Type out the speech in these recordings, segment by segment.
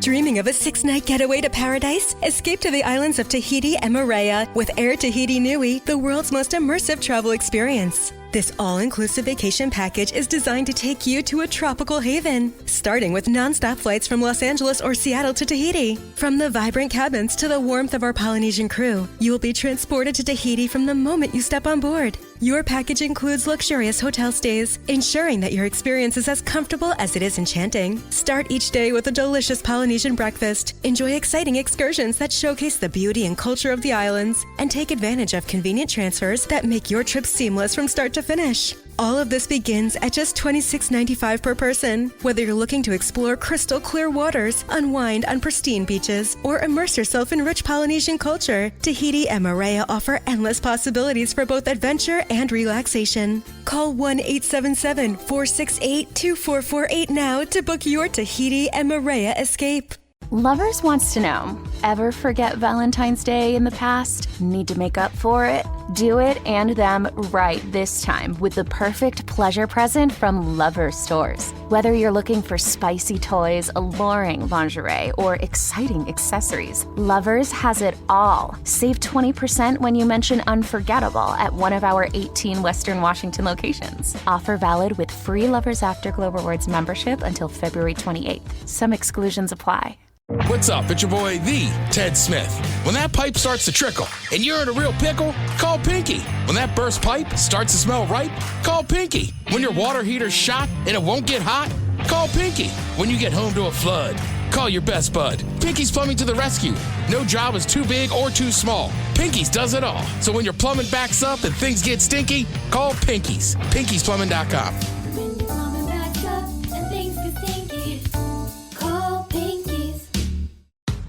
Dreaming of a 6-night getaway to paradise? Escape to the islands of Tahiti and Moorea with Air Tahiti Nui, the world's most immersive travel experience. This all-inclusive vacation package is designed to take you to a tropical haven, starting with non-stop flights from Los Angeles or Seattle to Tahiti. From the vibrant cabins to the warmth of our Polynesian crew, you will be transported to Tahiti from the moment you step on board. Your package includes luxurious hotel stays, ensuring that your experience is as comfortable as it is enchanting. Start each day with a delicious Polynesian breakfast, enjoy exciting excursions that showcase the beauty and culture of the islands, and take advantage of convenient transfers that make your trip seamless from start to finish. All of this begins at just $26.95 per person. Whether you're looking to explore crystal clear waters, unwind on pristine beaches, or immerse yourself in rich Polynesian culture, Tahiti and Moorea offer endless possibilities for both adventure and relaxation. Call 1-877-468-2448 now to book your Tahiti and Moorea escape. Lovers wants to know, ever forget Valentine's Day in the past? Need to make up for it? Do it and them right this time with the perfect pleasure present from Lovers stores. Whether you're looking for spicy toys, alluring lingerie, or exciting accessories, Lovers has it all. Save 20% when you mention unforgettable at one of our 18 Western Washington locations. Offer valid with free Lovers Afterglow Rewards membership until February 28th. Some exclusions apply. What's up? It's your boy, the Ted Smith. When that pipe starts to trickle and you're in a real pickle, call Pinky. When that burst pipe starts to smell ripe, call Pinky. When your water heater's shot and it won't get hot, call Pinky. When you get home to a flood, call your best bud. Pinky's Plumbing to the rescue. No job is too big or too small. Pinky's does it all. So when your plumbing backs up and things get stinky, call Pinky's. Pinky'sPlumbing.com.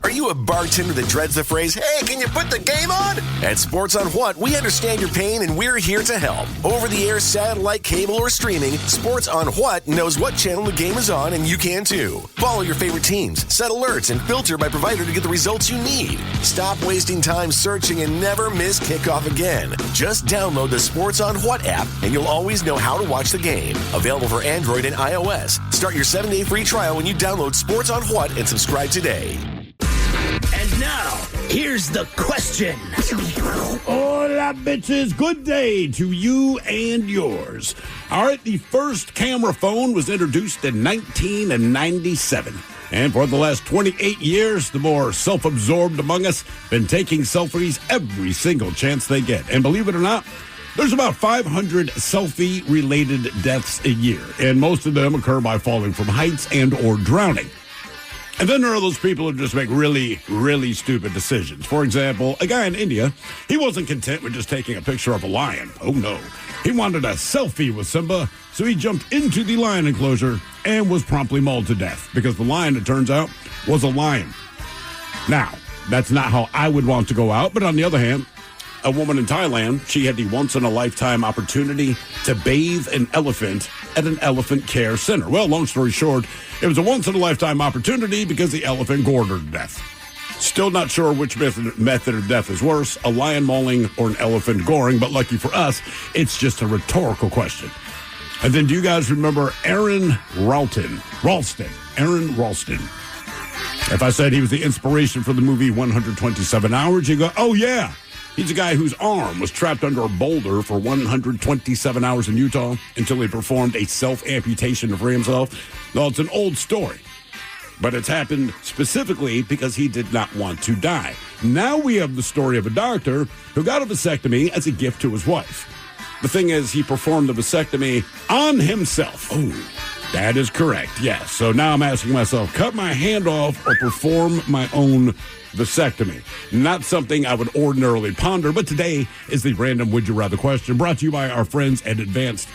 Are you a bartender that dreads the phrase, "Hey, can you put the game on?" At Sports on What, we understand your pain and we're here to help. Over-the-air, satellite, cable, or streaming, Sports on What knows what channel the game is on, and you can too. Follow your favorite teams, set alerts, and filter by provider to get the results you need. Stop wasting time searching and never miss kickoff again. Just download the Sports on What app, and you'll always know how to watch the game. Available for Android and iOS. Start your 7-day free trial when you download Sports on What and subscribe today. And now, here's the question. Hola, bitches. Good day to you and yours. All right, the first camera phone was introduced in 1997. And for the last 28 years, the more self-absorbed among us been taking selfies every single chance they get. And believe it or not, there's about 500 selfie-related deaths a year. And most of them occur by falling from heights and or drowning. And then there are those people who just make really, really stupid decisions. For example, a guy in India, he wasn't content with just taking a picture of a lion. Oh, no. He wanted a selfie with Simba, so he jumped into the lion enclosure and was promptly mauled to death because the lion, it turns out, was a lion. Now, that's not how I would want to go out, but on the other hand, a woman in Thailand, she had the once-in-a-lifetime opportunity to bathe an elephant at an elephant care center. Well, long story short, it was a once-in-a-lifetime opportunity because the elephant gored her to death. Still not sure which method of death is worse, a lion mauling or an elephant goring, but lucky for us, it's just a rhetorical question. And then do you guys remember Aaron Ralston? Aaron Ralston. If I said he was the inspiration for the movie 127 Hours, you go, oh yeah. He's a guy whose arm was trapped under a boulder for 127 hours in Utah until he performed a self-amputation for himself. Well, it's an old story, but it's happened specifically because he did not want to die. Now we have the story of a doctor who got a vasectomy as a gift to his wife. The thing is, he performed the vasectomy on himself. Oh, that is correct, yes. So now I'm asking myself, cut my hand off or perform my own vasectomy. Not something I would ordinarily ponder, but today is the random Would You Rather question brought to you by our friends at Advanced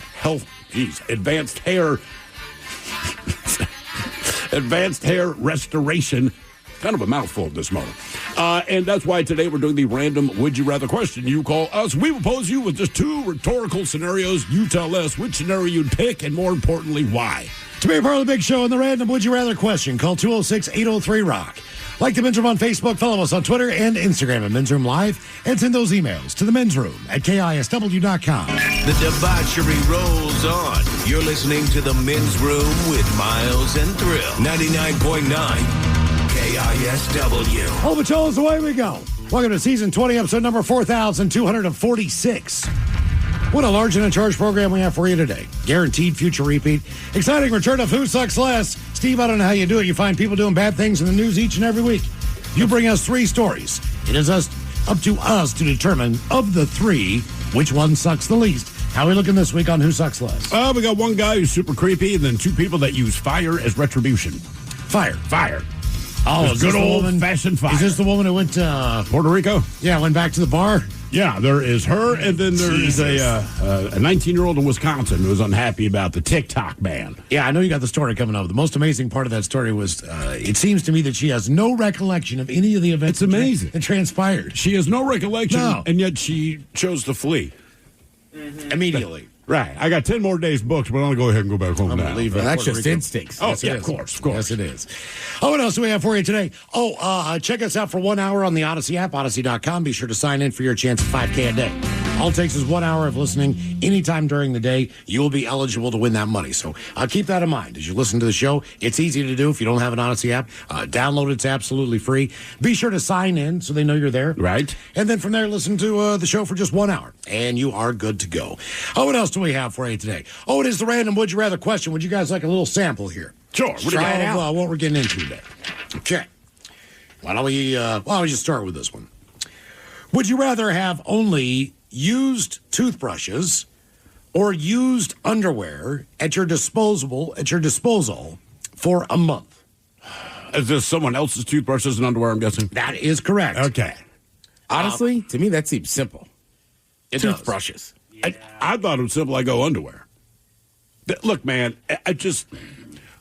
Hair Restoration. Kind of a mouthful this morning. And that's why today we're doing the random Would You Rather question. You call us. We will pose you with just 2 rhetorical scenarios. You tell us which scenario you'd pick and, more importantly, why. To be a part of the big show on the random Would You Rather question, call 206-803-ROCK. Like the Men's Room on Facebook, follow us on Twitter and Instagram at Men's Room Live, and send those emails to the Men's Room at KISW.com. The debauchery rolls on. You're listening to the Men's Room with Miles and Thrill. 99.9 KISW. Oh, Pacholas, away we go. Welcome to season 20, episode number 4,246. What a large and in charge program we have for you today. Guaranteed future repeat. Exciting return of Who Sucks Less. Steve, I don't know how you do it. You find people doing bad things in the news each and every week. You bring us 3 stories. It is up to us to determine, of the 3, which one sucks the least. How are we looking this week on Who Sucks Less? We got one guy who's super creepy, and then 2 people that use fire as retribution. Fire. Oh, is good this the woman- old-fashioned fire. Is this the woman who went to Puerto Rico? Yeah, went back to the bar? Yeah, there is her, and then there is a 19-year-old in Wisconsin who was unhappy about the TikTok ban. Yeah, I know you got the story coming up. The most amazing part of that story was it seems to me that she has no recollection of any of the events It's amazing. that transpired. She has no recollection, No. and yet she chose to flee. Immediately. Right. I got 10 more days booked, but I'm going to go ahead and go back home now. Unbelievable. Well, that's Puerto just Rico. instincts. Oh, Yes, it yeah, is. of course. Yes, it is. Oh, what else do we have for you today? Check us out for 1 hour on the Odyssey app, Odyssey.com. Be sure to sign in for your chance at $5K a day. All it takes is 1 hour of listening anytime during the day. You will be eligible to win that money. So keep that in mind as you listen to the show. It's easy to do if you don't have an Odyssey app. Download it. It's absolutely free. Be sure to sign in so they know you're there. Right. And then from there, listen to the show for just 1 hour, and you are good to go. Oh, what else do we have for you today? Oh, it is the random Would You Rather question. Would you guys like a little sample here? Sure. What do you Try got? it out. What we're getting into today. Okay. Why don't we just start with this one? Would you rather have only used toothbrushes or used underwear at your disposal for a month? Is this someone else's toothbrushes and underwear, I'm guessing? That is correct. Okay. Honestly, to me, that seems simple. It does. Toothbrushes. I thought it was simple. I go underwear. Look, man,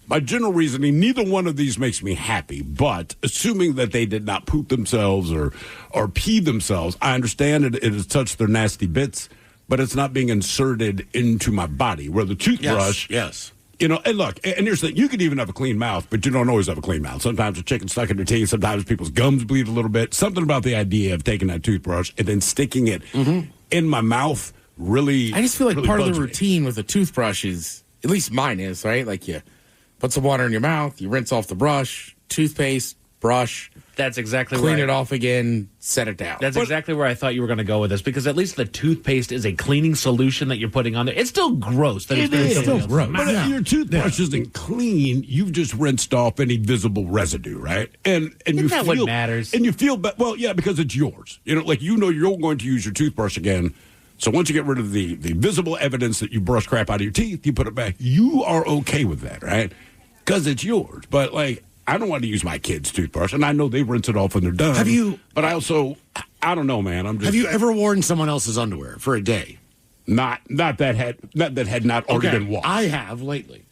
my general reasoning, neither one of these makes me happy, but assuming that they did not poop themselves or pee themselves, I understand it has touched their nasty bits, but it's not being inserted into my body, where the toothbrush... Yes. You know, and look, and here's the thing, you can even have a clean mouth, but you don't always have a clean mouth. Sometimes a chicken stuck in their teeth, sometimes people's gums bleed a little bit. Something about the idea of taking that toothbrush and then sticking it in my mouth really I just feel like really part of the bugs me. routine with a toothbrush is, at least mine is, right? Like you put some water in your mouth, you rinse off the brush, toothpaste, brush, That's exactly clean right. it off again, set it down. That's exactly where I thought you were going to go with this, because at least the toothpaste is a cleaning solution that you're putting on there. It's still gross. That it's been in somebody else's mouth. But if your toothbrush isn't clean, you've just rinsed off any visible residue, right? And you that feel what matters? And you feel well, yeah, because it's yours. You know, like you're going to use your toothbrush again. So once you get rid of the visible evidence that you brush crap out of your teeth, you put it back. You are okay with that, right? Because it's yours. But like, I don't want to use my kid's toothbrush, and I know they rinse it off when they're done. Have you? But I also, I don't know, man. Have you ever worn someone else's underwear for a day? not that had not already been washed? I have lately.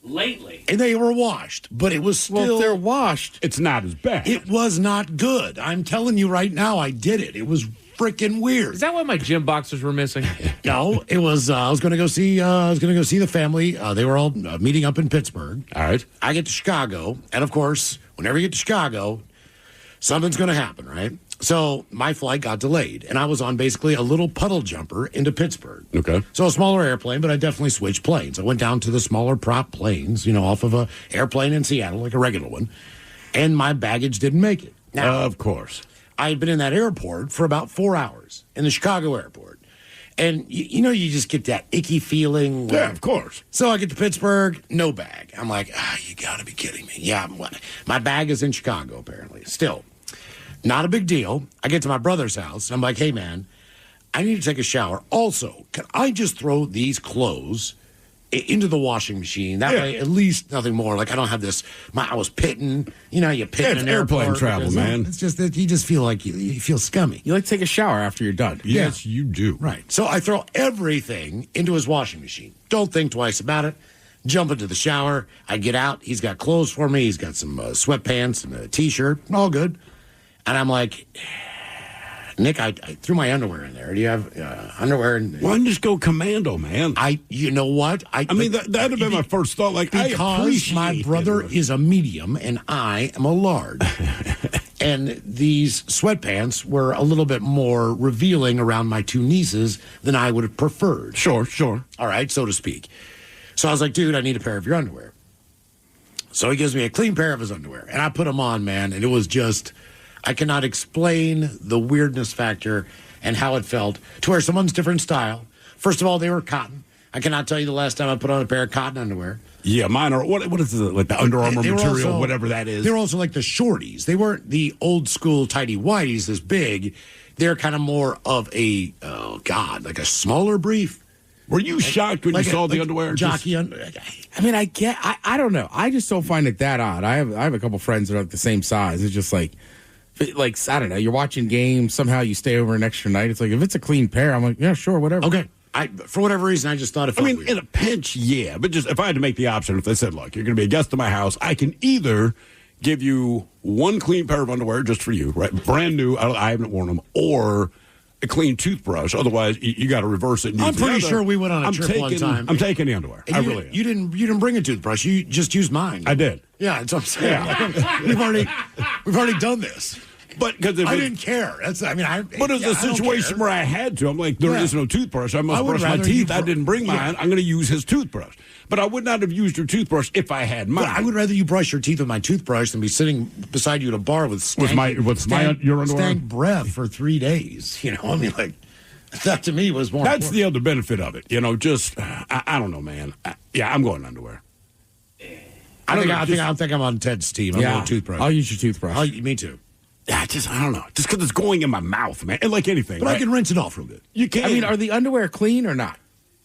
Lately. And they were washed, but it was still... well, if they're washed, It's not as bad. It was not good. I'm telling you right now, I did it. It was freaking weird. Is that why my gym boxers were missing? No, it was. I was going to go see. The family. They were all meeting up in Pittsburgh. All right. I get to Chicago, and of course, whenever you get to Chicago, something's going to happen, right? So my flight got delayed, and I was on basically a little puddle jumper into Pittsburgh. Okay. So a smaller airplane, but I definitely switched planes. I went down to the smaller prop planes, off of a airplane in Seattle, like a regular one, and my baggage didn't make it. Now, Of course. I had been in that airport for about 4 hours, in the Chicago airport. And, you just get that icky feeling. Yeah, of course. So I get to Pittsburgh, no bag. I'm like, you got to be kidding me. Yeah, my bag is in Chicago, apparently. Still, not a big deal. I get to my brother's house, and I'm like, hey, man, I need to take a shower. Also, can I just throw these clothes into the washing machine? That way, at least nothing more. Like, I don't have this. I was pitting. You pit in It's an airplane airport travel, because, man. It's just that you just feel like you feel scummy. you like to take a shower after you're done. Yes, you do. Right. So I throw everything into his washing machine. Don't think twice about it. Jump into the shower. I get out. He's got clothes for me. He's got some sweatpants and a T-shirt. All good. And I'm like, Nick, I threw my underwear in there. Do you have underwear? Why don't you just go commando, man? You know what? I mean, that'd have been my first thought. Like, I because appreciate my brother it. is a medium and I am a large. And these sweatpants were a little bit more revealing around my two nieces than I would have preferred. Sure. All right, so to speak. So I was like, dude, I need a pair of your underwear. So he gives me a clean pair of his underwear, and I put them on, man, and it was just, I cannot explain the weirdness factor and how it felt to where someone's different style. First of all, they were cotton. I cannot tell you the last time I put on a pair of cotton underwear. Yeah, mine are, what is it, like the Under Armour material, also, whatever that is. They were also like the shorties. They weren't the old school tighty whities this big. They're kind of more of a, like a smaller brief. Were you shocked when you saw the underwear? Jockey underwear. I mean, I don't know. I just don't find it that odd. I have a couple friends that are like the same size. It's just like I don't know. You're watching games. Somehow you stay over an extra night. It's like, if it's a clean pair, I'm like, yeah, sure, whatever. Okay. For whatever reason, I just thought it felt weird. In a pinch, yeah. But just if I had to make the option, if they said, look, you're going to be a guest at my house, I can either give you one clean pair of underwear just for you, right? Brand new. I haven't worn them. Or a clean toothbrush. Otherwise, you got to reverse it. I'm pretty sure we went on a trip one time. I'm taking the underwear. I really am. You didn't bring a toothbrush. You just used mine. I did. Yeah, that's what I'm saying. Yeah. we've already done this. But because I didn't care. But it's a situation where I had to. I'm like, there is no toothbrush. I must brush my teeth. I didn't bring mine. I'm going to use his toothbrush. But I would not have used your toothbrush if I had mine. But I would rather you brush your teeth with my toothbrush than be sitting beside you at a bar with your underwear? stank breath for 3 days. You know, I mean, like, that to me was more That's important. the other benefit of it. You know, just, I don't know, man. I'm going underwear. I think I'm on Ted's team. I'm going toothbrush. I'll use your toothbrush. Me too. Yeah, I don't know. Just because it's going in my mouth, man. And like anything. But I can rinse it off real good. You can. I mean, are the underwear clean or not?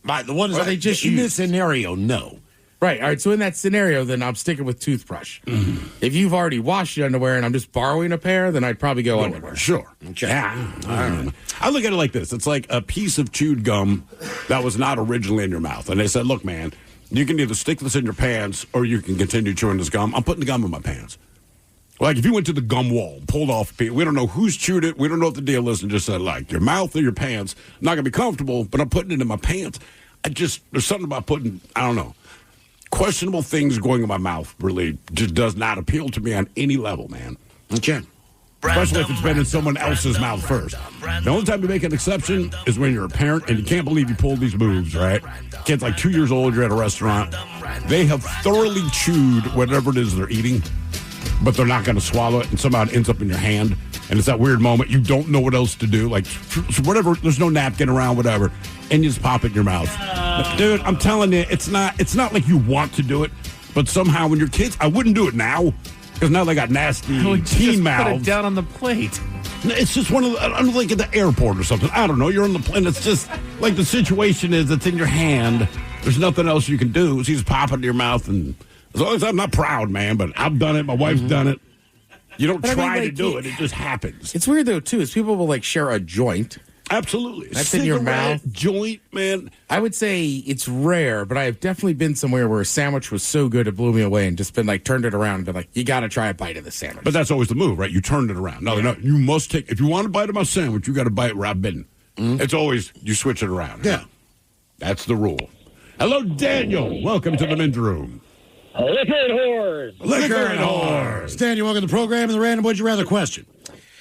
The ones that they just in this scenario, no. Right. All right. So in that scenario, then I'm sticking with toothbrush. Mm-hmm. If you've already washed your underwear and I'm just borrowing a pair, then I'd probably go underwear. Sure. Okay. Yeah. I look at it like this. It's like a piece of chewed gum that was not originally in your mouth. And they said, look, man, you can either stick this in your pants or you can continue chewing this gum. I'm putting the gum in my pants. Like, if you went to the gum wall, pulled off, we don't know who's chewed it, we don't know what the deal is, and just said, like, your mouth or your pants, I'm not going to be comfortable, but I'm putting it in my pants. There's something about putting, I don't know, questionable things going in my mouth really just does not appeal to me on any level, man. Okay. Especially if it's been in someone else's mouth first. The only time you make an exception is when you're a parent and you can't believe you pulled these moves, right? Kid's like 2 years old, you're at a restaurant. They have thoroughly chewed whatever it is they're eating, but they're not going to swallow it, and somehow it ends up in your hand. And it's that weird moment. You don't know what else to do. Like, whatever, there's no napkin around, whatever, and you just pop it in your mouth. But dude, I'm telling you, it's not like you want to do it, but somehow when your kids, I wouldn't do it now, because now they got nasty teen mouths. Put it down on the plate. It's just one of the, I'm like at the airport or something. I don't know. You're on the plane. It's just like the situation is, it's in your hand. There's nothing else you can do. So you just pop it in your mouth, and as long as I'm not proud, man, but I've done it. My wife's done it. You don't try to do it. It just happens. It's weird, though, too, is people will, like, share a joint. Absolutely. That's in your mouth. Joint, man. I would say it's rare, but I have definitely been somewhere where a sandwich was so good it blew me away and just been, like, turned it around and been like, you got to try a bite of the sandwich. But that's always the move, right? You turned it around. No, you must take, if you want a bite of my sandwich, you got to bite where I've been. Mm-hmm. It's always, you switch it around. Yeah. That's the rule. Hello, Daniel. Welcome to the men's room. Liquor and whores. Liquor and whores. Daniel, welcome to the program and the random Would You Rather question.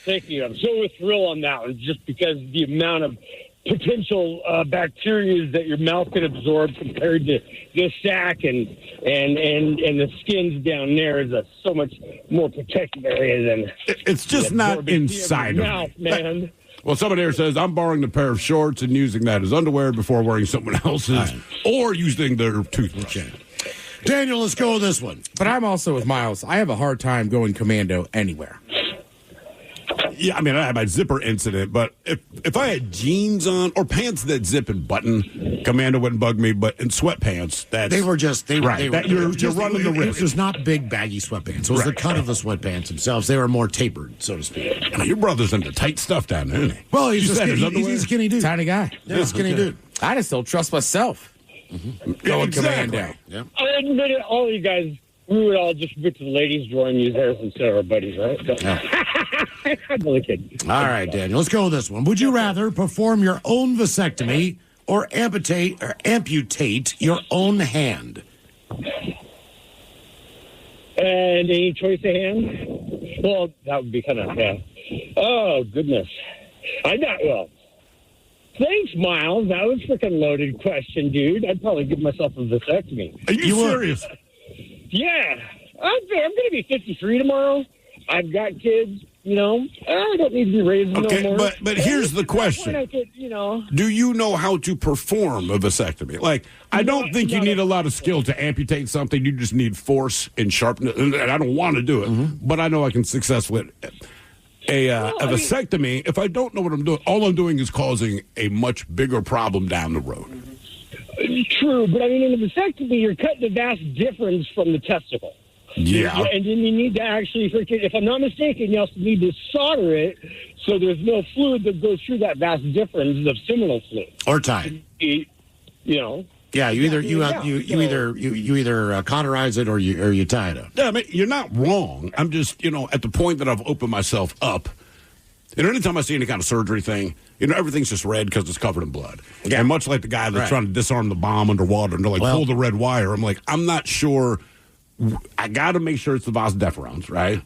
Thank you. I'm so thrilled on that one, just because the amount of potential bacteria that your mouth can absorb compared to the sac and the skins down there is so much more protected area than it's just not inside of your mouth, man. Well, someone here says, I'm borrowing a pair of shorts and using that as underwear before wearing someone else's, or using their toothbrush. Okay. Daniel, let's go with this one. But I'm also with Miles. I have a hard time going commando anywhere. Yeah, I mean, I had my zipper incident, but if I had jeans on or pants that zip and button, commando wouldn't bug me. But in sweatpants, you're running the risk. It was not big baggy sweatpants. It was the cut of the sweatpants themselves. They were more tapered, so to speak. Your brother's into tight stuff down there, isn't he? Well, he's a skinny dude. Tiny guy. Yeah, he's a skinny dude. I just don't trust myself. Going commando. Yeah. I admit it, all you guys, we would all just get to the ladies' drawer and use theirs instead of our buddies, right? I'm only kidding. All right, Daniel, let's go with this one. Would you rather perform your own vasectomy or amputate your own hand? And any choice of hand? Well, that would be kind of, yeah. Oh, goodness. Thanks, Miles. That was a freaking loaded question, dude. I'd probably give myself a vasectomy. Are you serious? Yeah. I'm going to be 53 tomorrow. I've got kids. I don't need to be raising no more. But here's the question. Do you know how to perform a vasectomy? Like, I don't think you need a lot of skill to amputate something. You just need force and sharpness. And I don't want to do it, but I know I can successfully. A vasectomy, if I don't know what I'm doing, all I'm doing is causing a much bigger problem down the road. True, but in a vasectomy, you're cutting a vast difference from the testicle. Yeah. And then you need to actually, if I'm not mistaken, you also need to solder it so there's no fluid that goes through that vast difference of seminal fluid. Or time. Yeah, you either cauterize it or you tie it up. Yeah, you're not wrong. I'm just, at the point that I've opened myself up. Anytime I see any kind of surgery thing, everything's just red because it's covered in blood. Yeah. And much like the guy that's trying to disarm the bomb underwater and they're like, pull the red wire. I'm like, I'm not sure. I got to make sure it's the vas deferens, right?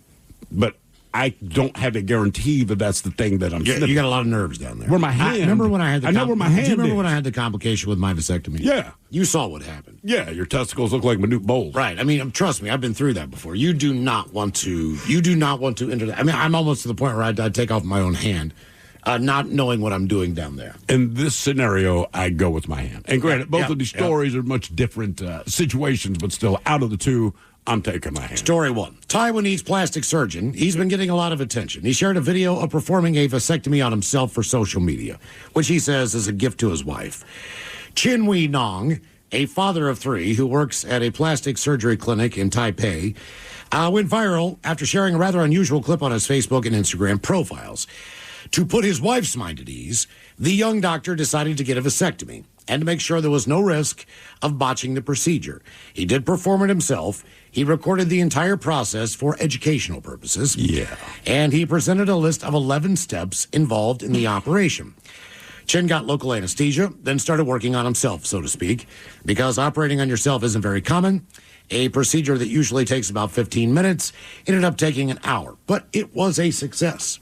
But I don't have a guarantee that that's the thing that I'm You got a lot of nerves down there. Where my hand. Remember when I had the know where my hand Do you remember is. when I had the complication with my vasectomy? Yeah. You saw what happened. Yeah, your testicles look like minute bowls. Right. Trust me, I've been through that before. You do not want to enter that. I'm almost to the point where I'd take off my own hand, not knowing what I'm doing down there. In this scenario, I go with my hand. And granted, both of these stories are much different situations, but still, out of the two, I'm taking my hand. Story one. Taiwanese plastic surgeon. He's been getting a lot of attention. He shared a video of performing a vasectomy on himself for social media, which he says is a gift to his wife. Chin Wei Nong, a father of three who works at a plastic surgery clinic in Taipei, went viral after sharing a rather unusual clip on his Facebook and Instagram profiles. To put his wife's mind at ease, the young doctor decided to get a vasectomy and to make sure there was no risk of botching the procedure. He did perform it himself. He recorded the entire process for educational purposes. Yeah. And he presented a list of 11 steps involved in the operation. Chen got local anesthesia, then started working on himself, so to speak. Because operating on yourself isn't very common, a procedure that usually takes about 15 minutes ended up taking an hour. But it was a success.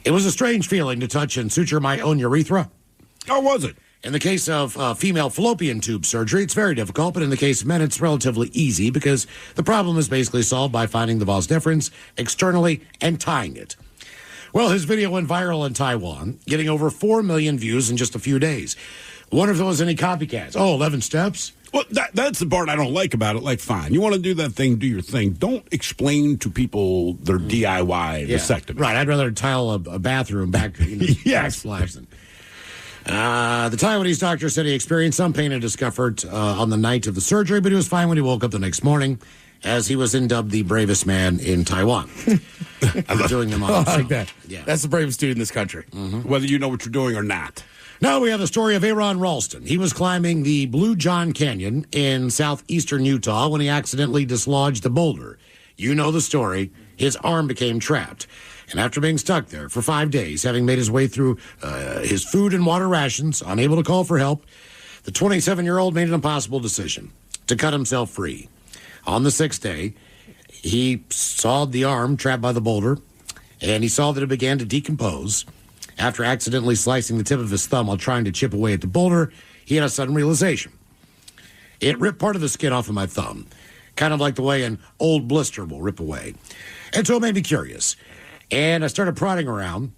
It was a strange feeling to touch and suture my own urethra. How was it? In the case of female fallopian tube surgery, it's very difficult, but in the case of men, it's relatively easy because the problem is basically solved by finding the vas deferens externally and tying it. Well, his video went viral in Taiwan, getting over 4 million views in just a few days. Wonder if there was any copycats. 11 steps? Well, that's the part I don't like about it. Like, fine, you want to do that thing, do your thing. Don't explain to people their DIY vasectomy. Right, I'd rather tile a bathroom backsplash than... The Taiwanese doctor said he experienced some pain and discomfort on the night of the surgery, but he was fine when he woke up the next morning, as he was dubbed the bravest man in Taiwan. Doing them all. I like that. Yeah. That's the bravest dude in this country. Mm-hmm. Whether you know what you're doing or not. Now we have the story of Aaron Ralston. He was climbing the Blue John Canyon in southeastern Utah when he accidentally dislodged a boulder. You know the story. His arm became trapped. And after being stuck there for 5 days, having made his way through his food and water rations, unable to call for help, the 27-year-old made an impossible decision to cut himself free. On the 6th day, he sawed the arm trapped by the boulder, and he saw that it began to decompose. After accidentally slicing the tip of his thumb while trying to chip away at the boulder, he had a sudden realization. It ripped part of the skin off of my thumb, kind of like the way an old blister will rip away. And so it made me curious. And I started prodding around.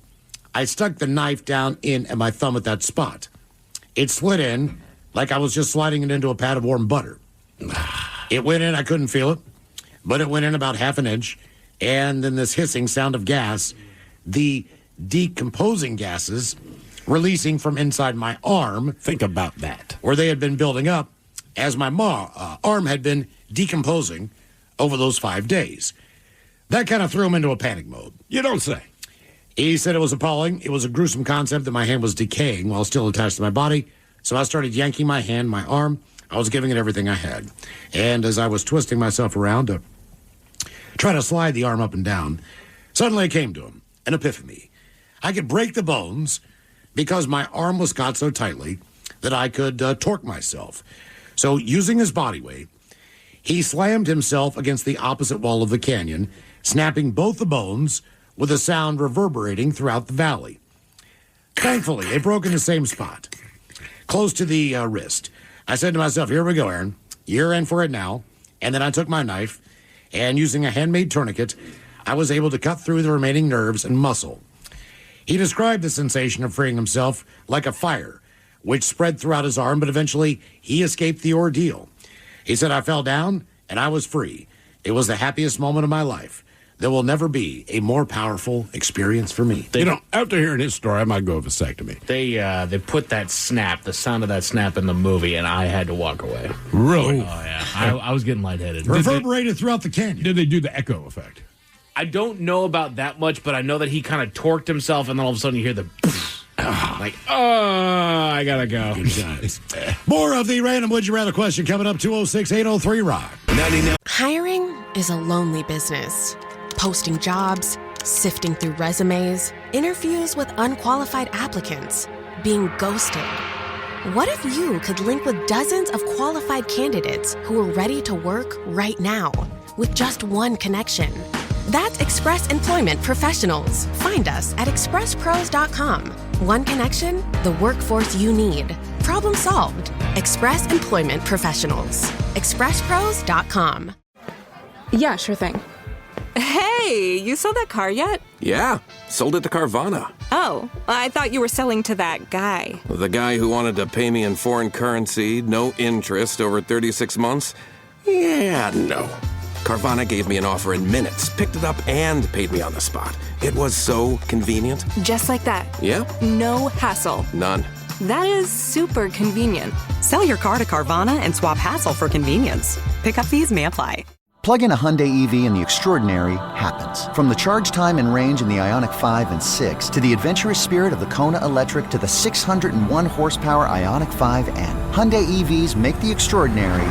I stuck the knife down in at my thumb at that spot. It slid in like I was just sliding it into a pat of warm butter. It went in, I couldn't feel it, but it went in about half an inch. And then this hissing sound of gas, the decomposing gases releasing from inside my arm. Think about that. Where they had been building up as my arm had been decomposing over those 5 days. That kind of threw him into a panic mode. You don't say. He said it was appalling. It was a gruesome concept that my hand was decaying while still attached to my body. So I started yanking my hand, my arm. I was giving it everything I had. And as I was twisting myself around to try to slide the arm up and down, suddenly it came to him, an epiphany. I could break the bones because my arm was caught so tightly that I could torque myself. So using his body weight, he slammed himself against the opposite wall of the canyon, snapping both the bones with a sound reverberating throughout the valley. Thankfully, they broke in the same spot, close to the wrist. I said to myself, here we go, Aaron. You're in for it now. And then I took my knife and using a handmade tourniquet, I was able to cut through the remaining nerves and muscle. He described the sensation of freeing himself like a fire, which spread throughout his arm, but eventually he escaped the ordeal. He said, I fell down and I was free. It was the happiest moment of my life. There will never be a more powerful experience for me. After hearing his story, I might go vasectomy. They put that snap, the sound of that snap in the movie, and I had to walk away. Really? Oh, yeah. I was getting lightheaded. Reverberated throughout the canyon. Did they do the echo effect? I don't know about that much, but I know that he kind of torqued himself, and then all of a sudden you hear the I gotta go. More of the random Would You Rather question coming up, 206-803-ROCK. 99. Hiring is a lonely business. Posting jobs, sifting through resumes, interviews with unqualified applicants, being ghosted. What if you could link with dozens of qualified candidates who are ready to work right now with just one connection? That's Express Employment Professionals. Find us at expresspros.com. One connection, the workforce you need. Problem solved. Express Employment Professionals. expresspros.com. Yeah, sure thing. Hey, you sold that car yet? Yeah, sold it to Carvana. Oh, I thought you were selling to that guy. The guy who wanted to pay me in foreign currency, no interest, over 36 months? Yeah, no. Carvana gave me an offer in minutes, picked it up, and paid me on the spot. It was so convenient. Just like that. Yeah? No hassle. None. That is super convenient. Sell your car to Carvana and swap hassle for convenience. Pickup fees may apply. Plug in a Hyundai EV and the extraordinary happens. From the charge time and range in the Ioniq 5 and 6 to the adventurous spirit of the Kona Electric to the 601 horsepower Ioniq 5N. Hyundai EVs make the extraordinary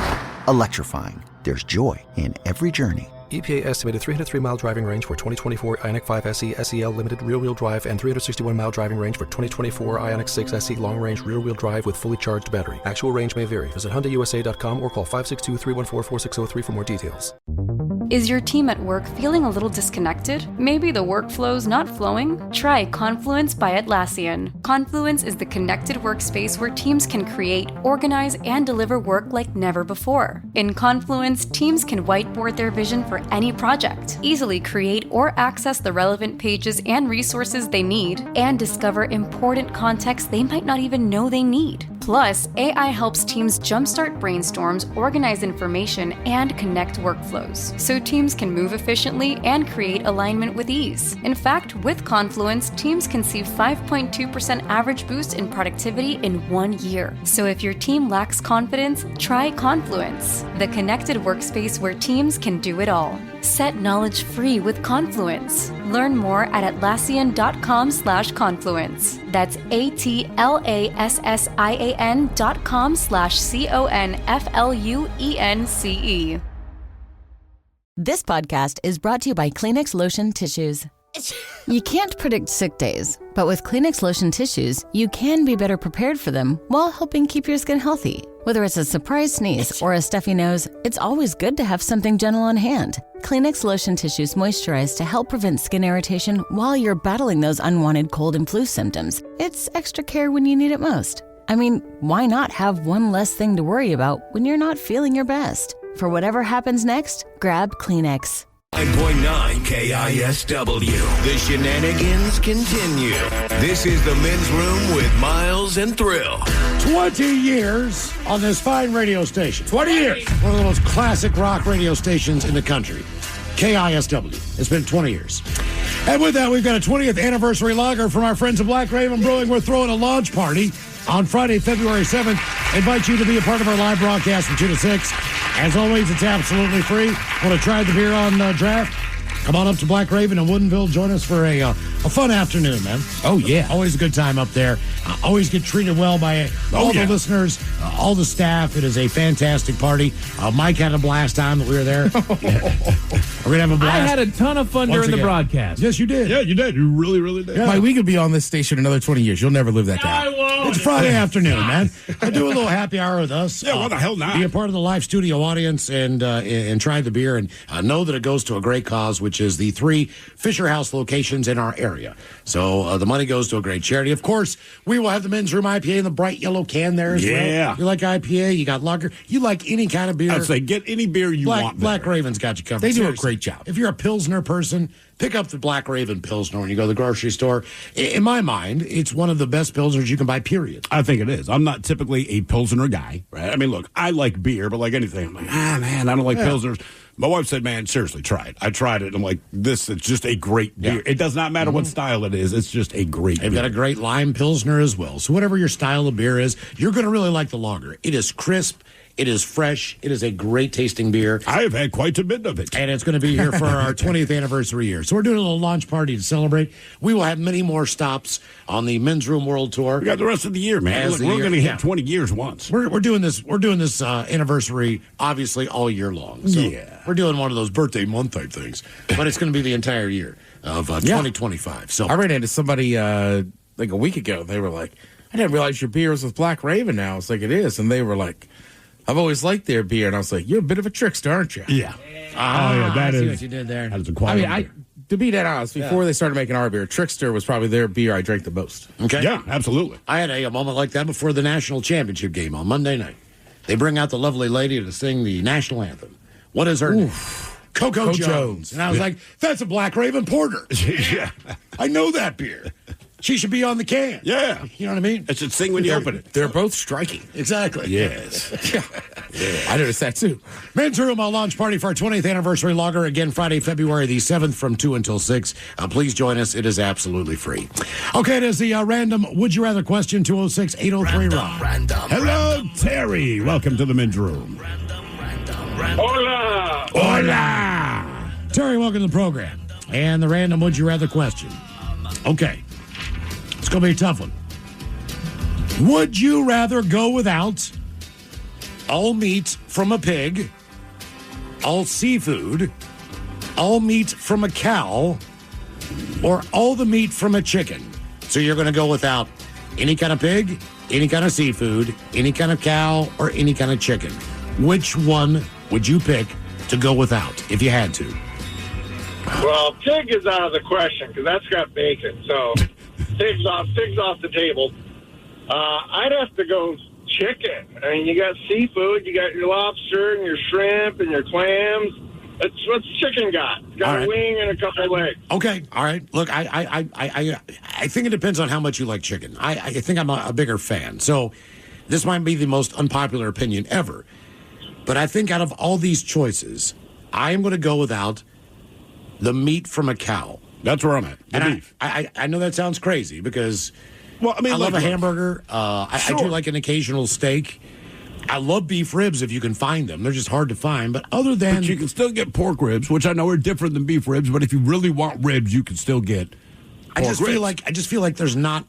electrifying. There's joy in every journey. EPA estimated 303-mile driving range for 2024 Ioniq 5 SE SEL Limited rear-wheel drive and 361-mile driving range for 2024 Ioniq 6 SE long-range rear-wheel drive with fully charged battery. Actual range may vary. Visit HyundaiUSA.com or call 562-314-4603 for more details. Is your team at work feeling a little disconnected? Maybe the workflow's not flowing? Try Confluence by Atlassian. Confluence is the connected workspace where teams can create, organize, and deliver work like never before. In Confluence, teams can whiteboard their vision for any project, easily create or access the relevant pages and resources they need, and discover important context they might not even know they need. Plus, AI helps teams jumpstart brainstorms, organize information, and connect workflows, so teams can move efficiently and create alignment with ease. In fact, with Confluence, teams can see 5.2% average boost in productivity in 1 year. So if your team lacks confidence, try Confluence, the connected workspace where teams can do it all. Set knowledge free with Confluence. Learn more at Atlassian.com/confluence. That's ATLASSIAN.com/CONFLUENCE. This podcast is brought to you by Kleenex Lotion Tissues. You can't predict sick days, but with Kleenex Lotion Tissues, you can be better prepared for them while helping keep your skin healthy. Whether it's a surprise sneeze or a stuffy nose, it's always good to have something gentle on hand. Kleenex Lotion Tissues moisturize to help prevent skin irritation while you're battling those unwanted cold and flu symptoms. It's extra care when you need it most. I mean, why not have one less thing to worry about when you're not feeling your best? For whatever happens next, grab Kleenex. 9.9 KISW. The shenanigans continue. This is the Men's Room with Miles and Thrill. 20 years on this fine radio station. 20 years. One of the most classic rock radio stations in the country. KISW. It's been 20 years. And with that, we've got a 20th anniversary lager from our friends at Black Raven Brewing. We're throwing a launch party on Friday, February 7th. Invite you to be a part of our live broadcast from 2 to 6. As always, it's absolutely free. Want to try the beer on draft? Come on up to Black Raven in Woodinville. Join us for a fun afternoon, man. Oh, yeah. Always a good time up there. Always get treated well by all the listeners, all the staff. It is a fantastic party. Mike had a blast time that we were there. We're going to have a blast. I had a ton of fun during the broadcast. Yes, you did. Yeah, you did. You really, really did. Yeah. Mike, we could be on this station another 20 years. You'll never live that down. I won't. It's Friday afternoon, man. Do a little happy hour with us. Yeah, why the hell not? Be a part of the live studio audience and try the beer and know that it goes to a great cause, which is the 3 Fisher House locations in our area. So the money goes to a great charity. Of course, we will have the Men's Room IPA in the bright yellow can there as well. Yeah. You like IPA, you got lager, you like any kind of beer. I'd say get any beer you want. Black Raven's got you covered. They do Seriously. a great job. If you're a Pilsner person, pick up the Black Raven Pilsner when you go to the grocery store. In my mind, it's one of the best Pilsners you can buy, period. I think it is. I'm not typically a Pilsner guy, right? I mean, look, I like beer, but like anything, I'm like, man, I don't like Pilsners. My wife said, man, seriously, try it. I tried it. I'm like, it's just a great beer. It does not matter what style it is. It's just a great beer. They've got a great lime Pilsner as well. So whatever your style of beer is, you're going to really like the lager. It is crisp. It is fresh. It is a great tasting beer. I have had quite a bit of it. And it's going to be here for our 20th anniversary year. So we're doing a little launch party to celebrate. We will have many more stops on the Men's Room World Tour. We got the rest of the year, man. Look, we're going to hit 20 years once. We're doing this anniversary, obviously, all year long. So we're doing one of those birthday month type things. But it's going to be the entire year of 2025. So I ran into somebody like a week ago. They were like, I didn't realize your beer was with Black Raven now. It's like, it is. And they were like, I've always liked their beer. And I was like, you're a bit of a trickster, aren't you? Yeah. I see what you did there. That is a quality beer. To be that honest, before they started making our beer, Trickster was probably their beer I drank the most. Okay. Yeah, absolutely. I had a moment like that before the national championship game on Monday night. They bring out the lovely lady to sing the national anthem. What is her name? Coco Jones. And I was like, that's a Black Raven Porter. Yeah. I know that beer. She should be on the can. Yeah. You know what I mean? It should sing when you open it. They're both striking. Exactly. Yes. I noticed that too. Men's Room, a launch party for our 20th anniversary lager. Again, Friday, February the 7th from 2 until 6. Please join us. It is absolutely free. Okay, it is the random Would You Rather question, 206-803-ROCK. Hello, Terry. Welcome to the Men's Room. Hola. Hola! Terry, welcome to the program. And the random Would You Rather question. Okay. It's going to be a tough one. Would you rather go without all meat from a pig, all seafood, all meat from a cow, or all the meat from a chicken? So you're going to go without any kind of pig, any kind of seafood, any kind of cow, or any kind of chicken. Which one would you pick to go without if you had to? Well, pig is out of the question because that's got bacon. So pig's off the table. I'd have to go chicken. I mean, you got seafood, you got your lobster and your shrimp and your clams. That's what's chicken got. It's got a wing and a couple of legs. Okay, all right. Look, I think it depends on how much you like chicken. I think I'm a bigger fan. So this might be the most unpopular opinion ever. But I think out of all these choices, I am going to go without the meat from a cow. That's where I'm at. The beef. I know that sounds crazy because I love a hamburger. I do like an occasional steak. I love beef ribs if you can find them. They're just hard to find. But other than... But you can still get pork ribs, which I know are different than beef ribs. But if you really want ribs, you can still get pork ribs. I just feel like there's not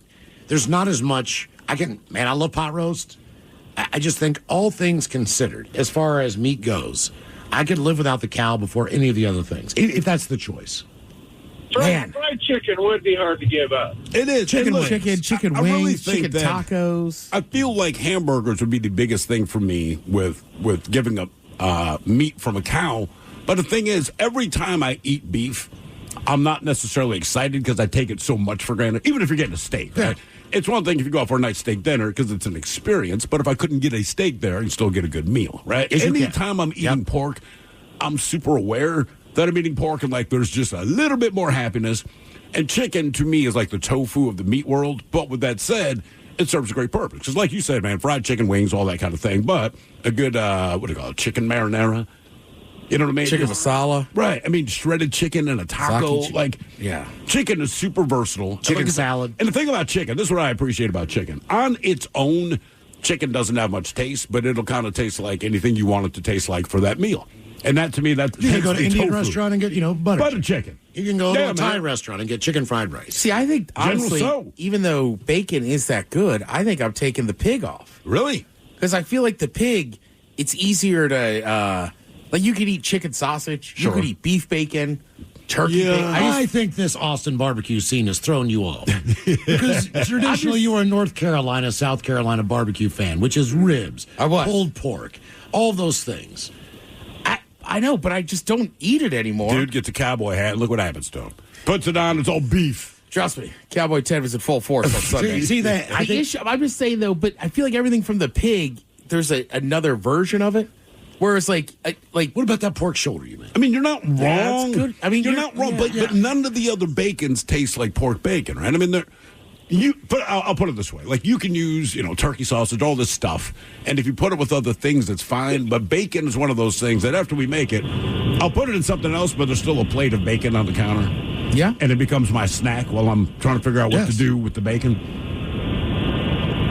as much... I love pot roast. I just think all things considered, as far as meat goes, I could live without the cow before any of the other things, if that's the choice. Fried chicken would be hard to give up. It is. Chicken wings, chicken tacos. I feel like hamburgers would be the biggest thing for me with giving up meat from a cow. But the thing is, every time I eat beef, I'm not necessarily excited because I take it so much for granted, even if you're getting a steak. Right? Yeah. It's one thing if you go out for a nice steak dinner because it's an experience, but if I couldn't get a steak there, I can still get a good meal, right? Anytime I'm eating pork, I'm super aware that I'm eating pork and like there's just a little bit more happiness. And chicken, to me, is like the tofu of the meat world. But with that said, it serves a great purpose. Because like you said, man, fried chicken wings, all that kind of thing. But a good, chicken marinara. You know what I mean? Chicken masala. Right. I mean, shredded chicken and a taco. Chicken is super versatile. Chicken salad. And the thing about chicken, this is what I appreciate about chicken. On its own, chicken doesn't have much taste, but it'll kind of taste like anything you want it to taste like for that meal. And that, to me, you can go to an Indian restaurant and get, butter chicken. You can go to a Thai restaurant and get chicken fried rice. See, I think, honestly, even though bacon is that good, I think I'm taking the pig off. Really? Because I feel like the pig, it's easier to... you could eat chicken sausage. Sure. You could eat beef bacon. turkey bacon. I think this Austin barbecue scene has thrown you off. Because traditionally you were a North Carolina, South Carolina barbecue fan, which is ribs, pulled pork, all those things. I know, but I just don't eat it anymore. Dude gets a cowboy hat, and look what happens to him. Puts it on, it's all beef. Trust me, Cowboy Ted was in full force on Sunday. See that? I'm just saying, though, but I feel like everything from the pig, there's another version of it. Whereas, like, what about that pork shoulder you made? I mean, you're not wrong. Yeah, that's good. I mean, you're not wrong, but none of the other bacons taste like pork bacon, right? I mean, I'll put it this way: like, you can use, turkey sausage, all this stuff, and if you put it with other things, it's fine. But bacon is one of those things that after we make it, I'll put it in something else, but there's still a plate of bacon on the counter. Yeah, and it becomes my snack while I'm trying to figure out what to do with the bacon.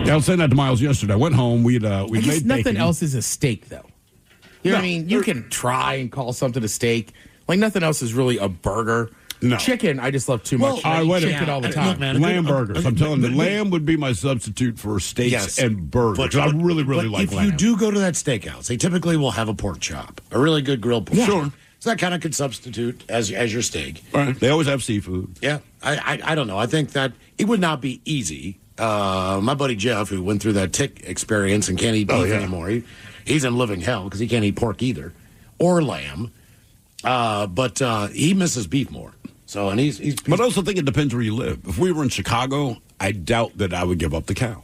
Yeah, I was saying that to Miles yesterday. I went home. We made nothing bacon. else is a steak, though. You know what I mean? You can try and call something a steak. Like, nothing else is really a burger. No. Chicken, I just love too much. I eat chicken all the time. Look, man, lamb burgers. I'm telling you, lamb would be my substitute for steaks and burgers. I really like lamb. If you do go to that steakhouse, they typically will have a pork chop, a really good grilled pork. Yeah. Sure. So that kind of could substitute as your steak. Right. They always have seafood. Yeah. I don't know. I think that it would not be easy. My buddy Jeff, who went through that tick experience and can't eat beef anymore, he's in living hell because he can't eat pork either or lamb. But he misses beef more. So, and he's But I also think it depends where you live. If we were in Chicago, I doubt that I would give up the cow.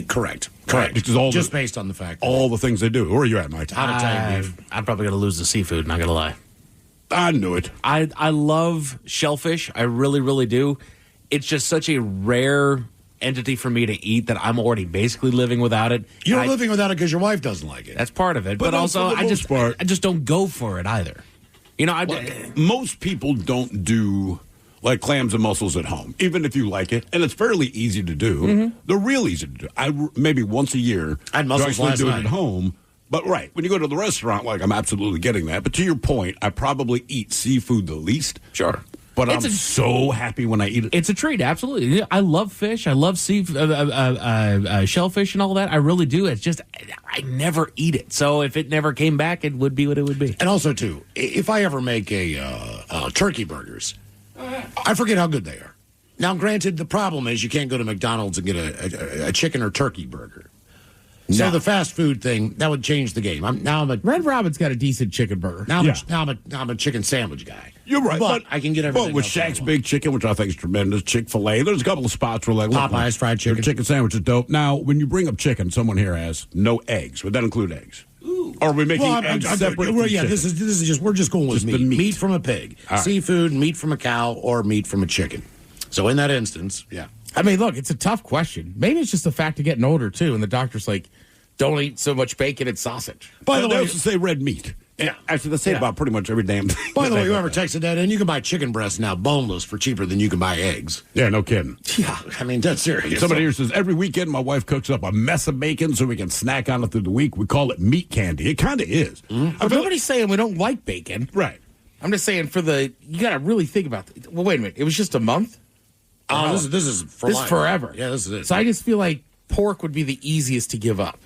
Correct. Because based on the fact all the things they do. Where are you at, Mike? I'm probably going to lose the seafood, not going to lie. I knew it. I love shellfish. I really, really do. It's just such a rare entity for me to eat that I'm already basically living without it. You're living without it because your wife doesn't like it. That's part of it. But also, I just don't go for it either. Most people don't do like clams and mussels at home, even if you like it, and it's fairly easy to do. Mm-hmm. They're real easy to do. Maybe once a year, I had mussels do last it night at home. But when you go to the restaurant, I'm absolutely getting that. But to your point, I probably eat seafood the least. Sure. But I'm so happy when I eat it. It's a treat, absolutely. I love fish. I love shellfish and all that. I really do. It's just I never eat it. So if it never came back, it would be what it would be. And also, too, if I ever make turkey burgers, I forget how good they are. Now, granted, the problem is you can't go to McDonald's and get a chicken or turkey burger. So the fast food thing, that would change the game. Red Robin's got a decent chicken burger. Now I'm a chicken sandwich guy. You're right, but I can get everything. But with Shaq's Big Chicken, which I think is tremendous, Chick-fil-A, there's a couple of spots where Popeye's fried chicken. Chicken sandwich is dope. Now, when you bring up chicken, someone here has no eggs. Would that include eggs? Ooh. Or are we making eggs separate? This is just we're just going with meat. Meat from a pig, seafood, meat from a cow, or meat from a chicken. So in that instance, I mean, look, it's a tough question. Maybe it's just the fact of getting older too, and the doctor's like, don't eat so much bacon and sausage. By the way, they also say red meat. Yeah, actually, they say about pretty much every damn thing. By the way, whoever texted that in, you can buy chicken breasts now boneless for cheaper than you can buy eggs. Yeah, no kidding. Yeah, I mean, that's serious. Somebody here says, every weekend my wife cooks up a mess of bacon so we can snack on it through the week. We call it meat candy. It kind of is. Mm-hmm. But nobody's saying we don't like bacon. Right. I'm just saying you got to really think about it. Well, wait a minute. It was just a month? Oh, this is for life. Forever. Yeah, this is it. So I just feel like pork would be the easiest to give up.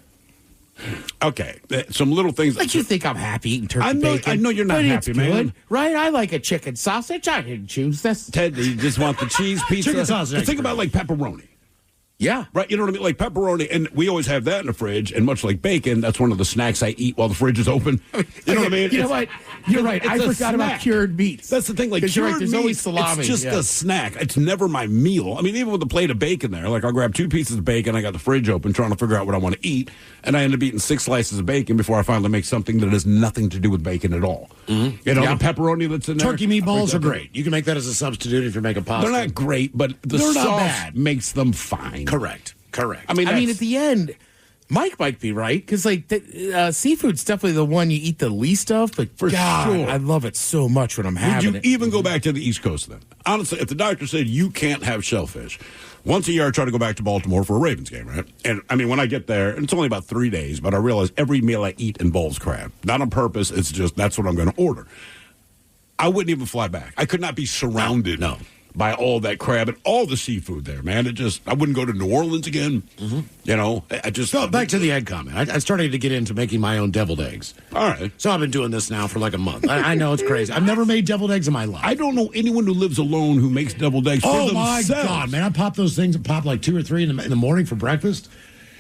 Okay, some little things. Like you think I'm happy eating turkey bacon. I know you're not happy, man. Good, right? I like a chicken sausage. I didn't choose this. Ted, you just want the cheese pizza. Chicken sausage. Think about like pepperoni. Yeah. Right, you know what I mean? Like pepperoni, and we always have that in the fridge, and much like bacon, that's one of the snacks I eat while the fridge is open. You know what I mean? You know what? You're right. I forgot about cured meats. That's the thing. Like, cured right, there's meats, always salami. It's just a snack. It's never my meal. I mean, even with a plate of bacon there, like I'll grab 2 pieces of bacon, I got the fridge open trying to figure out what I want to eat, and I end up eating 6 slices of bacon before I finally make something that has nothing to do with bacon at all. Mm-hmm. You know, the pepperoni that's in there. Turkey meatballs are great. You can make that as a substitute if you're making pasta. They're not great, but the sauce makes them fine. Correct. I mean, at the end, Mike might be right because like seafood's definitely the one you eat the least of. But for God, sure, I love it so much when I'm having it. Would you even go back to the East Coast then? Honestly, if the doctor said you can't have shellfish, once a year I try to go back to Baltimore for a Ravens game, right? And I mean, when I get there, and it's only about 3 days, but I realize every meal I eat involves crab. Not on purpose. It's just that's what I'm going to order. I wouldn't even fly back. I could not be surrounded. by all that crab and all the seafood there, man. I wouldn't go to New Orleans again. Mm-hmm. You know, I just... So back to the egg comment. I started to get into making my own deviled eggs. All right. So I've been doing this now for like a month. I know it's crazy. I've never made deviled eggs in my life. I don't know anyone who lives alone who makes deviled eggs for themselves. Oh, my God, man. I pop those things and pop like 2 or 3 in the morning for breakfast.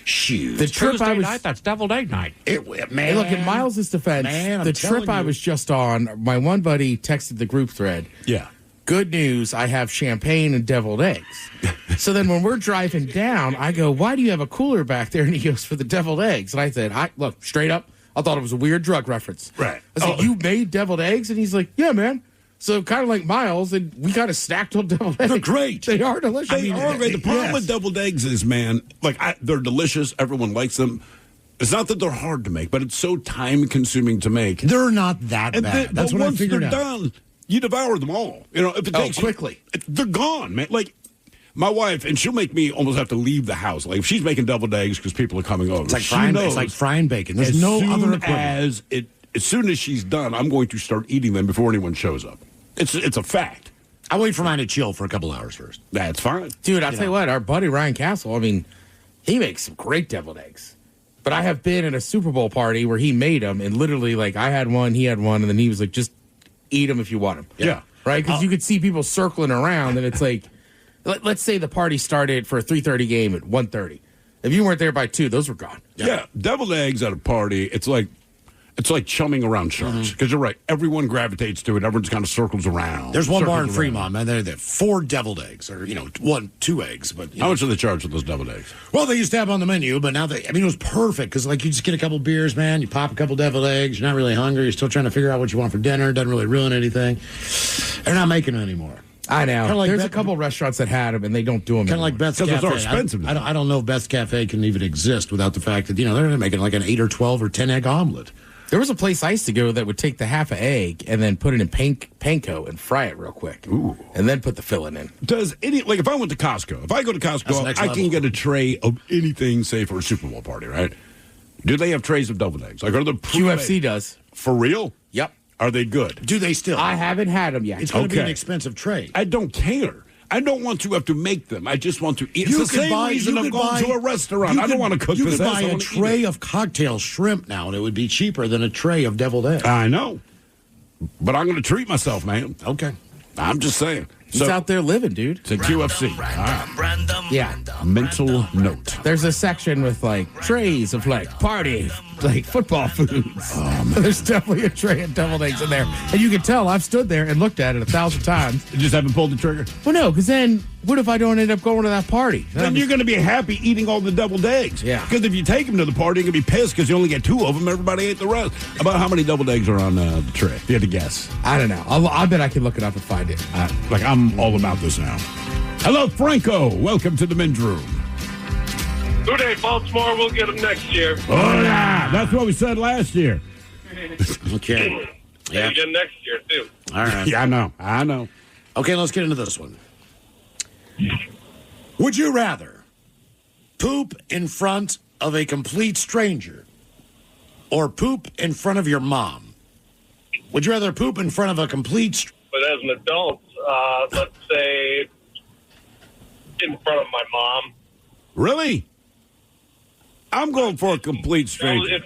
Shoot. The trip Tuesday I was... night, that's deviled egg night. Man. Hey, look, in Miles' defense, Man, the trip I was just on, my one buddy texted the group thread. Yeah. Good news, I have champagne and deviled eggs. So then when we're driving down, I go, why do you have a cooler back there? And he goes, for the deviled eggs. And I said, look, straight up, I thought it was a weird drug reference. Right. I was like, you made deviled eggs? And he's like, yeah, man. So kind of like Miles, and we kind of stacked on deviled eggs. They're great. They are delicious. They are great. The problem with deviled eggs is, man, they're delicious. Everyone likes them. It's not that they're hard to make, but it's so time-consuming to make. They're not that bad. That's what I figured out. Once they're done, you devour them all. You know, if it takes quickly. They're gone, man. Like, my wife, and she'll make me almost have to leave the house. Like, if she's making deviled eggs because people are coming over. It's like frying bacon. There's no other equivalent. As soon as she's done, I'm going to start eating them before anyone shows up. It's a fact. I wait for mine to chill for a couple hours first. That's fine. Dude, I'll tell you what, our buddy Ryan Castle, I mean, he makes some great deviled eggs. But I have been at a Super Bowl party where he made them, and literally, like, I had one, he had one, and then he was like, just eat them if you want them. Yeah. Right? Because you could see people circling around, and it's like, let's say the party started for a 3:30 game at 1:30. If you weren't there by 2, those were gone. Yeah. Deviled eggs at a party, it's like chumming around sharks. Because you're right. Everyone gravitates to it. Everyone just kind of circles around. There's one bar in Fremont, man. They're 4 deviled eggs, or 2 eggs. But how much do they charge for those deviled eggs? Well, they used to have on the menu, but now it was perfect because you just get a couple beers, man. You pop a couple deviled eggs. You're not really hungry. You're still trying to figure out what you want for dinner. Doesn't really ruin anything. They're not making them anymore. I know. Like there's a couple restaurants that had them, and they don't do them. Kind of like Beth's Cafe. Because it's so expensive. I don't know if Beth's Cafe can even exist without the fact that they're making like an 8 or 12 or 10 egg omelet. There was a place I used to go that would take the half an egg and then put it in panko and fry it real quick. Ooh. And then put the filling in. If I went to Costco, if I go to Costco, I can get a tray of anything, say, for a Super Bowl party, right? Do they have trays of deviled eggs? Like, are the QFC does. For real? Yep. Are they good? Do they still? I haven't had them yet. It's going to be an expensive tray. I don't care. I don't want to have to make them. I just want to eat. It's the same reason I'm going to a restaurant. I don't want to cook this. You could buy a tray of cocktail shrimp now, and it would be cheaper than a tray of deviled eggs. I know. But I'm going to treat myself, man. Okay. I'm just saying. He's out there living, dude. It's a QFC. Yeah. Mental note. There's a section with, like, trays of, like, party, like, football foods. There's definitely a tray of deviled eggs in there. And you can tell I've stood there and looked at it 1,000 times. You just haven't pulled the trigger? Well, no, because then what if I don't end up going to that party? Then you're going to be happy eating all the deviled eggs. Yeah. Because if you take them to the party, you're going to be pissed because you only get 2 of them. Everybody ate the rest. About how many deviled eggs are on the tray? If you had to guess. I don't know. I bet I can look it up and find it. I'm all about this now. Hello, Franco. Welcome to the men's room. Good day, Baltimore. We'll get them next year. Hola! That's what we said last year. Okay. Yeah. Again next year, too. All right. Yeah, I know. Okay, let's get into this one. Would you rather poop in front of a complete stranger or poop in front of your mom? Would you rather poop in front of a complete But as an adult, let's say in front of my mom. Really? I'm going for a complete stranger. It's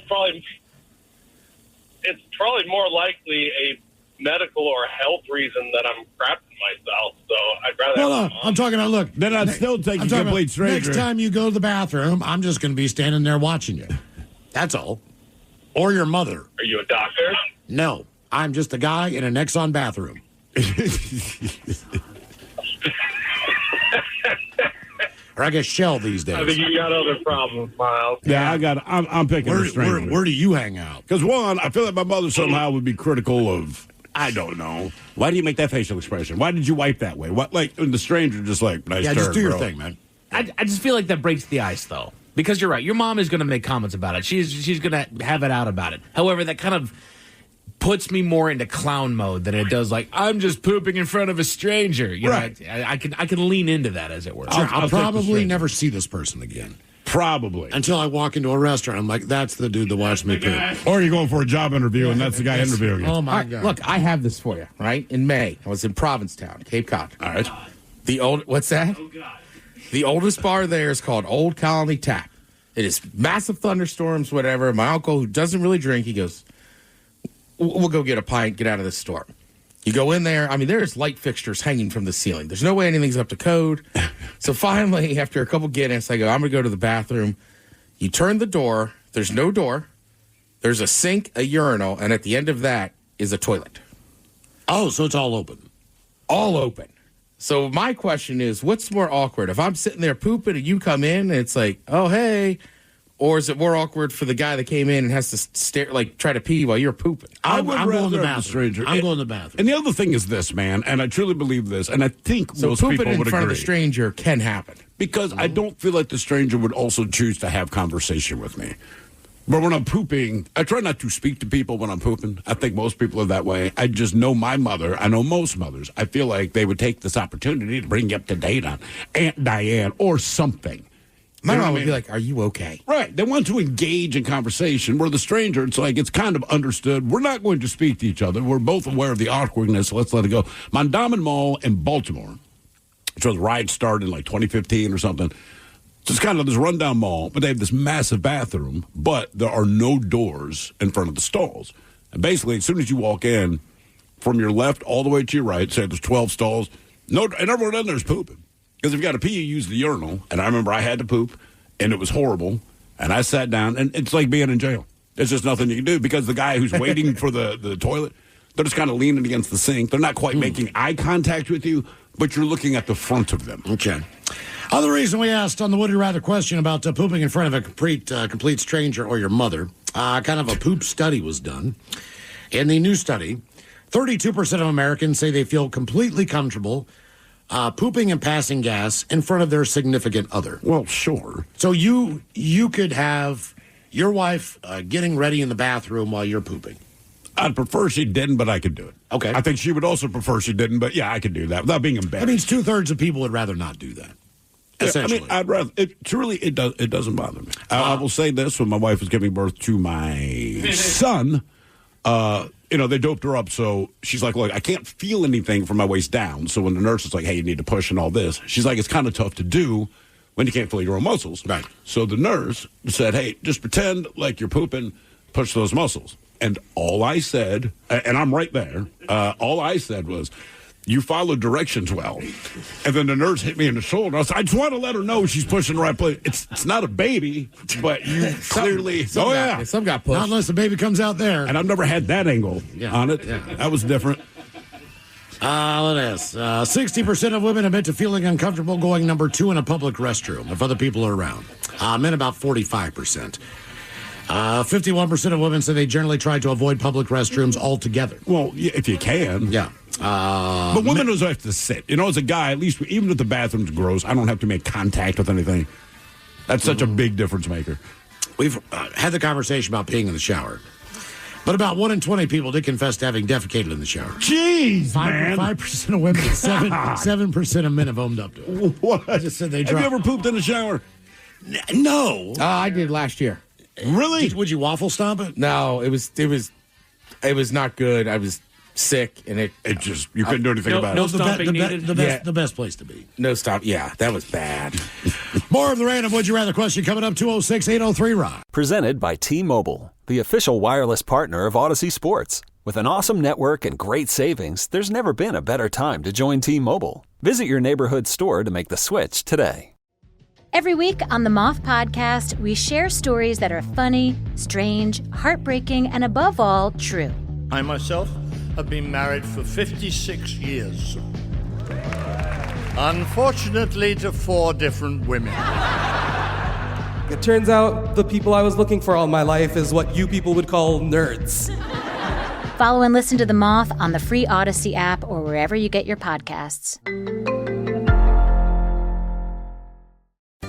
probably more likely a medical or health reason that I'm crapping myself. So I'd rather. No, I'm talking about, look. Then I'd still take a complete stranger. Next time you go to the bathroom, I'm just going to be standing there watching you. That's all. Or your mother. Are you a doctor? No, I'm just a guy in an Exxon bathroom. Or I guess Shell these days. I think you got other problems, Miles. Yeah, I'm picking a stranger. Where do you hang out? Because one, I feel like my mother somehow would be critical of, I don't know. Why do you make that facial expression? Why did you wipe that way? What, like, and the stranger just like, nice turn, just do your bro. thing, man. I just feel like that breaks the ice, though. Because you're right. Your mom is going to make comments about it. She's going to have it out about it. However, that kind of puts me more into clown mode than it does like, I'm just pooping in front of a stranger. You right. know, I can lean into that, as it were. I'll probably never see this person again. Probably. Until I walk into a restaurant. I'm like, that's the dude that watched me poop. Or you're going for a job interview, and that's the guy interviewing you. Oh, my God. Look, I have this for you, right? In May, I was in Provincetown, Cape Cod. All right. What's that? Oh, God. The oldest bar there is called Old Colony Tap. It is massive thunderstorms, whatever. My uncle, who doesn't really drink, he goes, we'll go get a pint, get out of this storm. You go in there. I mean, there's light fixtures hanging from the ceiling. There's no way anything's up to code. So finally, after a couple Guinness, I go, I'm going to go to the bathroom. You turn the door. There's no door. There's a sink, a urinal, and at the end of that is a toilet. Oh, so it's all open. All open. So my question is, what's more awkward? If I'm sitting there pooping and you come in and it's like, oh, hey, or is it more awkward for the guy that came in and has to stare, like try to pee while you're pooping? I'm going to the bathroom. I'm going to the bathroom. And the other thing is this, man, and I truly believe this, and I think most people would agree. So pooping in front of a stranger can happen. Because I don't feel like the stranger would also choose to have conversation with me. But when I'm pooping, I try not to speak to people when I'm pooping. I think most people are that way. I just know my mother. I know most mothers. I feel like they would take this opportunity to bring you up to date on Aunt Diane or something. My mom would be like, are you okay? Right. They want to engage in conversation. Where the stranger, it's like, it's kind of understood. We're not going to speak to each other. We're both aware of the awkwardness. So let's let it go. Mondawmin Mall in Baltimore, which was ride started in like 2015 or something. It's kind of this rundown mall, but they have this massive bathroom, but there are no doors in front of the stalls. And basically, as soon as you walk in, from your left all the way to your right, say there's 12 stalls, and everyone in there is pooping. Because if you got to pee, you use the urinal. And I remember I had to poop, and it was horrible. And I sat down, and it's like being in jail. There's just nothing you can do because the guy who's waiting for the toilet, they're just kind of leaning against the sink. They're not quite making eye contact with you, but you're looking at the front of them. Okay. Other reason we asked on the Would You Rather question about pooping in front of a complete stranger or your mother, kind of a poop study was done. In the new study, 32% of Americans say they feel completely comfortable pooping and passing gas in front of their significant other. Well, sure. So you could have your wife getting ready in the bathroom while you're pooping. I'd prefer she didn't, but I could do it. Okay. I think she would also prefer she didn't, but yeah, I could do that without being embarrassed. That means 2/3 of people would rather not do that. Essentially. I mean, I'd rather. It doesn't bother me. I will say this: when my wife was giving birth to my son, they doped her up, so she's like, "Look, I can't feel anything from my waist down." So when the nurse was like, "Hey, you need to push and all this," she's like, "It's kind of tough to do when you can't feel your own muscles." Right. So the nurse said, "Hey, just pretend like you're pooping, push those muscles." And all I said, and I'm right there. All I said was, "You followed directions well." And then the nurse hit me in the shoulder. I just want to let her know she's pushing the right place. It's not a baby, but you clearly... Some got pushed. Not unless the baby comes out there. And I've never had that angle on it. Yeah. That was different. Look at this. 60% of women admit to feeling uncomfortable going number 2 in a public restroom if other people are around. Men about 45%. 51% of women say they generally try to avoid public restrooms altogether. Well, if you can. Yeah. But women also have to sit. As a guy, at least even if the bathroom's gross, I don't have to make contact with anything. That's such a big difference maker. We've had the conversation about peeing in the shower. But about 1 in 20 people did confess to having defecated in the shower. Jeez, man. 5% of women, 7% of men have owned up to it. What? I just said they have you ever pooped in the shower? No. I did last year. Really? Would you waffle stomp it? No, it was not good. I was sick, and it just you couldn't do anything about it. No it. stomping needed. The best place to be. No stop. Yeah, that was bad. More of the random Would You Rather question coming up. 206-803-ROCK. Presented by T-Mobile, the official wireless partner of Odyssey Sports. With an awesome network and great savings, there's never been a better time to join T-Mobile. Visit your neighborhood store to make the switch today. Every week on the Moth Podcast, we share stories that are funny, strange, heartbreaking, and above all, true. I myself have been married for 56 years. Unfortunately, to 4 different women. It turns out the people I was looking for all my life is what you people would call nerds. Follow and listen to The Moth on the free Odyssey app or wherever you get your podcasts.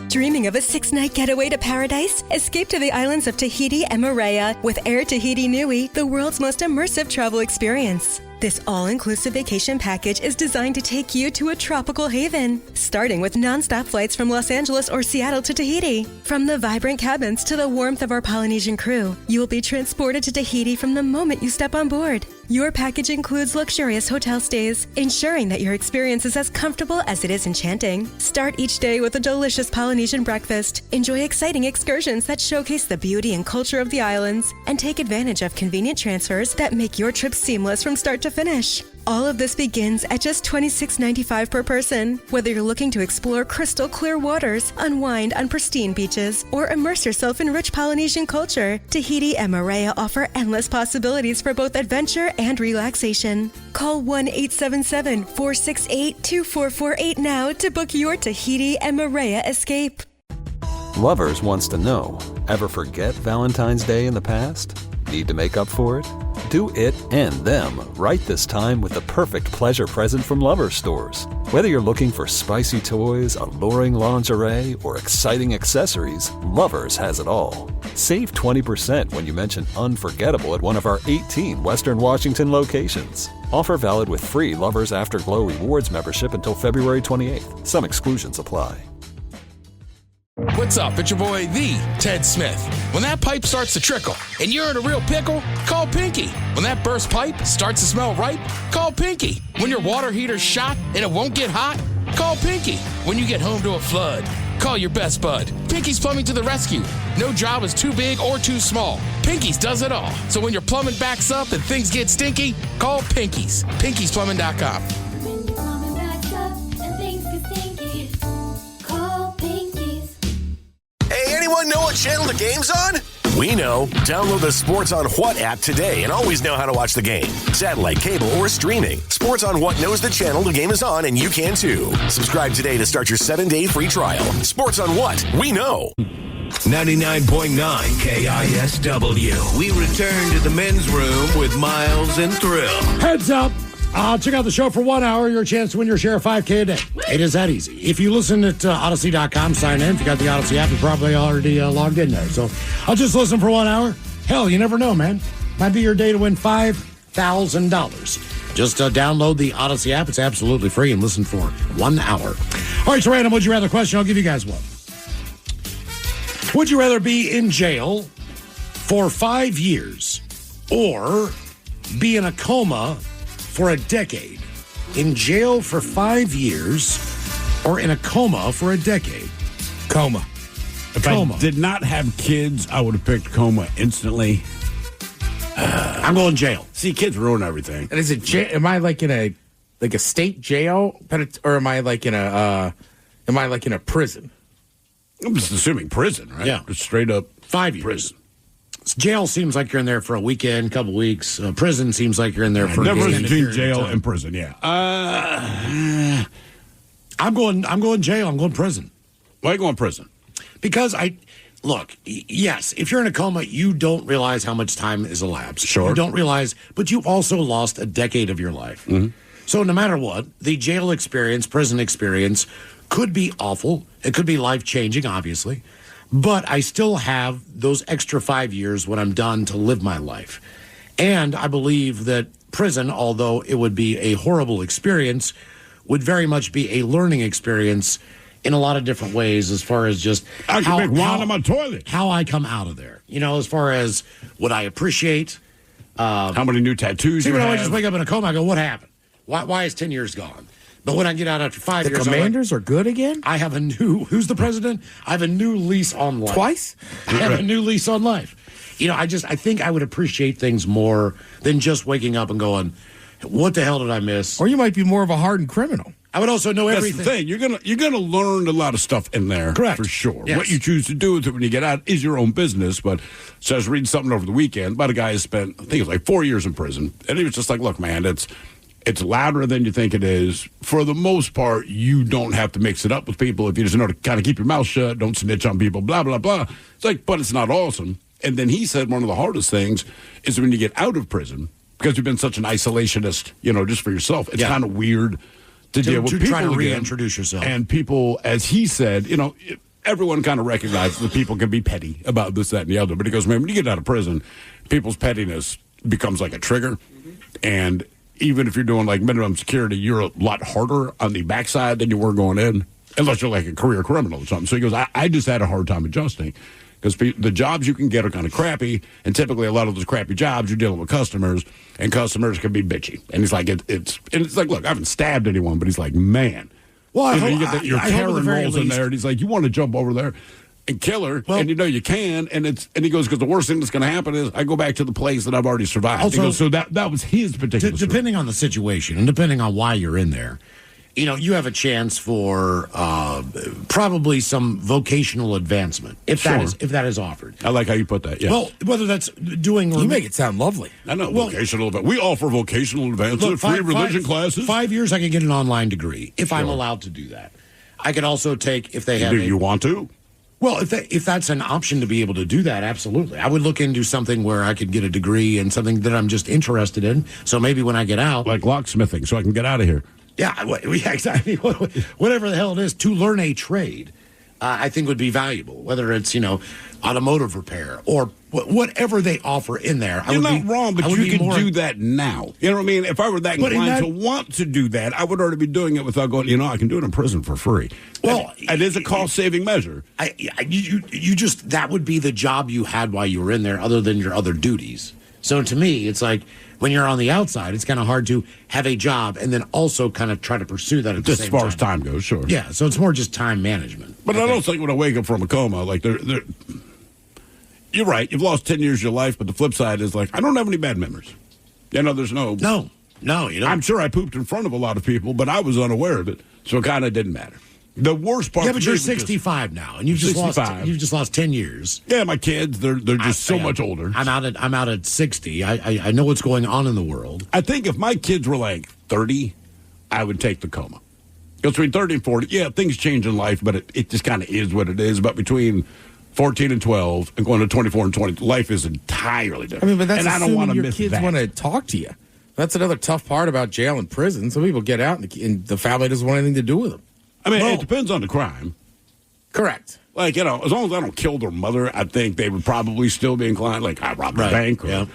Dreaming of a 6-night getaway to paradise? Escape to the islands of Tahiti and Moorea with Air Tahiti Nui, the world's most immersive travel experience. This all-inclusive vacation package is designed to take you to a tropical haven, starting with nonstop flights from Los Angeles or Seattle to Tahiti. From the vibrant cabins to the warmth of our Polynesian crew, you will be transported to Tahiti from the moment you step on board. Your package includes luxurious hotel stays, ensuring that your experience is as comfortable as it is enchanting. Start each day with a delicious Polynesian breakfast. Enjoy exciting excursions that showcase the beauty and culture of the islands, and take advantage of convenient transfers that make your trip seamless from start to finish. All of this begins at just $26.95 per person. Whether you're looking to explore crystal clear waters, unwind on pristine beaches, or immerse yourself in rich Polynesian culture, Tahiti and Moorea offer endless possibilities for both adventure and relaxation. Call 1-877-468-2448 now to book your Tahiti and Moorea escape. Lovers wants to know, ever forget Valentine's Day in the past? Need to make up for it? Do it and them right this time with the perfect pleasure present from Lovers stores. Whether you're looking for spicy toys, alluring lingerie, or exciting accessories, Lovers has it all. Save 20% when you mention unforgettable at one of our 18 Western Washington locations. Offer valid with free Lovers Afterglow Rewards membership until February 28th. Some exclusions apply. What's up? It's your boy, the Ted Smith. When that pipe starts to trickle and you're in a real pickle, call Pinky. When that burst pipe starts to smell ripe, call Pinky. When your water heater's shot and it won't get hot, call Pinky. When you get home to a flood, call your best bud. Pinky's Plumbing to the rescue. No job is too big or too small. Pinky's does it all. So when your plumbing backs up and things get stinky, call Pinky's. Pinky'sPlumbing.com. Anyone know what channel the game's on? We know. Download the Sports on What app today and always know how to watch the game. Satellite, cable, or streaming. Sports on What knows the channel the game is on, and you can too. Subscribe today to start your 7-day free trial. Sports on What? We know. 99.9 KISW. We return to the men's room with Miles and Thrill. Heads up. Check out the show for 1 hour. Your chance to win your share of $5K a day. It is that easy. If you listen at Odyssey.com, sign in. If you got the Odyssey app, you're probably already logged in there. So I'll just listen for 1 hour. Hell, you never know, man. Might be your day to win $5,000. Just download the Odyssey app. It's absolutely free and listen for 1 hour. All right, so random would you rather question. I'll give you guys one. Would you rather be in jail for 5 years or be in a coma for a decade? In jail for 5 years or in a coma for a decade? Coma. If I did not have kids, I would have picked coma instantly. I'm going jail. See, kids ruin everything. And is it am I like in a state jail, or am I like in a prison? I'm just assuming prison, right? Yeah, just straight up 5 years. Prison. Jail seems like you're in there for a weekend, couple weeks. Prison seems like you're in there for. Difference between jail and prison, yeah. I'm going jail. I'm going prison. Why are you going prison? Because yes, if you're in a coma, you don't realize how much time is elapsed. Sure. You don't realize, but you also lost a decade of your life. Mm-hmm. So no matter what, the jail experience, prison experience could be awful. It could be life-changing, obviously. But I still have those extra 5 years when I'm done to live my life. And I believe that prison, although it would be a horrible experience, would very much be a learning experience in a lot of different ways, as far as just I can make wine on my toilet. How I come out of there. You know, as far as what I appreciate. How many new tattoos you have. I just wake up in a coma, I go, what happened? Why is 10 years gone? But when I get out after 5 years... The Commanders are good again? I have a new... Who's the president? I have a new lease on life. Twice? I have a new lease on life. You know, I think I would appreciate things more than just waking up and going, what the hell did I miss? Or you might be more of a hardened criminal. I would also know everything. That's the thing. You're gonna learn a lot of stuff in there. Correct. For sure. Yes. What you choose to do with it when you get out is your own business. But so I was reading something over the weekend about a guy who spent, I think it was like 4 years in prison. And he was just like, look, man, it's louder than you think it is. For the most part, you don't have to mix it up with people if you just know to kind of keep your mouth shut, don't snitch on people, blah, blah, blah. It's like, but it's not awesome. And then he said one of the hardest things is when you get out of prison, because you've been such an isolationist, just for yourself. It's kind of weird to deal with people try to again. reintroduce yourself. And people, as he said, everyone kind of recognizes that people can be petty about this, that, and the other. But he goes, man, when you get out of prison, people's pettiness becomes like a trigger. Mm-hmm. And even if you're doing like minimum security, you're a lot harder on the backside than you were going in, unless you're like a career criminal or something. So he goes, I just had a hard time adjusting. because the jobs you can get are kind of crappy, and typically a lot of those crappy jobs you're dealing with customers, and customers can be bitchy. And he's like, it's like, look, I haven't stabbed anyone, but he's like, man. Well, you get your Karen rolls in there, and he's like, you want to jump over there and kill her, and you can, and he goes, because the worst thing that's going to happen is I go back to the place that I've already survived. Also, he goes, so that was his particular depending on the situation and depending on why you're in there, you have a chance for probably some vocational advancement if that is offered. I like how you put that. Yeah. Well, whether that's doing, you make it sound lovely. I know vocational. We offer vocational advancement, free religion classes. 5 years, I can get an online degree if I'm allowed to do that. I could also take if they have. Do you want to? Well, if that's an option to be able to do that, absolutely. I would look into something where I could get a degree in something that I'm just interested in. So maybe when I get out, like locksmithing, so I can get out of here. Yeah, exactly. Whatever the hell it is, to learn a trade, I think would be valuable. Whether it's automotive repair or whatever they offer in there. You're not wrong, but you can do that now. You know what I mean? If I were that inclined to want to do that, I would already be doing it without going. I can do it in prison for free. Well, it is a cost-saving measure. You just that would be the job you had while you were in there, other than your other duties. So to me, it's like, when you're on the outside, it's kind of hard to have a job and then also kind of try to pursue that at the same time. As far as time goes, sure. Yeah, so it's more just time management. But I don't think when I wake up from a coma, like, you're right, you've lost 10 years of your life, but the flip side is, like, I don't have any bad memories. There's no, you know. I'm sure I pooped in front of a lot of people, but I was unaware of it, so it kind of didn't matter. The worst part. Yeah, but you're 65 now, and you've just lost 10 years. Yeah, my kids, they're just so much older. I'm out at 60. I know what's going on in the world. I think if my kids were like 30, I would take the coma. Because between 30 and 40, yeah, things change in life, but it just kind of is what it is. But between 14 and 12 and going to 24 and 20, life is entirely different. I mean, but that's and I don't want to your miss kids that. want to talk to you. That's another tough part about jail and prison. Some people get out and the family doesn't want anything to do with them. I mean, it depends on the crime. Correct. Like, as long as I don't kill their mother, I think they would probably still be inclined, like, I robbed a bank or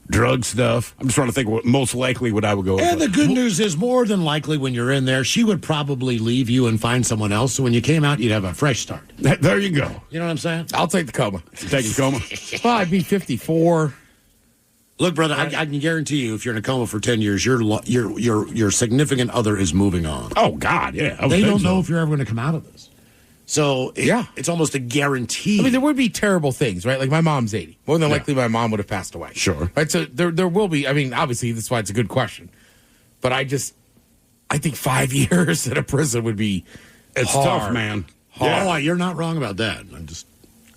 drug stuff. I'm just trying to think what most likely what I would go with. And the good news is, more than likely when you're in there, she would probably leave you and find someone else. So when you came out, you'd have a fresh start. There you go. You know what I'm saying? I'll take the coma. You taking the coma? Well, I'd be 54. Look, brother, I can guarantee you, if you're in a coma for 10 years, your significant other is moving on. Oh, God, yeah. They don't know if you're ever going to come out of this. So, it's almost a guarantee. I mean, there would be terrible things, right? Like, my mom's 80. More than likely, my mom would have passed away. Sure. Right? So, there will be, I mean, obviously, that's why it's a good question. But I think 5 years in a prison would be It's hard. tough, man. Yeah. Oh, you're not wrong about that.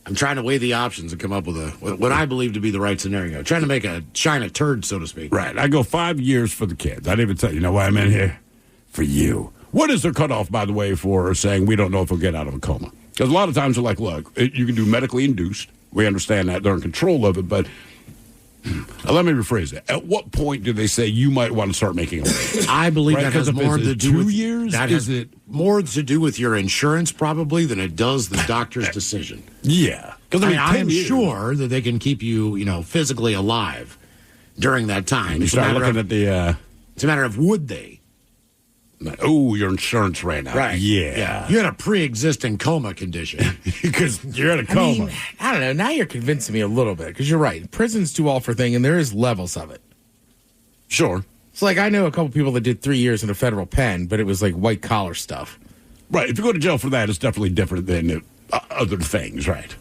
I'm trying to weigh the options and come up with what I believe to be the right scenario. Trying to make shine a turd, so to speak. Right. I go 5 years for the kids. I didn't even tell you know why I'm in here? For you. What is their cutoff, by the way, for saying we don't know if we'll get out of a coma? Because a lot of times they're like, look, you can do medically induced. We understand that. They're in control of it. But let me rephrase it. At what point do they say you might want to start making a living? I believe that has more to do with 2 years. That is has it more to do with your insurance probably than it does the doctor's decision. Yeah, because I'm sure that they can keep you, physically alive during that time. You start looking at the. It's a matter of would they. Oh, your insurance ran out. Right. Yeah. You had a pre-existing coma condition. Because you're in a coma. I mean, I don't know. Now you're convincing me a little bit because you're right. Prisons do all for thing, and there is levels of it. Sure. It's like I know a couple people that did 3 years in a federal pen, but it was like white collar stuff. Right. If you go to jail for that, it's definitely different than other things, right?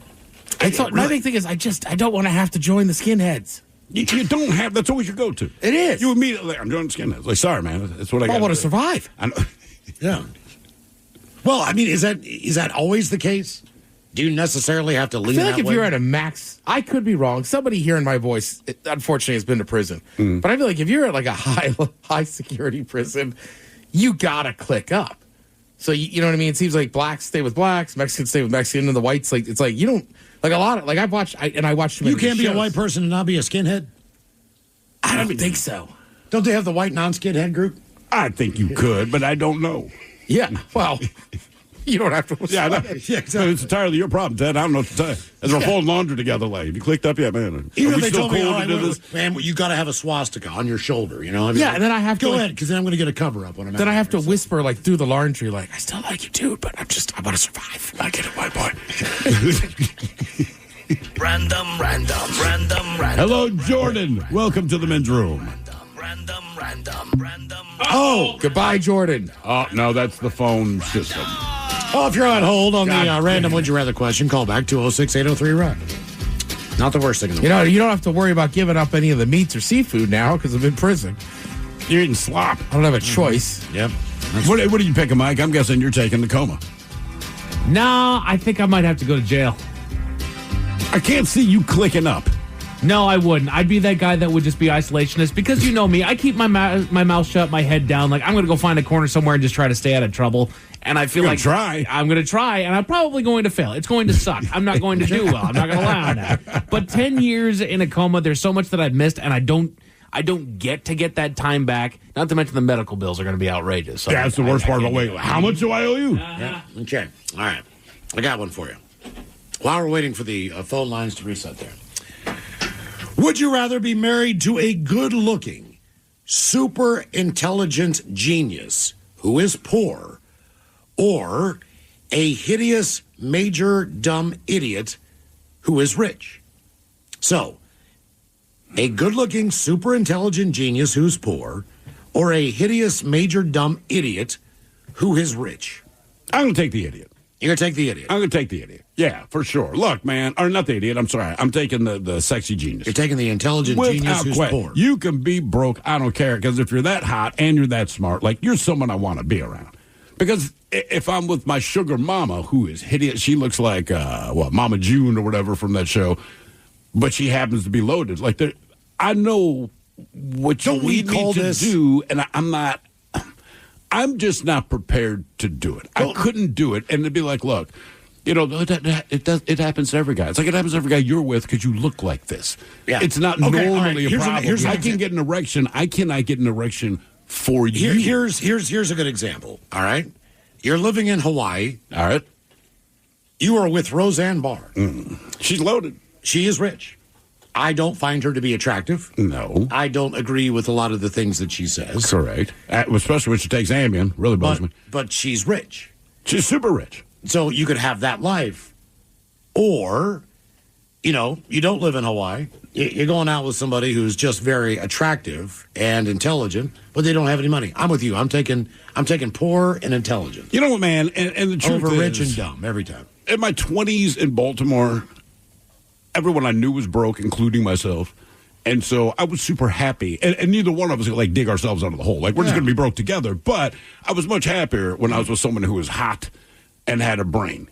My big thing is I don't want to have to join the skinheads. You don't have. That's always your go-to. It is. You immediately. I'm joining skinheads. Like, sorry, man. That's what I got. I want to survive. I know. Yeah. Well, I mean, is that always the case? Do you necessarily have to leave? I feel like if you're at a max, I could be wrong. Somebody hearing my voice, unfortunately, has been to prison. But I feel like if you're at like a high security prison, you gotta click up. So you know what I mean? It seems like blacks stay with blacks, Mexicans stay with Mexicans, and the whites like it's like you don't like a lot of like I watched too many. You can't be shows. a white person and not be a skinhead. I don't think so. Don't they have the white non-skinhead group? I think you could, but I don't know. Yeah. Well. You don't have to. Yeah, exactly. It's entirely your problem, Ted. I don't know what to tell you. As we're folding laundry together, like, have you clicked up yet, man? Even if they told me, man, you got to have a swastika on your shoulder, you know? I mean, yeah, and then I have to go ahead, because then I'm going to get a cover up when I'm. Then I have to whisper like through the laundry, like, I still like you, dude, but I want to survive. I get it, white boy. Hello, Jordan. Welcome to the men's room. Oh, goodbye, Jordan. Oh, no, that's the phone system. Oh, if you're on hold on the random Would You Rather question, call back 206-803-ROCK. Not the worst thing in the world. You don't have to worry about giving up any of the meats or seafood now because I'm in prison. You're eating slop. I don't have a choice. Yep. What are you picking, Mike? I'm guessing you're taking the coma. No, I think I might have to go to jail. I can't see you clicking up. No, I wouldn't. I'd be that guy that would just be isolationist because you know me. I keep my mouth shut, my head down. Like, I'm going to go find a corner somewhere and just try to stay out of trouble. And I feel like I'm going to try, and I'm probably going to fail. It's going to suck. I'm not going to do well. I'm not going to lie on that. But 10 years in a coma, there's so much that I've missed, and I don't get to get that time back. Not to mention the medical bills are going to be outrageous. So that's the worst part of it. Wait, how much do I owe you? Yeah. Okay. All right. I got one for you. While we're waiting for the phone lines to reset there. Would you rather be married to a good-looking, super intelligent genius who is poor, or a hideous, major, dumb idiot who is rich? So, a good-looking, super intelligent genius who's poor, or a hideous, major, dumb idiot who is rich? I'm going to take the idiot. You're going to take the idiot? I'm going to take the idiot. Yeah, for sure. Look, man, or not the idiot, I'm sorry. I'm taking the sexy genius. You're taking the intelligent genius who's poor. You can be broke, I don't care, because if you're that hot and you're that smart, like, you're someone I want to be around. Because if I'm with my sugar mama, who is hideous, she looks like, Mama June or whatever from that show, but she happens to be loaded. Like, I know what you need me to do, and I'm just not prepared to do it. I couldn't do it, and it'd be like, look, it happens to every guy. It's like it happens to every guy you're with because you look like this. Yeah. It's not normally a problem. I can get an erection. I cannot get an erection for you. Here's a good example. All right, you're living in Hawaii. All right, you are with Roseanne Barr. She's loaded. She is rich. I don't find her to be attractive. No. I don't agree with a lot of the things that she says. Correct. Especially when she takes Ambien. Really bugs me. But she's rich. She's super rich. So you could have that life. Or, you don't live in Hawaii. You're going out with somebody who's just very attractive and intelligent, but they don't have any money. I'm with you. I'm taking poor and intelligent. You know what, man? And the truth over is, rich and dumb every time. In my 20s in Baltimore, everyone I knew was broke, including myself. And so I was super happy. And neither one of us could, dig ourselves out of the hole. Like, we're just going to be broke together. But I was much happier when I was with someone who was hot and had a brain.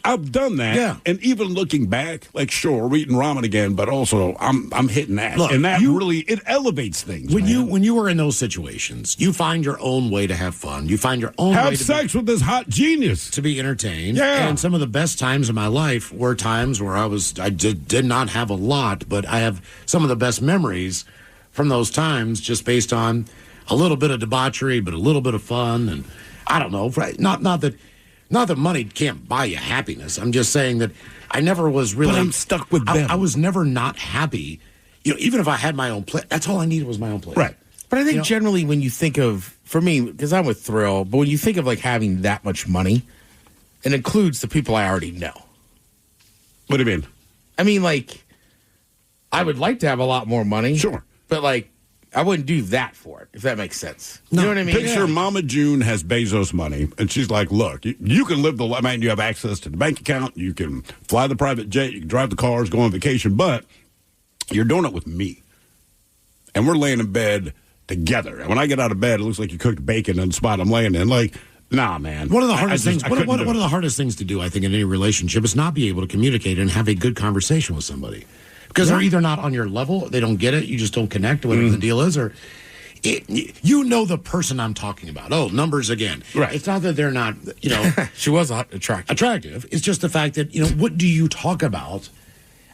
I've done that. Yeah. And even looking back, sure, we're eating ramen again, but also I'm hitting that. Look, and that it elevates things. When you are in those situations, you find your own way to have fun. You find your own way to have sex with this hot genius. To be entertained. Yeah. And some of the best times in my life were times where I did not have a lot, but I have some of the best memories from those times just based on a little bit of debauchery, but a little bit of fun. And I don't know, not that money can't buy you happiness. I'm just saying that I never was really... But I'm stuck with them. I was never not happy. Even if I had my own place, that's all I needed was my own place. Right. But I think generally when you think of, for me, because I'm with Thrill, but when you think of having that much money, it includes the people I already know. What do you mean? I mean, I would like to have a lot more money. Sure. But, I wouldn't do that for it, if that makes sense. You know what I mean? Picture Mama June has Bezos money, and she's like, look, you can live the life, man, you have access to the bank account, you can fly the private jet, you can drive the cars, go on vacation, but you're doing it with me. And we're laying in bed together. And when I get out of bed, it looks like you cooked bacon in the spot I'm laying in. Nah, man. One of the hardest things. One of the hardest things to do, I think, in any relationship is not be able to communicate and have a good conversation with somebody. Because they're either not on your level, they don't get it, you just don't connect, whatever the deal is, or you know the person I'm talking about. Oh, numbers again. Right. It's not that they're not, She was attractive. Attractive. It's just the fact that, what do you talk about?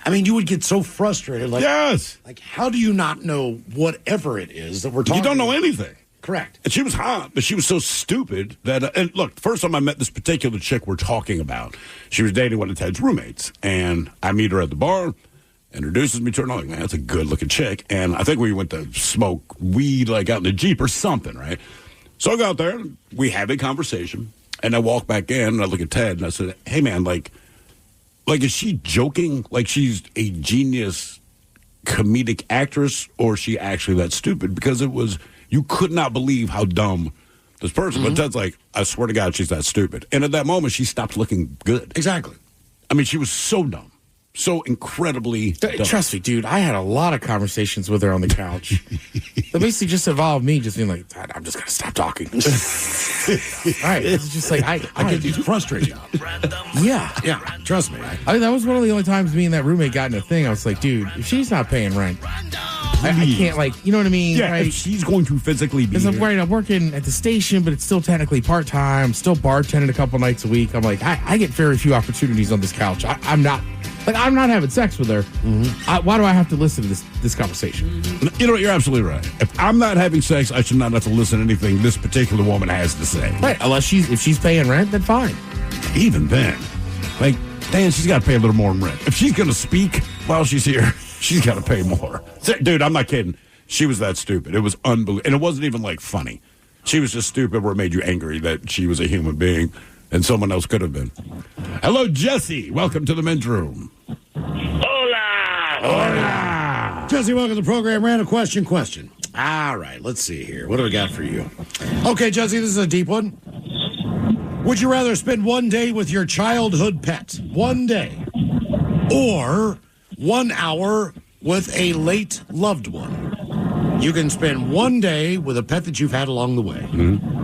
I mean, you would get so frustrated. Yes. How do you not know whatever it is that we're talking about? You don't know anything. Correct. And she was hot, but she was so stupid that, and look, the first time I met this particular chick we're talking about, she was dating one of Ted's roommates, and I meet her at the bar, introduces me to her, and I'm like, man, that's a good-looking chick. And I think we went to smoke weed, out in the Jeep or something, right? So I go out there, we have a conversation, and I walk back in, and I look at Ted, and I said, hey, man, Like, is she joking? Like she's a genius comedic actress, or is she actually that stupid? Because you could not believe how dumb this person. But Ted's like, I swear to God, she's that stupid. And at that moment, she stopped looking good. Exactly. I mean, she was so dumb. So incredibly dumb. Trust me, dude, I had a lot of conversations with her on the couch. That basically just involved me just being like, I'm just going to stop talking. Right. It's just like, I get these frustrated. Yeah. Yeah, trust me. I mean, that was one of the only times me and that roommate got in a thing. I was like, dude, if she's not paying rent, I can't, like, you know what I mean? Yeah, right? if she's going to physically be here. Right, I'm working at the station, but it's still technically part-time. I'm still bartending a couple nights a week. I'm like, I get very few opportunities on this couch. I'm not having sex with her. Why do I have to listen to this conversation? You know what? You're absolutely right. If I'm not having sex, I should not have to listen to anything this particular woman has to say. Right. Unless if she's paying rent, then fine. Even then, like, Dan, she's got to pay a little more in rent. If she's going to speak while she's here, she's got to pay more. Dude, I'm not kidding. She was that stupid. It was unbelievable. And it wasn't even, like, funny. She was just stupid where it made you angry that she was a human being and someone else could have been. Hello, Jesse. Welcome to the men's room. Hola! Hola! Jesse, welcome to the program. Random question. All right, let's see here. What do we got for you? Okay, Jesse, this is a deep one. Would you rather spend one day with your childhood pet, 1 day, or 1 hour with a late loved one? You can spend 1 day with a pet that you've had along the way,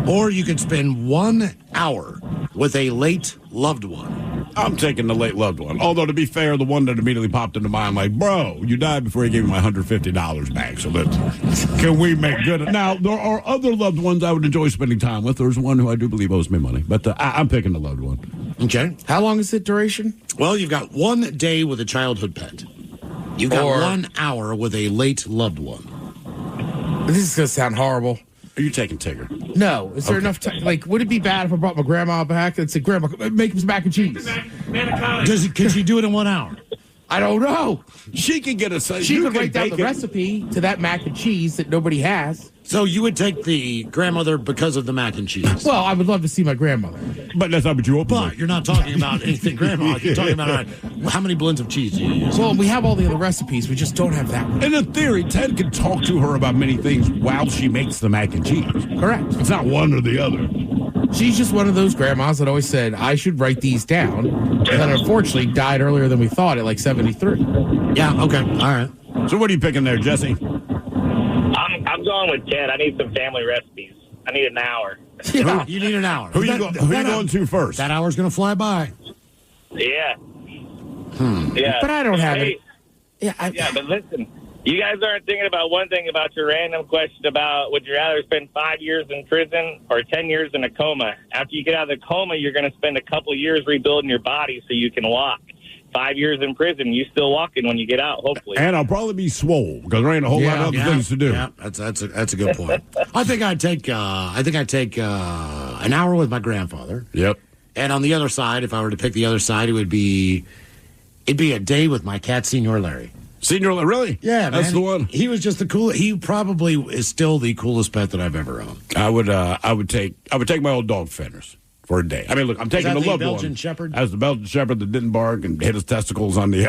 or you can spend 1 hour with a late loved one. I'm taking the late loved one. Although, to be fair, the one that immediately popped into mind, like, bro, you died before you gave me my $150 back. So can we make good? Now, there are other loved ones I would enjoy spending time with. There's one who I do believe owes me money, but I'm picking the loved one. Okay. How long is it duration? Well, you've got 1 day with a childhood pet. You've got 1 hour with a late loved one. This is going to sound horrible. Are you taking Tigger? No. Is there enough time? Like, would it be bad if I brought my grandma back and said, Grandma, make some mac and cheese? Can she do it in 1 hour? I don't know. She can get a... She could write down the recipe to that mac and cheese that nobody has. So you would take the grandmother because of the mac and cheese? Well, I would love to see my grandmother. But that's not what you open. But you're not talking about anything grandma. You're talking about how many blends of cheese do you use? Well, we have all the other recipes. We just don't have that one. In theory, Ted can talk to her about many things while she makes the mac and cheese. Correct. It's not one or the other. She's just one of those grandmas that always said, I should write these down. And then unfortunately died earlier than we thought at like 73. Yeah, okay. All right. So what are you picking there, Jesse? I'm going with Ted. I need some family recipes. I need an hour. Yeah, you need an hour. Who are you going to first? That hour's going to fly by. Yeah. Yeah. But I don't have it. Yeah, but listen, you guys aren't thinking about one thing about your random question about would you rather spend 5 years in prison or 10 years in a coma? After you get out of the coma, you're going to spend a couple years rebuilding your body so you can walk. 5 years in prison, you still walking when you get out, hopefully. And I'll probably be swole because there ain't a whole lot of other things to do. Yeah, that's a good point. I think I'd take an hour with my grandfather. Yep. And on the other side, if I were to pick the other side, it'd be a day with my cat, Senor Larry. Senor Larry, really? Yeah, that's man. the one. He was just the coolest. He probably is still the coolest pet that I've ever owned. I would take my old dog Fenders for a day. I mean, look, I'm taking the loved Belgian one. Shepherd? As the Belgian Shepherd that didn't bark and hit his testicles on the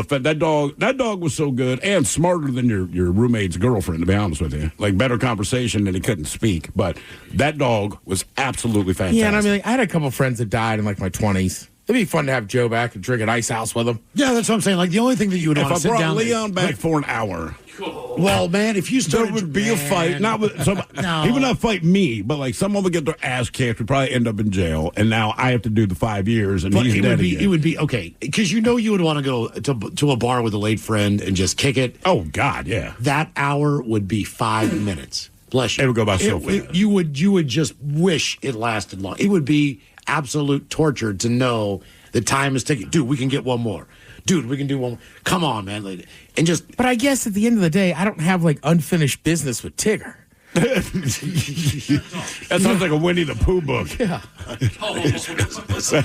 fence. That dog was so good and smarter than your roommate's girlfriend, to be honest with you. Like, better conversation than he couldn't speak. But that dog was absolutely fantastic. Yeah, and I mean, I had a couple friends that died in like my 20s. It'd be fun to have Joe back and drink at Ice House with him. Yeah, that's what I'm saying. Like, the only thing that you would want to sit down... If I brought Leon back for an hour... Well, man, if you started... There would be a fight. Not with, No. He would not fight me, but like someone would get their ass kicked. We'd probably end up in jail. And now I have to do the 5 years, and he's dead again. It would be, okay, because you would want to go to a bar with a late friend and just kick it. Oh, God, yeah. That hour would be 5 minutes. Bless you. It would go by so fast. You would just wish it lasted long. It would be absolute torture to know the time is ticking. Dude, we can get one more. Dude, we can do one more. Come on, man. And just... But I guess at the end of the day, I don't have, like, unfinished business with Tigger. That sounds like a Winnie the Pooh book. Yeah.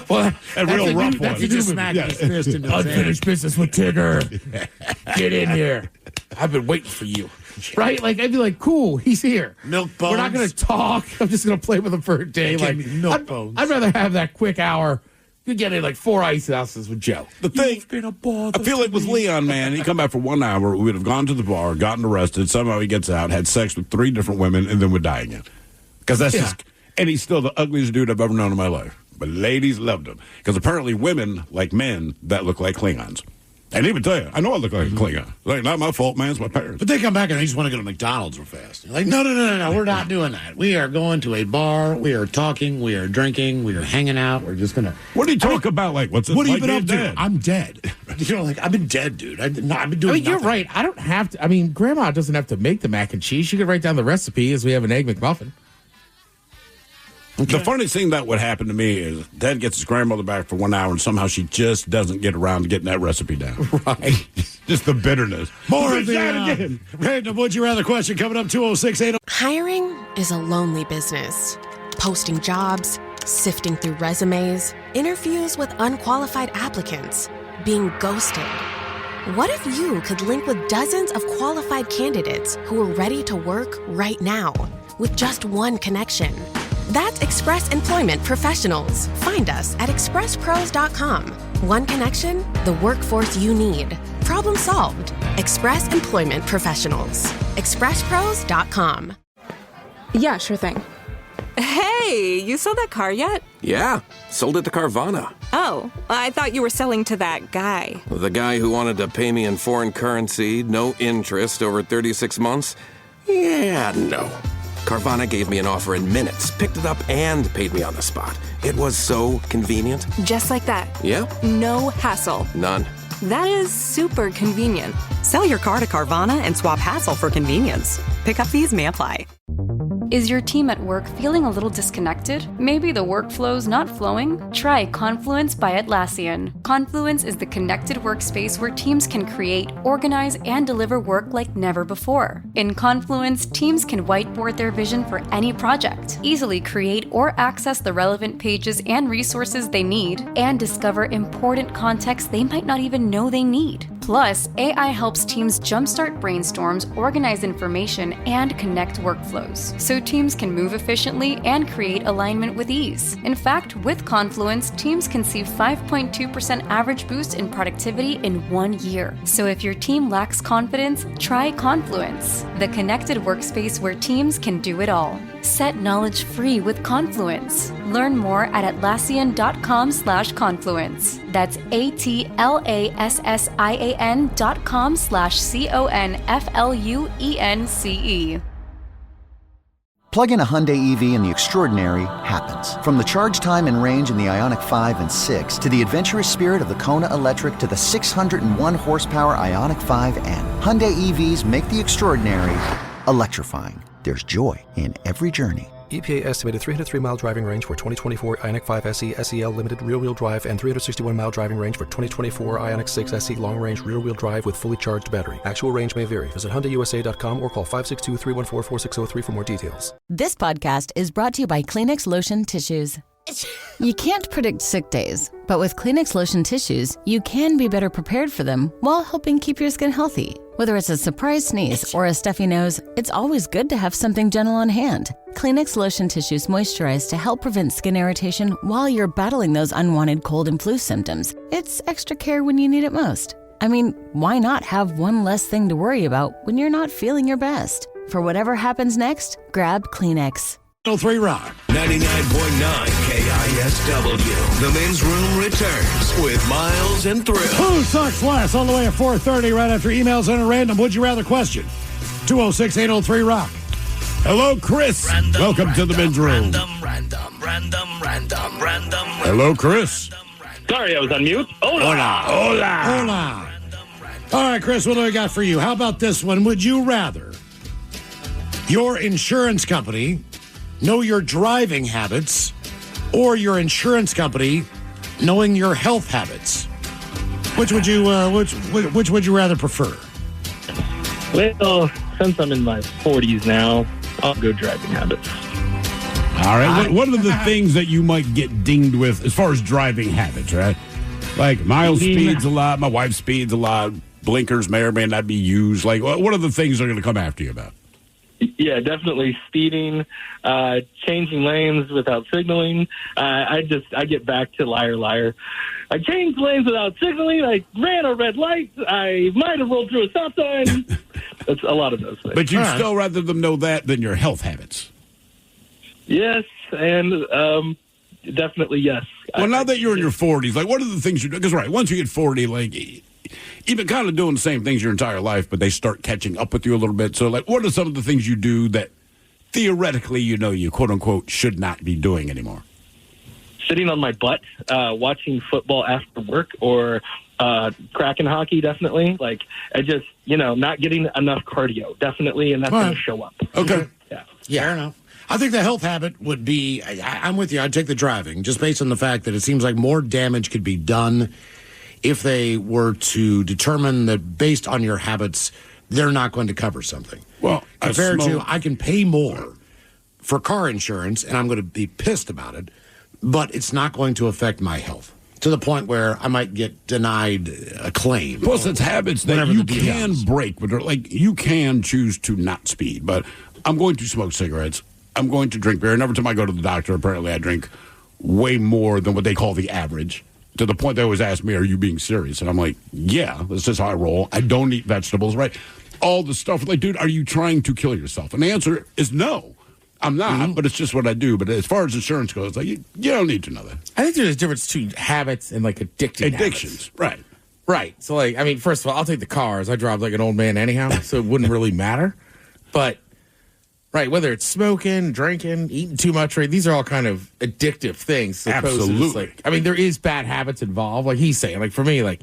Well, a real rough one. He just smacked his fist into his Unfinished business with Tigger. Get in here. I've been waiting for you. Right? Like, I'd be like, cool, he's here. Milk bones. We're not going to talk. I'm just going to play with him for a day. Like, milk bones. I'd rather have that quick hour You're getting like 4 ice houses with Joe. The thing, You've been a bother I feel like with Leon, man, he come back for 1 hour, we would have gone to the bar, gotten arrested, somehow he gets out, had sex with 3 different women, and then would die again. Because that's just, and he's still the ugliest dude I've ever known in my life. But ladies loved him. Because apparently women like men that look like Klingons. And even tell you, I know I look like a Klingon. Like, not my fault, man, it's my parents. But they come back and they just want to go to McDonald's real fast. Like, no, we're not doing that. We are going to a bar. We are talking. We are drinking. We are hanging out. We're just going to. What do you talk about? Like, what's it what like have you been up dead? to? I'm dead. You know, like, I've been dead, dude. I've been doing You're nothing. right. I don't have to. I mean, Grandma doesn't have to make the mac and cheese. She could write down the recipe as we have an Egg McMuffin. Okay. The funniest thing that would happen to me is Dad gets his grandmother back for 1 hour and somehow she just doesn't get around to getting that recipe down. Right. Just the bitterness. More of the random Would You Rather question coming up 206-8. Hiring is a lonely business. Posting jobs, sifting through resumes, interviews with unqualified applicants, being ghosted. What if you could link with dozens of qualified candidates who are ready to work right now with just one connection? That's Express Employment Professionals. Find us at expresspros.com. One connection, the workforce you need. Problem solved. Express Employment Professionals. expresspros.com. Yeah, sure thing. Hey, you sold that car yet? Yeah, sold it to Carvana. Oh, I thought you were selling to that guy. The guy who wanted to pay me in foreign currency, no interest, over 36 months? Yeah, no. Carvana gave me an offer in minutes, picked it up, and paid me on the spot. It was so convenient. Just like that. Yep. No hassle. None. That is super convenient. Sell your car to Carvana and swap hassle for convenience. Pickup fees may apply. Is your team at work feeling a little disconnected? Maybe the workflow's not flowing? Try Confluence by Atlassian. Confluence is the connected workspace where teams can create, organize, and deliver work like never before. In Confluence, teams can whiteboard their vision for any project, easily create or access the relevant pages and resources they need, and discover important context they might not even know they need. Plus, AI helps teams jumpstart brainstorms, organize information, and connect workflows, so teams can move efficiently and create alignment with ease. In fact, with Confluence, teams can see 5.2% average boost in productivity in 1 year. So if your team lacks confidence, try Confluence, the connected workspace where teams can do it all. Set knowledge free with Confluence. Learn more at Atlassian.com/confluence. That's ATLASSIAN.com/CONFLUENCE. Plug in a Hyundai EV and the extraordinary happens. From the charge time and range in the Ioniq 5 and 6 to the adventurous spirit of the Kona Electric to the 601 horsepower Ioniq 5N. Hyundai EVs make the extraordinary electrifying. There's joy in every journey. EPA estimated 303-mile driving range for 2024 Ioniq 5 SE SEL Limited rear-wheel drive and 361-mile driving range for 2024 Ioniq 6 SE long-range rear-wheel drive with fully charged battery. Actual range may vary. Visit HyundaiUSA.com or call 562-314-4603 for more details. This podcast is brought to you by Kleenex Lotion Tissues. You can't predict sick days, but with Kleenex Lotion Tissues, you can be better prepared for them while helping keep your skin healthy. Whether it's a surprise sneeze or a stuffy nose, it's always good to have something gentle on hand. Kleenex Lotion Tissues moisturize to help prevent skin irritation while you're battling those unwanted cold and flu symptoms. It's extra care when you need it most. I mean, why not have one less thing to worry about when you're not feeling your best? For whatever happens next, grab Kleenex. 103 Rock. 99.9 KISW. The men's room returns with Miles and Thrill. Who sucks less? All the way at 4:30, right after emails and a random Would You Rather question. 206-803 Rock. Hello, Chris. Welcome to the men's room. Hello, Chris. Sorry, I was on mute. Hola. Hola. All right, Chris, what do I got for you? How about this one? Would you rather your insurance company know your driving habits or your insurance company knowing your health habits? Which would you which would you rather prefer? Well, since I'm in my 40s now, I'll go driving habits. All right. What are the things that you might get dinged with as far as driving habits, right? Like Miles speeds a lot, my wife speeds a lot, blinkers may or may not be used. Like, what are the things they're going to come after you about? Yeah, definitely speeding, changing lanes without signaling. I get back to liar, liar. I changed lanes without signaling. I ran a red light. I might have rolled through a stop sign. It's a lot of those things. But you'd still rather them know that than your health habits. Yes, and definitely yes. Well, now that you're in your 40s, like, what are the things you do? Because, right, once you get 40, like, you've been kind of doing the same things your entire life, but they start catching up with you a little bit. So, like, what are some of the things you do that theoretically you quote-unquote, should not be doing anymore? Sitting on my butt, watching football after work, or cracking hockey, definitely. Like, I just, not getting enough cardio, definitely, and that's going to show up. Okay. Yeah. Fair enough. I think the health habit would be, I'm with you, I'd take the driving, just based on the fact that it seems like more damage could be done if they were to determine that based on your habits, they're not going to cover something. Well, compared to, I can pay more for car insurance, and I'm going to be pissed about it, but it's not going to affect my health to the point where I might get denied a claim. Plus, it's habits that you can break. Like, you can choose to not speed, but I'm going to smoke cigarettes. I'm going to drink beer. And every time I go to the doctor, apparently I drink way more than what they call the average, to the point they always ask me, are you being serious? And I'm like, yeah, that's just how I roll. I don't eat vegetables, right? All the stuff. Like, dude, are you trying to kill yourself? And the answer is no. I'm not, but it's just what I do. But as far as insurance goes, like, you don't need to know that. I think there's a difference between habits and, like, addictions. Habits. Right. Right. So, like, I mean, first of all, I'll take the cars. I drive like an old man anyhow, so it wouldn't really matter. But, right, whether it's smoking, drinking, eating too much, right, these are all kind of addictive things. Absolutely. Like, I mean, there is bad habits involved. Like he's saying, like, for me, like,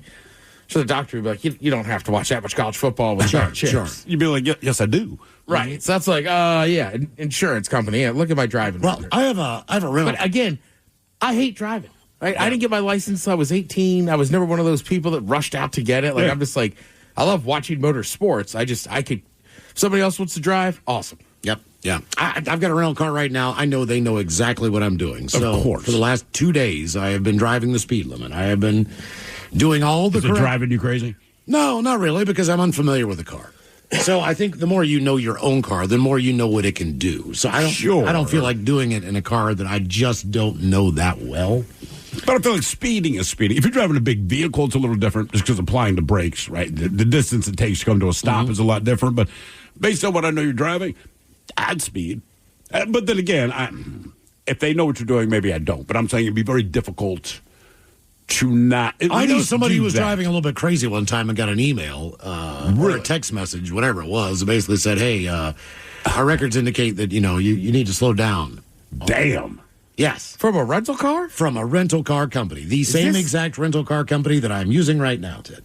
so the doctor would be like, you don't have to watch that much college football with chips. Sure. You'd be like, yes, I do. Right. So that's like, insurance company. Yeah, look at my driving. Well, I have a rental. But again, I hate driving. Right? Yeah. I didn't get my license until I was 18. I was never one of those people that rushed out to get it. Like, I'm just like, I love watching motorsports. I could, if somebody else wants to drive, awesome. Yep. Yeah. I've got a rental car right now. I know they know exactly what I'm doing. So of course. For the last 2 days, I have been driving the speed limit. I have been doing all the Is it driving you crazy? No, not really, because I'm unfamiliar with the car. So I think the more you know your own car, the more you know what it can do. So I don't feel like doing it in a car that I just don't know that well. But I feel like speeding is speeding. If you're driving a big vehicle, it's a little different just because applying the brakes, right? The distance it takes to come to a stop is a lot different. But based on what I know you're driving, I'd speed. But then again, if they know what you're doing, maybe I don't. But I'm saying it'd be very difficult to not. I know somebody who was driving a little bit crazy one time and got an email or a text message, whatever it was, that basically said, hey, our records indicate that, you need to slow down. Damn. Yes. From a rental car? From a rental car company. The same exact rental car company that I'm using right now, Ted.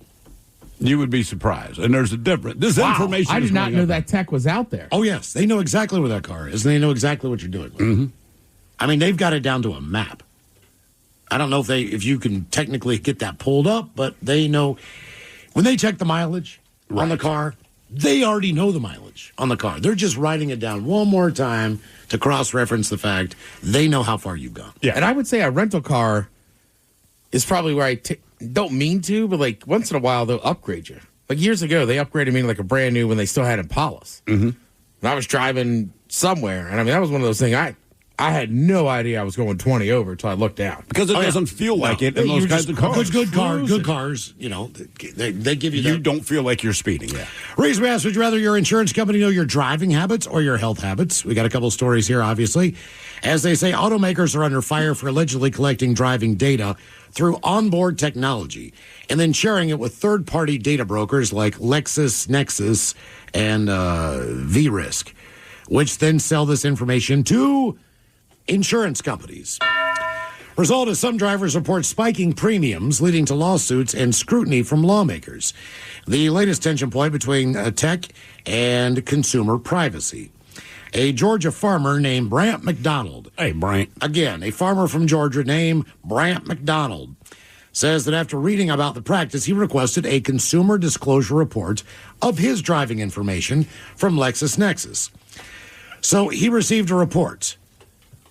You would be surprised. And there's a difference. This information I is did not going know up. that tech was out there. Oh, yes. They know exactly where that car is, and they know exactly what you're doing with it. I mean, they've got it down to a map. I don't know if you can technically get that pulled up, but they know. When they check the mileage on the car, they already know the mileage on the car. They're just writing it down one more time to cross-reference the fact they know how far you've gone. Yeah, and I would say a rental car is probably where I don't mean to, but like once in a while they'll upgrade you. Like years ago, they upgraded me to like a brand new when they still had Impalas. And I was driving somewhere, and I mean that was one of those things I had no idea I was going 20 over until I looked down. Because it doesn't feel like it in those kinds of cars. Good cars, they give you that. You don't feel like you're speeding, Reason we asked, would you rather your insurance company know your driving habits or your health habits? We got a couple stories here, obviously. As they say, automakers are under fire for allegedly collecting driving data through onboard technology and then sharing it with third-party data brokers like LexisNexis and VRisk, which then sell this information to insurance companies. Result is some drivers report spiking premiums, leading to lawsuits and scrutiny from lawmakers. The latest tension point between tech and consumer privacy. A Georgia farmer named Brant McDonald. Hey, Brant. Again, a farmer from Georgia named Brant McDonald says that after reading about the practice, he requested a consumer disclosure report of his driving information from LexisNexis. So he received a report.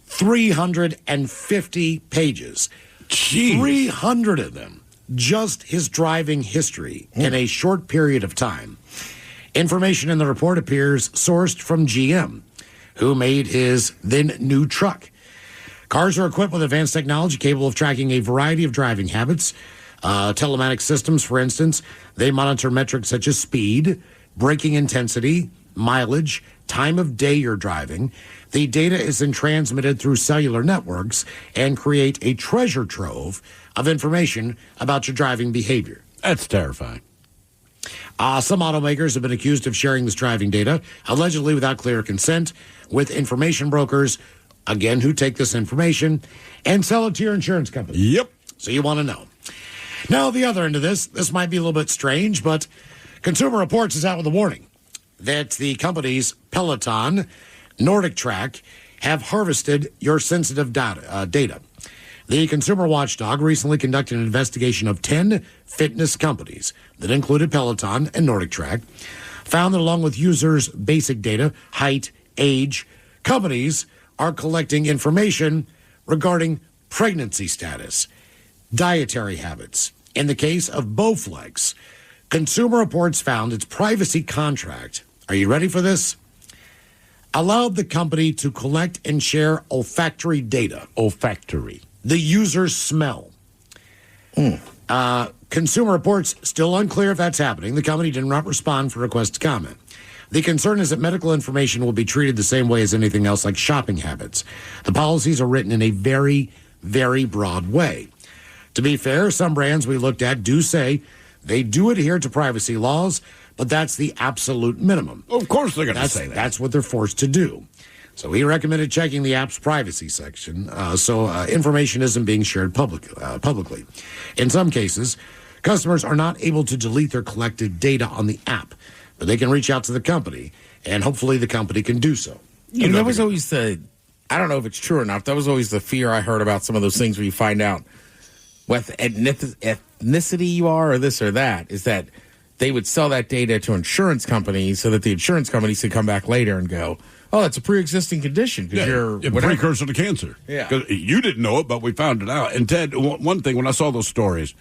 350 pages. Jeez. 300 of them. Just his driving history in a short period of time. Information in the report appears sourced from GM, who made his then new truck. Cars are equipped with advanced technology capable of tracking a variety of driving habits. Telematic systems, for instance, they monitor metrics such as speed, braking intensity, mileage, time of day you're driving. The data is then transmitted through cellular networks and create a treasure trove of information about your driving behavior. That's terrifying. Some automakers have been accused of sharing this driving data, allegedly without clear consent, with information brokers, again, who take this information and sell it to your insurance company. Yep. So you want to know. Now, the other end of this might be a little bit strange, but Consumer Reports is out with a warning that the companies Peloton, Nordic Track have harvested your sensitive data. The consumer watchdog recently conducted an investigation of 10 fitness companies that included Peloton and Nordic Track, found that along with users' basic data, height, age, companies are collecting information regarding pregnancy status, dietary habits. In the case of Bowflex, Consumer Reports found its privacy contract, are you ready for this? Allowed the company to collect and share olfactory data. Olfactory. The user's smell. Consumer Reports still unclear if that's happening. The company did not respond for requests to comment. The concern is that medical information will be treated the same way as anything else, like shopping habits. The policies are written in a very, very broad way. To be fair, some brands we looked at do say they do adhere to privacy laws, but that's the absolute minimum. Of course they're going to say that. That's what they're forced to do. So he recommended checking the app's privacy section so information isn't being shared publicly. In some cases, customers are not able to delete their collected data on the app, but they can reach out to the company, and hopefully the company can do so. And that was always I don't know if it's true or not, that was always the fear I heard about some of those things where you find out what ethnicity you are or this or that, is that they would sell that data to insurance companies so that the insurance companies could come back later and go, oh, that's a pre-existing condition because you're a precursor to cancer. Yeah. Because you didn't know it, but we found it out. And Ted, one thing, when I saw those stories,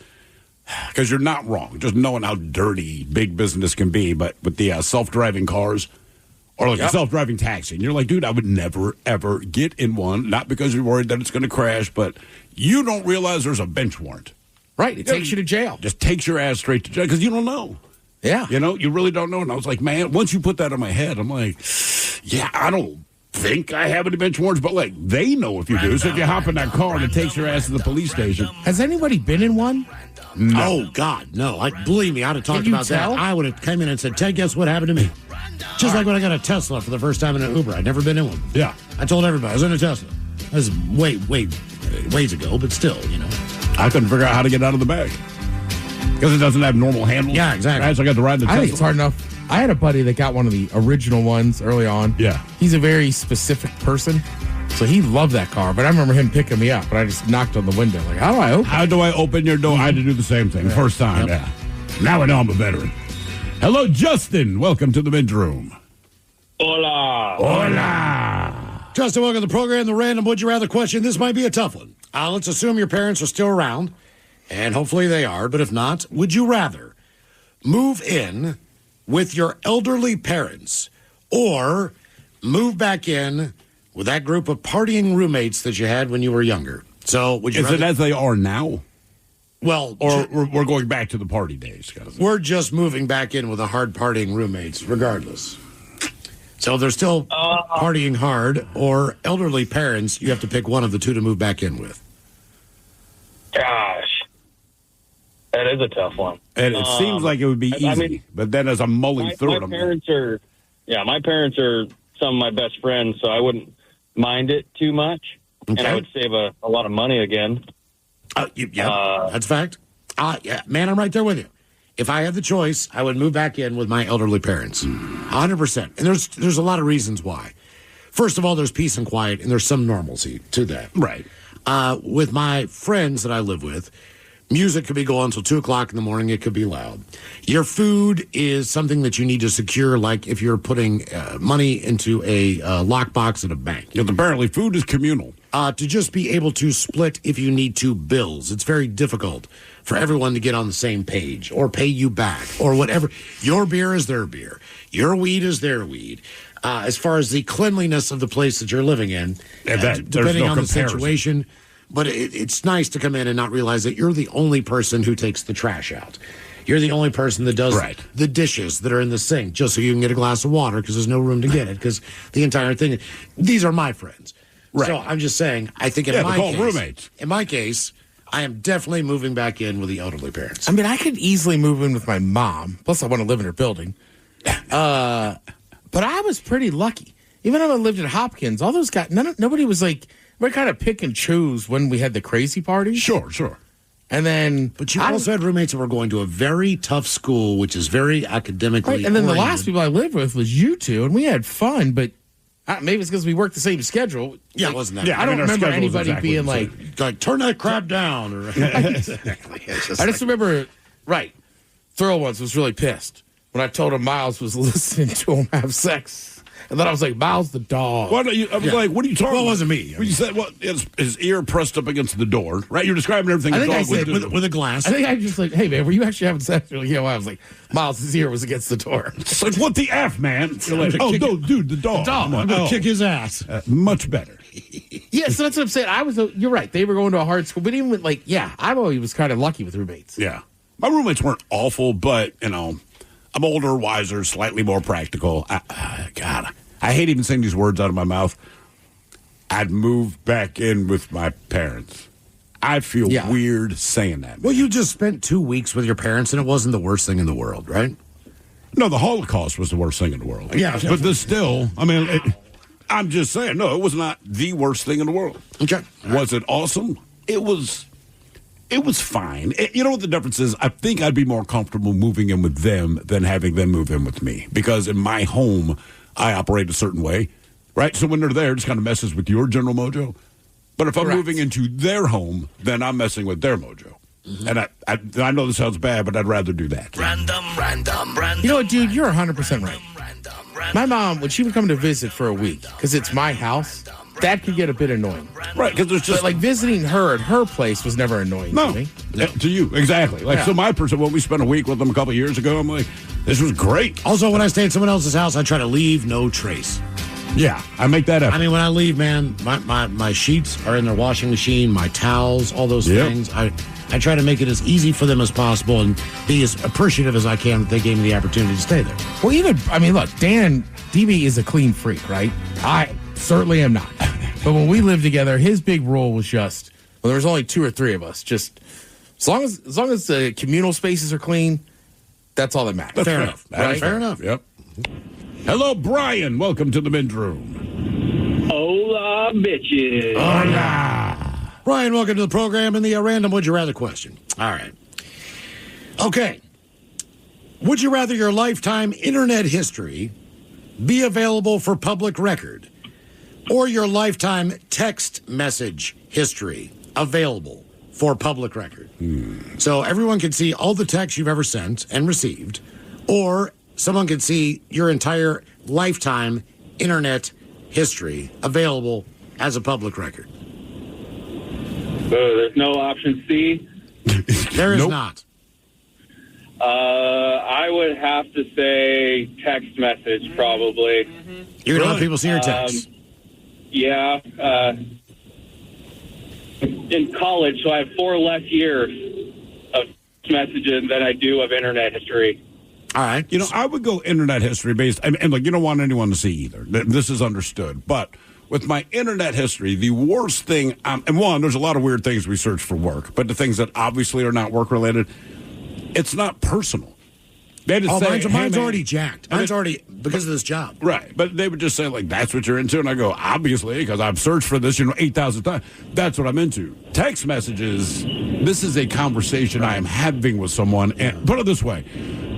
because you're not wrong, just knowing how dirty big business can be, but with the self-driving cars or like a self-driving taxi, and you're like, dude, I would never, ever get in one, not because you're worried that it's going to crash, but you don't realize there's a bench warrant. Right. It takes you to jail. Just takes your ass straight to jail because you don't know. Yeah. You know, you really don't know. And I was like, man, once you put that in my head, I'm like, yeah, I don't think I have any bench warrants, but like, they know if you do. So if you hop in that car and it takes your ass to the police station. Has anybody been in one? No. Oh, God, no. Believe me, I'd have talked about that. I would have come in and said, Ted, guess what happened to me? Just like when I got a Tesla for the first time in an Uber. I'd never been in one. Yeah. I told everybody I was in a Tesla. That was ways ago, but still, you know. I couldn't figure out how to get out of the back. Because it doesn't have normal handles. Yeah, exactly. Right, so I got to ride the Tesla. I think it's hard enough. I had a buddy that got one of the original ones early on. Yeah. He's a very specific person, so he loved that car. But I remember him picking me up, and I just knocked on the window. Like, how do I open your door? I had to do the same thing. Yeah. First time, yeah. Now I know I'm a veteran. Hello, Justin. Welcome to the men's room. Hola. Hola. Justin, welcome to the program. The random Would You Rather question. This might be a tough one. Let's assume your parents are still around, and hopefully they are. But if not, would you rather move in with your elderly parents or move back in with that group of partying roommates that you had when you were younger? So would you Is it as they are now? Well, or we're going back to the party days. We're just moving back in with the hard partying roommates, regardless. So they're still partying hard, or elderly parents, you have to pick one of the two to move back in with. Gosh. That is a tough one. And it seems like it would be easy, but then as I'm mulling through it, my parents are some of my best friends, so I wouldn't mind it too much, and I would save a lot of money again. That's a fact. Man, I'm right there with you. If I had the choice, I would move back in with my elderly parents. 100%. And there's a lot of reasons why. First of all, there's peace and quiet, and there's some normalcy to that. Right. With my friends that I live with, Music could be going until 2 o'clock in the morning. It could be loud. Your food is something that you need to secure, like if you're putting money into a lockbox at a bank. Because apparently food is communal. To just be able to split, if you need to, bills. It's very difficult for everyone to get on the same page or pay you back or whatever. Your beer is their beer. Your weed is their weed. As far as the cleanliness of the place that you're living in, depending on the situation. But it's nice to come in and not realize that you're the only person who takes the trash out. You're the only person that does the dishes that are in the sink just so you can get a glass of water because there's no room to get it because the entire thing. These are my friends. Right. So I'm just saying, I think in my case, I am definitely moving back in with the elderly parents. I mean, I could easily move in with my mom. Plus, I want to live in her building. But I was pretty lucky. Even though I lived at Hopkins, all those guys, nobody was like, we kind of pick and choose when we had the crazy parties. Sure. And then... But you also had roommates that were going to a very tough school, which is very academically right, and then oriented. the last people I lived with was you two, and we had fun, but maybe it's because we worked the same schedule. Yeah, it wasn't that. Yeah, I don't remember anybody being like, turn that crap down. Or exactly. I just remember, Thrill once was really pissed when I told him Miles was listening to him have sex. And then I was like, Miles the dog. What are you talking about? Well, it wasn't me. You said, his ear pressed up against the door, right? You're describing everything. I think I said with a glass. I think I just like, hey, man, were you actually having sex? You're like, yeah, well, I was like, Miles' ear was against the door. It's like, what the F, man? You're like, no, dude, the dog. I'm going to kick his ass. Much better. Yeah, so that's what I'm saying. You're right. They were going to a hard school. But even with, I always was kind of lucky with roommates. Yeah. My roommates weren't awful, but, I'm older, wiser, slightly more practical. I hate even saying these words out of my mouth. I'd move back in with my parents. I feel weird saying that. Well, you just spent 2 weeks with your parents, and it wasn't the worst thing in the world, right? No, the Holocaust was the worst thing in the world. Yeah. But this still, I'm just saying, no, it was not the worst thing in the world. Okay. Was it awesome? It was fine. You know what the difference is? I think I'd be more comfortable moving in with them than having them move in with me. Because in my home, I operate a certain way, right? So when they're there, it just kind of messes with your general mojo. But if I'm moving into their home, then I'm messing with their mojo. Mm-hmm. And I know this sounds bad, but I'd rather do that. Random. You know what, dude? You're 100% right. My mom, when she would come to visit for a week, because it's my house, that could get a bit annoying. Right, because there's just... But, visiting her at her place was never annoying to me. No. To you, exactly. So my person, when we spent a week with them a couple of years ago, I'm like, this was great. Also, when I stay at someone else's house, I try to leave no trace. Yeah, I make that effort. I mean, when I leave, man, my sheets are in their washing machine, my towels, all those things. I try to make it as easy for them as possible and be as appreciative as I can that they gave me the opportunity to stay there. Well, look, DB is a clean freak, right? I certainly am not. But when we lived together, his big rule was just, there was only 2 or 3 of us, just as long as the communal spaces are clean, that's all that matters. Fair enough. Right? Fair enough. Yep. Hello, Brian. Welcome to the men's room. Hola, bitches. Hola. Brian, welcome to the program and the random Would You Rather question. All right. Okay. Would you rather your lifetime internet history be available for public record or your lifetime text message history available for public record? So everyone can see all the texts you've ever sent and received, or someone can see your entire lifetime internet history available as a public record. There's no option C? There is not. I would have to say text message, probably. You're going to let people see your texts? Yeah. In college, so I have 4 less years of messages than I do of internet history. All right. I would go internet history based, and look, you don't want anyone to see either. This is understood. But with my internet history, the worst thing, and one, there's a lot of weird things we search for work, but the things that obviously are not work related, it's not personal. They just say, mine's already jacked. Mine's already because of this job. Right. But they would just say, that's what you're into. And I go, obviously, because I've searched for this, 8,000 times. That's what I'm into. Text messages, this is a conversation I am having with someone. And put it this way,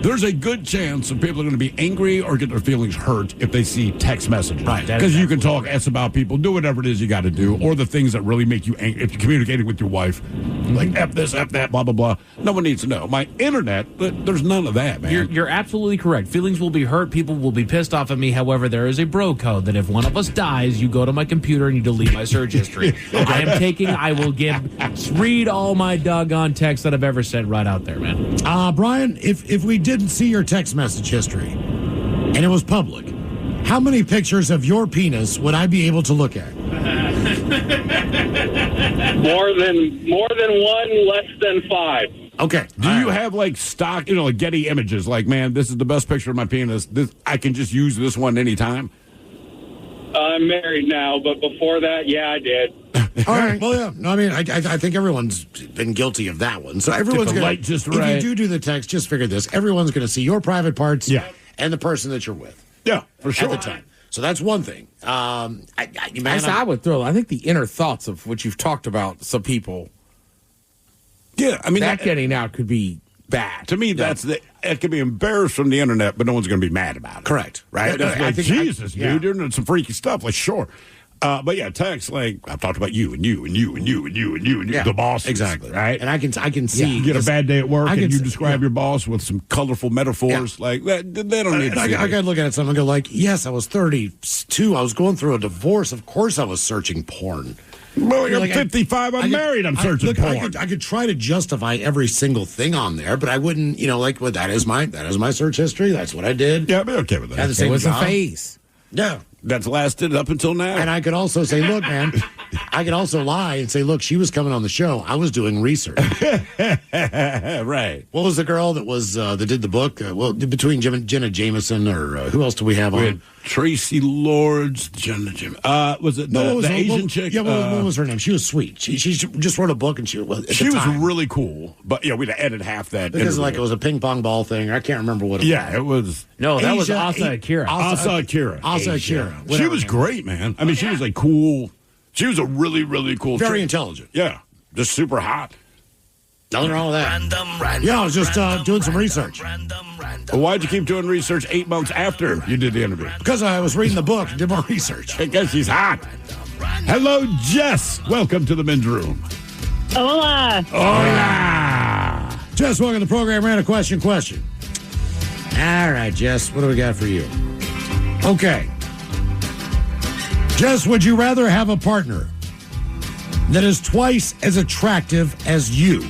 there's a good chance that people are going to be angry or get their feelings hurt if they see text messages. Right. Because you can talk S about people, do whatever it is you got to do, or the things that really make you angry. If you're communicating with your wife, like F this, F that, blah, blah, blah. No one needs to know. My internet, there's none of that, man. You're absolutely correct. Feelings will be hurt. People will be pissed off at me. However, there is a bro code that if one of us dies, you go to my computer and you delete my search history. I will read all my doggone texts that I've ever sent right out there, man. Brian, if we didn't see your text message history and it was public, how many pictures of your penis would I be able to look at? More than one, less than 5. Okay. Do you have like stock, like Getty Images? Like, man, this is the best picture of my penis. I can just use this one anytime. I'm married now, but before that, yeah, I did. All right. Well, yeah. No, I mean, I think everyone's been guilty of that one. So everyone's going to, if you do the text, just figure this. Everyone's going to see your private parts and the person that you're with. Yeah, for sure. At the time. So that's one thing. I would throw, I think the inner thoughts of what you've talked about, some people. Yeah, I mean. That getting out could be bad. To me, it can be embarrassed from the internet, but no one's going to be mad about it. Correct. Right? I think Jesus, dude, you're doing some freaky stuff. Like, sure. But yeah, text, like, I've talked about you and you and you and you and you and you and you, the boss. Exactly. Right? And I can see. You get a bad day at work and you describe your boss with some colorful metaphors. Like, they don't need to see I got to look at it and go like, yes, I was 32. I was going through a divorce. Of course I was searching porn. Well, you're 55. I'm married. I'm searching porn. I could try to justify every single thing on there, but I wouldn't, that is my search history. That's what I did. Yeah, I'd be okay with that. It was a phase. Yeah. That's lasted up until now. And I could also say, look, man, I could also lie and say, look, she was coming on the show. I was doing research. Right. What was the girl that was that did the book? Between Jenna Jameson or who else do we have on? Tracy Lords, Jenna Jameson. Was it the Asian chick? Yeah, what was her name? She was sweet. She just wrote a book and she was really cool. But yeah, we'd edit half that. Because it was a ping pong ball thing. I can't remember what it was. Yeah, it was. No, that was Asa Akira. Asa Akira. She was great, man. I mean, she was like cool. She was a really, really cool Very chick. intelligent. Yeah. Just super hot. Nothing wrong with that. Yeah, I was just doing some research. Well, why'd you keep doing research 8 months after you did the interview? Because I was reading the book and did more research. I guess she's hot. Hello, Jess. Welcome to the men's room. Hola. Hola. Jess, welcome to the program. Random question. All right, Jess, what do we got for you? Okay. Jess, would you rather have a partner that is twice as attractive as you?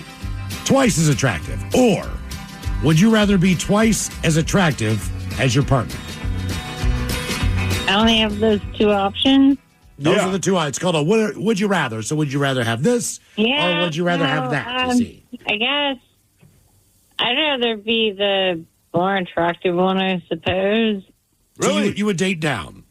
Twice as attractive. Or would you rather be twice as attractive as your partner? I only have those two options. Those are the two. It's called a would you rather. So would you rather have this or would you rather have that? I guess I'd rather be the more attractive one, I suppose. Really? So you would date down?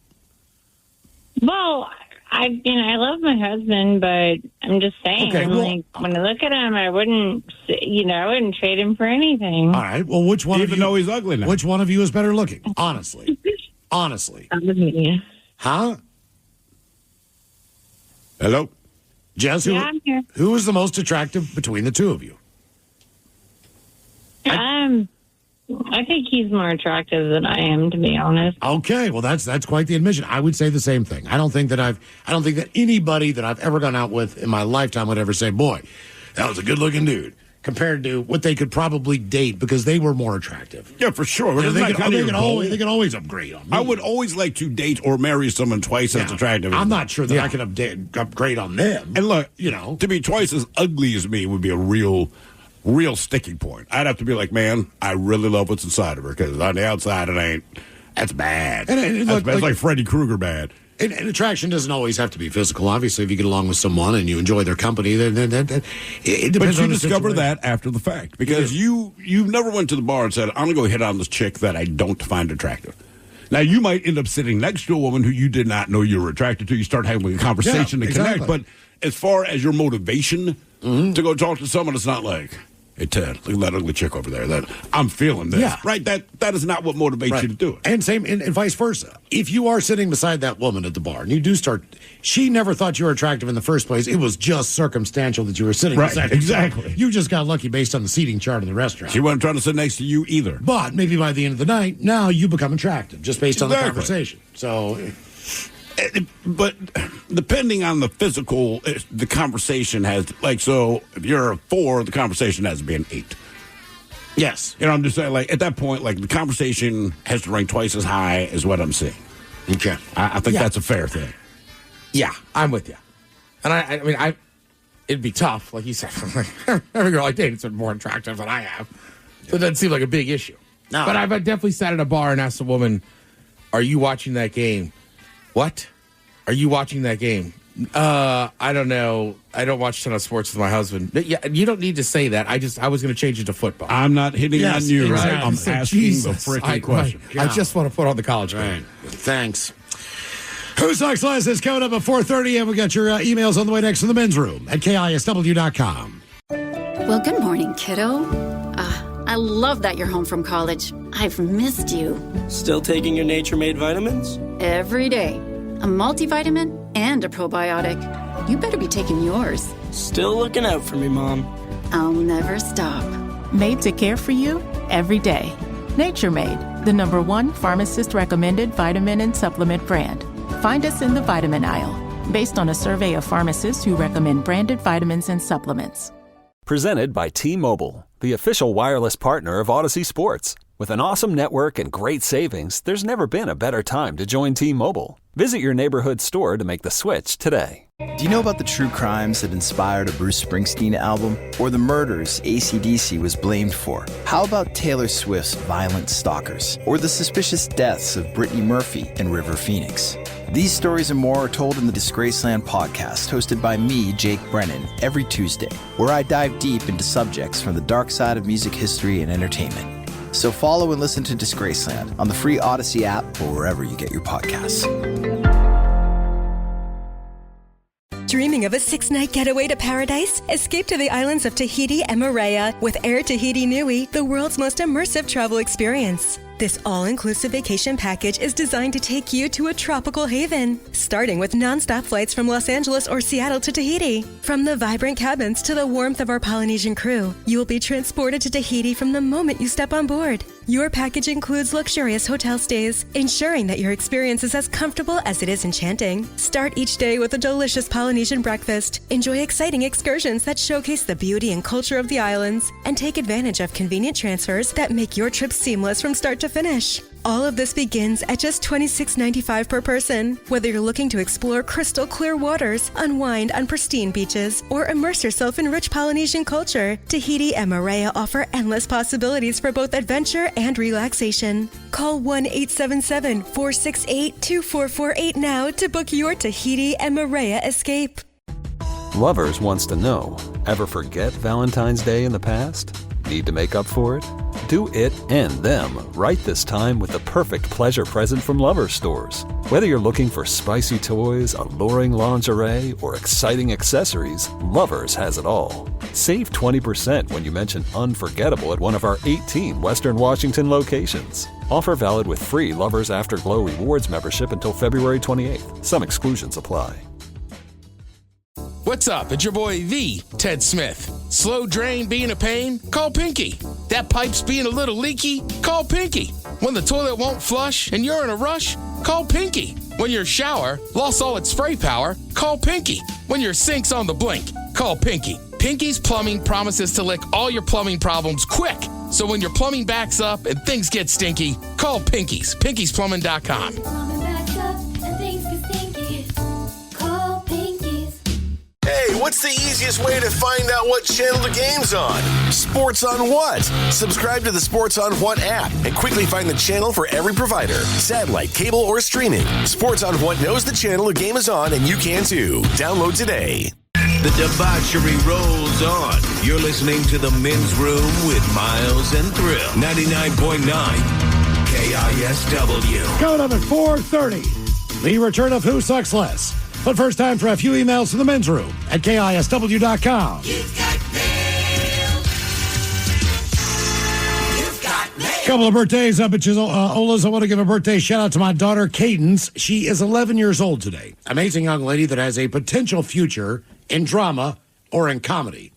Well, I love my husband, but I'm just saying, Okay, when I look at him, I wouldn't trade him for anything. All right. Well, which one Even though he's ugly now. Which one of you is better looking? Honestly. Huh? Hello? Jess, I'm here. who is the most attractive between the two of you? I think he's more attractive than I am, to be honest. Okay, well that's quite the admission. I would say the same thing. I don't think that anybody that I've ever gone out with in my lifetime would ever say, "Boy, that was a good-looking dude," compared to what they could probably date because they were more attractive. Yeah, for sure. They can always upgrade on me. I would always like to date or marry someone twice as attractive. I'm not sure that I can upgrade on them. And look, to be twice as ugly as me would be a real sticking point. I'd have to be like, man, I really love what's inside of her because on the outside it ain't. That's bad. That's like Freddy Krueger bad. And attraction doesn't always have to be physical. Obviously, if you get along with someone and you enjoy their company, then it depends. But you on the discover situation. that after the fact because you never went to the bar and said, I'm going to go hit on this chick that I don't find attractive. Now, you might end up sitting next to a woman who you did not know you were attracted to. You start having a conversation to connect. But as far as your motivation to go talk to someone, it's not like, hey, Ted, look at that ugly chick over there. That I'm feeling this. Yeah. Right? That is not what motivates you to do it. And and vice versa. If you are sitting beside that woman at the bar and you do start, she never thought you were attractive in the first place. It was just circumstantial that you were sitting beside her. Exactly. You just got lucky based on the seating chart of the restaurant. She wasn't trying to sit next to you either. But maybe by the end of the night, now you become attractive just based on the conversation. So... But depending on the physical, the conversation has, like, so if you're a 4, the conversation has to be an 8. Yes. You know, I'm just saying, like, at that point, like, the conversation has to rank twice as high as what I'm seeing. Okay. I think that's a fair thing. Yeah, I'm with you. And I mean, it'd be tough, like you said. Every girl I dated is more attractive than I have. So it doesn't seem like a big issue. No. But I've definitely sat at a bar and asked a woman, are you watching that game? What? Are you watching that game? I don't know. I don't watch a ton of sports with my husband. Yeah, you don't need to say that. I was going to change it to football. I'm not hitting on you, exactly. right? I'm asking the freaking question. I just want to put on the college game. Thanks. Who Sucks Less is coming up at 4:30, and we got your emails on the way next to the men's room at KISW.com. Well, good morning, kiddo. I love that you're home from college. I've missed you. Still taking your Nature-Made vitamins? Every day. A multivitamin and a probiotic. You better be taking yours. Still looking out for me, Mom. I'll never stop. Made to care for you every day. Nature Made, the #1 pharmacist-recommended vitamin and supplement brand. Find us in the vitamin aisle, based on a survey of pharmacists who recommend branded vitamins and supplements. Presented by T-Mobile, the official wireless partner of Odyssey Sports. With an awesome network and great savings, there's never been a better time to join T-Mobile. Visit your neighborhood store to make the switch today. Do you know about the true crimes that inspired a Bruce Springsteen album? Or the murders AC/DC was blamed for? How about Taylor Swift's Violent Stalkers? Or the suspicious deaths of Brittany Murphy and River Phoenix? These stories and more are told in the Disgraceland podcast, hosted by me, Jake Brennan, every Tuesday, where I dive deep into subjects from the dark side of music history and entertainment. So follow and listen to Disgraceland on the free Odyssey app or wherever you get your podcasts. Dreaming of a 6-night getaway to paradise? Escape to the islands of Tahiti and Moorea with Air Tahiti Nui, the world's most immersive travel experience. This all-inclusive vacation package is designed to take you to a tropical haven, starting with non-stop flights from Los Angeles or Seattle to Tahiti. From the vibrant cabins to the warmth of our Polynesian crew, you will be transported to Tahiti from the moment you step on board. Your package includes luxurious hotel stays, ensuring that your experience is as comfortable as it is enchanting. Start each day with a delicious Polynesian breakfast, enjoy exciting excursions that showcase the beauty and culture of the islands, and take advantage of convenient transfers that make your trip seamless from start to finish. All of this begins at just $26.95 per person. Whether you're looking to explore crystal clear waters, unwind on pristine beaches, or immerse yourself in rich Polynesian culture, Tahiti and Moorea offer endless possibilities for both adventure and relaxation. Call 1-877-468-2448 now to book your Tahiti and Moorea escape. Lovers wants to know, ever forget Valentine's Day in the past? Need to make up for it? Do it and them right this time with the perfect pleasure present from Lovers stores. Whether you're looking for spicy toys, alluring lingerie, or exciting accessories, Lovers has it all. Save 20% when you mention unforgettable at one of our 18 Western Washington locations. Offer valid with free Lovers Afterglow Rewards membership until February 28th. Some exclusions apply. What's up? It's your boy, the Ted Smith. Slow drain being a pain? Call Pinky. That pipe's being a little leaky? Call Pinky. When the toilet won't flush and you're in a rush? Call Pinky. When your shower lost all its spray power? Call Pinky. When your sink's on the blink? Call Pinky. Pinky's Plumbing promises to lick all your plumbing problems quick. So when your plumbing backs up and things get stinky, call Pinky's. Pinky'sPlumbing.com. Hey, what's the easiest way to find out what channel the game's on? Sports on What? Subscribe to the Sports on What app and quickly find the channel for every provider. Satellite, cable, or streaming. Sports on What knows the channel the game is on, and you can too. Download today. The debauchery rolls on. You're listening to The Men's Room with Miles and Thrill. 99.9 KISW. Coming up at 4:30, the return of Who Sucks Less. But first, time for a few emails to the men's room at KISW.com. You've got mail. Couple of birthdays up at Ola's. I want to give a birthday shout out to my daughter, Cadence. She is 11 years old today. Amazing young lady that has a potential future in drama or in comedy.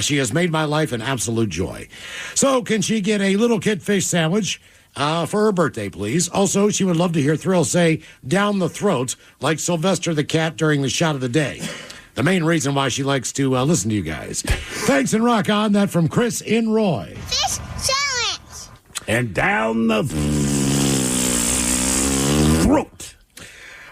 She has made my life an absolute joy. So can she get a little kid fish sandwich for her birthday, please? Also, she would love to hear Thrill say down the throat like Sylvester the cat during the shot of the day. The main reason why she likes to listen to you guys. Thanks and rock on. That from Chris in Roy. Fish challenge. And down the throat.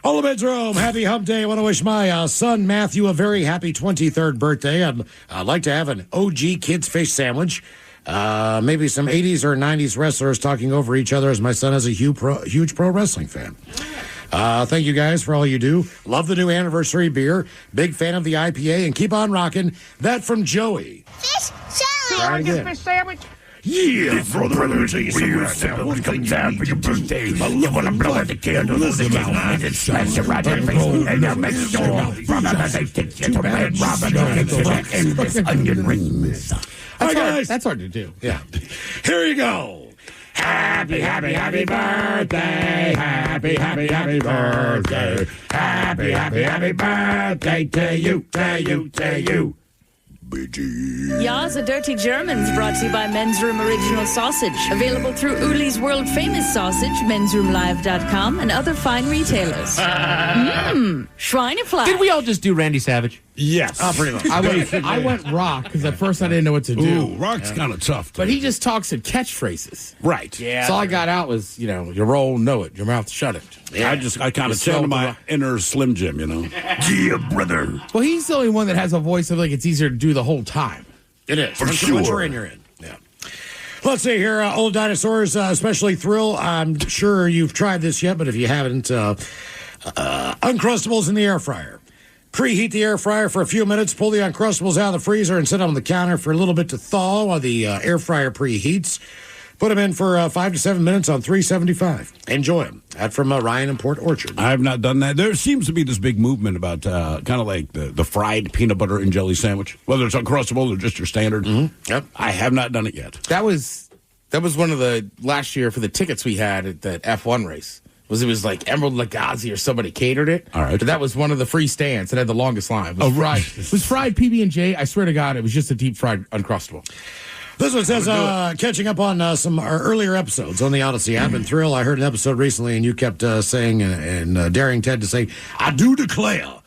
All the bedroom, happy hump day. I want to wish my son Matthew a very happy 23rd birthday. I'd like to have an OG kids fish sandwich. Maybe some 80s or 90s wrestlers talking over each other, as my son is a huge pro wrestling fan. Thank you guys for all you do. Love the new anniversary beer. Big fan of the IPA, and keep on rocking. That from Joey. Fish challenge. Try again. Fish sandwich. Yeah, brother, let me tell you something. What comes down for your birthday? You want to blow out the candle, and smash it right in the face, and now make sure they take you to bed, Robin, and this onion rings. Hi, guys. That's hard to do. Yeah. Here you go. Happy, happy, happy birthday. Happy, happy, happy birthday. Happy, happy, happy birthday to you, to you, to you. Ya's a Dirty Germans, brought to you by Men's Room Original Sausage. Available through Uli's World Famous Sausage, mensroomlive.com, and other fine retailers. Schweinefleisch. Did we all just do Randy Savage? Yes. Pretty much. I went Rock because at first I didn't know what to do. Ooh, Rock's kind of tough. But he just talks in catchphrases. Right. Yeah. So all I got out was, you roll, know it. Your mouth, shut it. Yeah. I kind of channel my inner Slim Jim, Yeah, brother. Well, he's the only one that has a voice of like it's easier to do the whole time. It is. For Once sure. you're in, you're in. Yeah. Let's see here. Old dinosaurs, especially Thrill. I'm sure you've tried this yet, but if you haven't, Uncrustables in the air fryer. Preheat the air fryer for a few minutes, pull the Uncrustables out of the freezer, and sit them on the counter for a little bit to thaw while the air fryer preheats. Put them in for 5 to 7 minutes on 375. Enjoy them. That from Ryan in Port Orchard. I have not done that. There seems to be this big movement about kind of like the fried peanut butter and jelly sandwich, whether it's Uncrustable or just your standard. Mm-hmm. Yep. I have not done it yet. That was one of the last year for the tickets we had at that F1 race. It was like Emerald Lagasse or somebody catered it. All right. But that was one of the free stands that had the longest line. It was right. It was fried PB&J. I swear to God, it was just a deep fried Uncrustable. This one says, catching up on some earlier episodes on the Odyssey app. And Thrill, I heard an episode recently, and you kept saying and daring Ted to say, I do declare.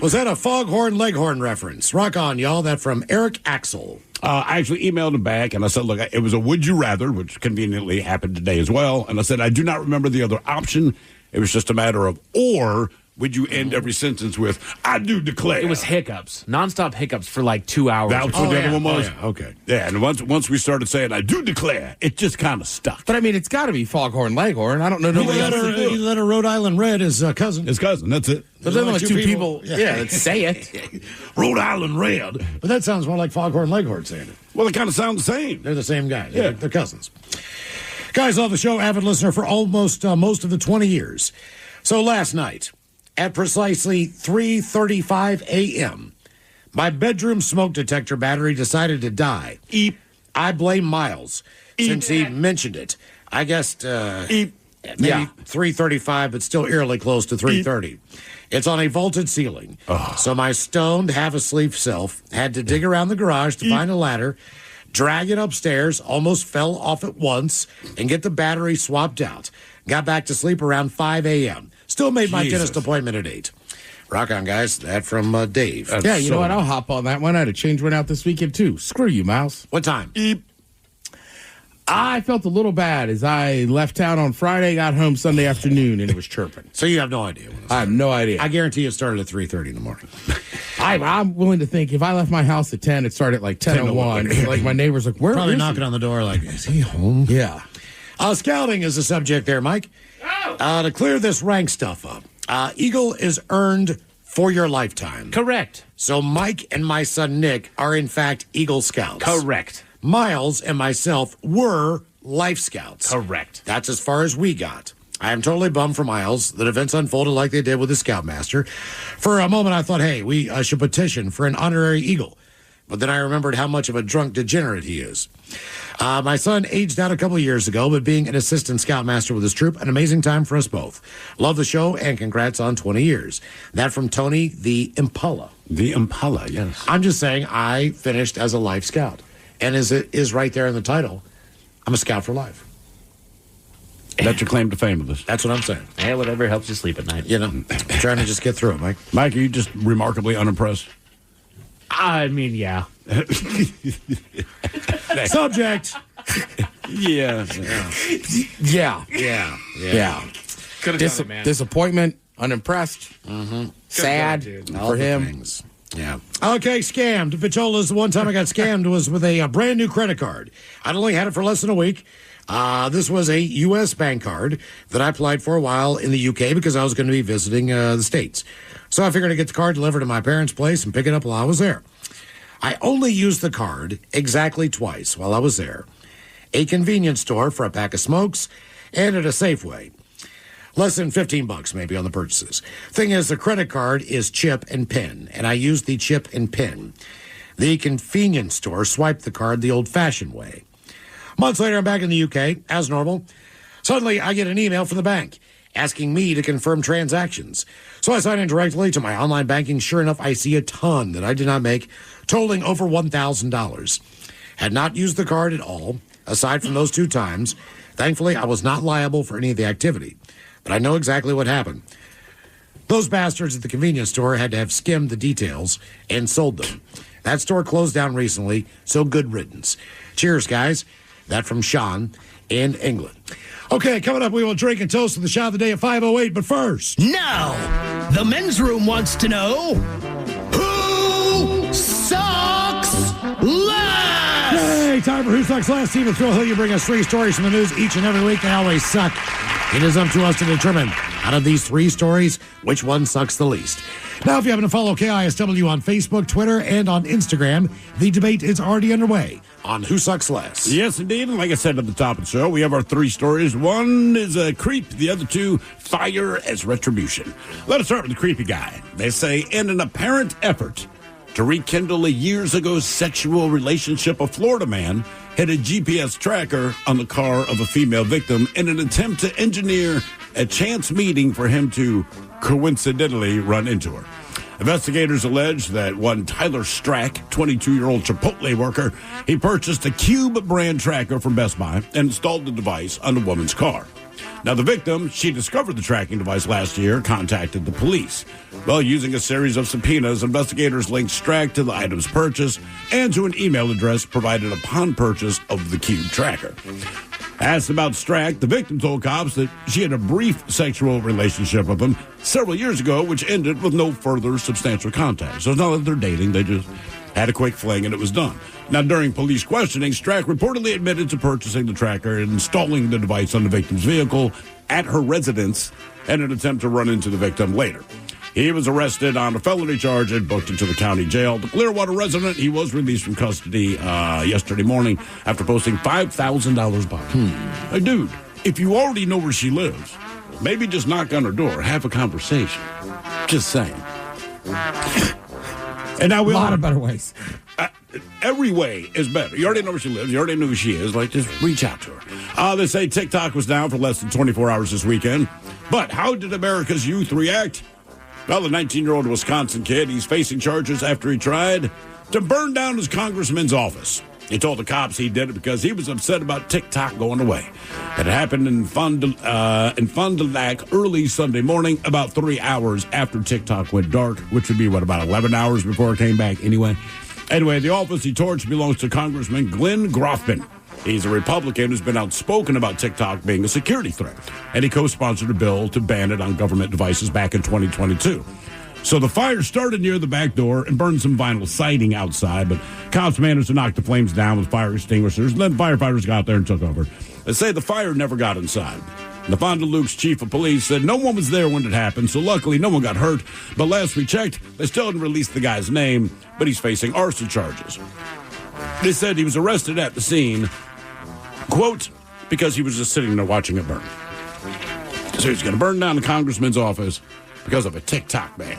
Was that a Foghorn Leghorn reference? Rock on, y'all. That from Eric Axel. I actually emailed him back, and I said, look, it was a would you rather, which conveniently happened today as well. And I said, I do not remember the other option. It was just a matter of, or would you end every sentence with, I do declare. It was hiccups. Nonstop hiccups for like 2 hours. That's what the other one was? Oh, yeah. Okay. Yeah, and once we started saying, I do declare, it just kind of stuck. But I mean, it's got to be Foghorn Leghorn. I don't know nobody else to do He it. let a Rhode Island Red, his cousin. His cousin, that's it. But then only two people that say it. Rhode Island Red. But that sounds more like Foghorn Leghorn saying it. Well, they kind of sound the same. They're the same guy. Yeah. They're cousins. Guys, love the show. Avid listener for almost most of the 20 years. So last night, at precisely 3:35 a.m., my bedroom smoke detector battery decided to die. Eep. I blame Miles, since he mentioned it. I guessed maybe 3:35, but still eerily close to 3:30. It's on a vaulted ceiling. So my stoned, half-asleep self had to dig around the garage to find a ladder, drag it upstairs, almost fell off at once, and get the battery swapped out. Got back to sleep around 5 a.m. Still made my dentist appointment at 8. Rock on, guys. That from Dave. Yeah, you know what? I'll hop on that one. I had to change one out this weekend, too. Screw you, Miles. What time? I felt a little bad as I left town on Friday, got home Sunday afternoon, and it was chirping. So you have no idea. I have no idea. I guarantee it started at 3:30 in the morning. I'm willing to think if I left my house at 10, it started at like 10:01. Like my neighbor's like, where Probably is knocking he? on the door like, is he home? Yeah. Scouting is the subject there, Mike. To clear this rank stuff up, Eagle is earned for your lifetime. Correct. So Mike and my son Nick are in fact Eagle Scouts. Correct. Miles and myself were Life Scouts. Correct. That's as far as we got. I am totally bummed for Miles that events unfolded like they did with the Scoutmaster. For a moment, I thought, hey, we should petition for an honorary Eagle. but then I remembered how much of a drunk degenerate he is. My son aged out a couple of years ago, but being an assistant scoutmaster with his troop, an amazing time for us both. Love the show, and congrats on 20 years. That from Tony the Impala. The Impala, yes. I'm just saying I finished as a life scout. And as it is right there in the title, I'm a scout for life. That's your claim to fame of this. That's what I'm saying. Hey, whatever helps you sleep at night. You know, I'm trying to just get through it, Mike. Mike, are you just remarkably unimpressed? I mean, yeah. Subject. Yeah. Disappointment, unimpressed, sad for him. Things. Yeah. Okay, scammed. Vichola's the one time I got scammed was with a brand new credit card. I'd only had it for less than a week. This was a U.S. bank card that I applied for a while in the U.K. because I was going to be visiting the States. So I figured I'd get the card delivered to my parents' place and pick it up while I was there. I only used the card exactly twice while I was there. A convenience store for a pack of smokes and at a Safeway. Less than $15 maybe on the purchases. Thing is, the credit card is chip and PIN, and I used the chip and PIN. The convenience store swiped the card the old-fashioned way. Months later, I'm back in the UK, as normal. Suddenly, I get an email from the bank asking me to confirm transactions. So I sign in directly to my online banking. Sure enough, I see a ton that I did not make, totaling over $1,000. Had not used the card at all, aside from those 2 times. Thankfully, I was not liable for any of the activity. But I know exactly what happened. Those bastards at the convenience store had to have skimmed the details and sold them. That store closed down recently, so good riddance. Cheers, guys. That from Sean in England. Okay, coming up, we will drink and toast to the shot of the day at 5:08. But first, now, the men's room wants to know who sucks less. Hey, time for Who Sucks Last. Steve and Thrill Hill, you bring us 3 stories from the news each and every week. They always suck. It is up to us to determine, out of these 3 stories, which one sucks the least. Now, if you happen to follow KISW on Facebook, Twitter, and on Instagram, the debate is already underway on Who Sucks Less. Yes, indeed. And like I said at the top of the show, we have our 3 stories. One is a creep. The other 2, fire as retribution. Let us start with the creepy guy. They say, in an apparent effort to rekindle a years ago sexual relationship, a Florida man hid a GPS tracker on the car of a female victim in an attempt to engineer a chance meeting for him to coincidentally run into her. Investigators allege that one Tyler Strack, 22-year-old Chipotle worker, he purchased a Cube brand tracker from Best Buy and installed the device on the woman's car. Now, the victim, she discovered the tracking device last year, contacted the police. Well, using a series of subpoenas, investigators linked Strack to the item's purchase and to an email address provided upon purchase of the Cube tracker. Asked about Strack, the victim told cops that she had a brief sexual relationship with him several years ago, which ended with no further substantial contact. So it's not that they're dating, they just had a quick fling and it was done. Now, during police questioning, Strack reportedly admitted to purchasing the tracker and installing the device on the victim's vehicle at her residence in an attempt to run into the victim later. He was arrested on a felony charge and booked into the county jail. The Clearwater resident, he was released from custody yesterday morning after posting $5,000 bond. Hey, dude, if you already know where she lives, maybe just knock on her door, have a conversation. Just saying. And now we a lot of better ways. Every way is better. You already know where she lives. You already know who she is. Like, just reach out to her. They say TikTok was down for less than 24 hours this weekend. But how did America's youth react? Well, the 19-year-old Wisconsin kid, he's facing charges after he tried to burn down his congressman's office. He told the cops he did it because he was upset about TikTok going away. It happened in Fond du Lac early Sunday morning, about 3 hours after TikTok went dark, which would be, about 11 hours before it came back anyway. Anyway, the office he torched belongs to Congressman Glenn Groffman. He's a Republican who's been outspoken about TikTok being a security threat, and he co-sponsored a bill to ban it on government devices back in 2022. So the fire started near the back door and burned some vinyl siding outside, but cops managed to knock the flames down with fire extinguishers, and then firefighters got there and took over. They say the fire never got inside. The Fond du Lac's chief of police said no one was there when it happened, so luckily no one got hurt. But last we checked, they still hadn't released the guy's name, but he's facing arson charges. They said he was arrested at the scene, quote, because he was just sitting there watching it burn. So he's going to burn down the congressman's office because of a TikTok ban.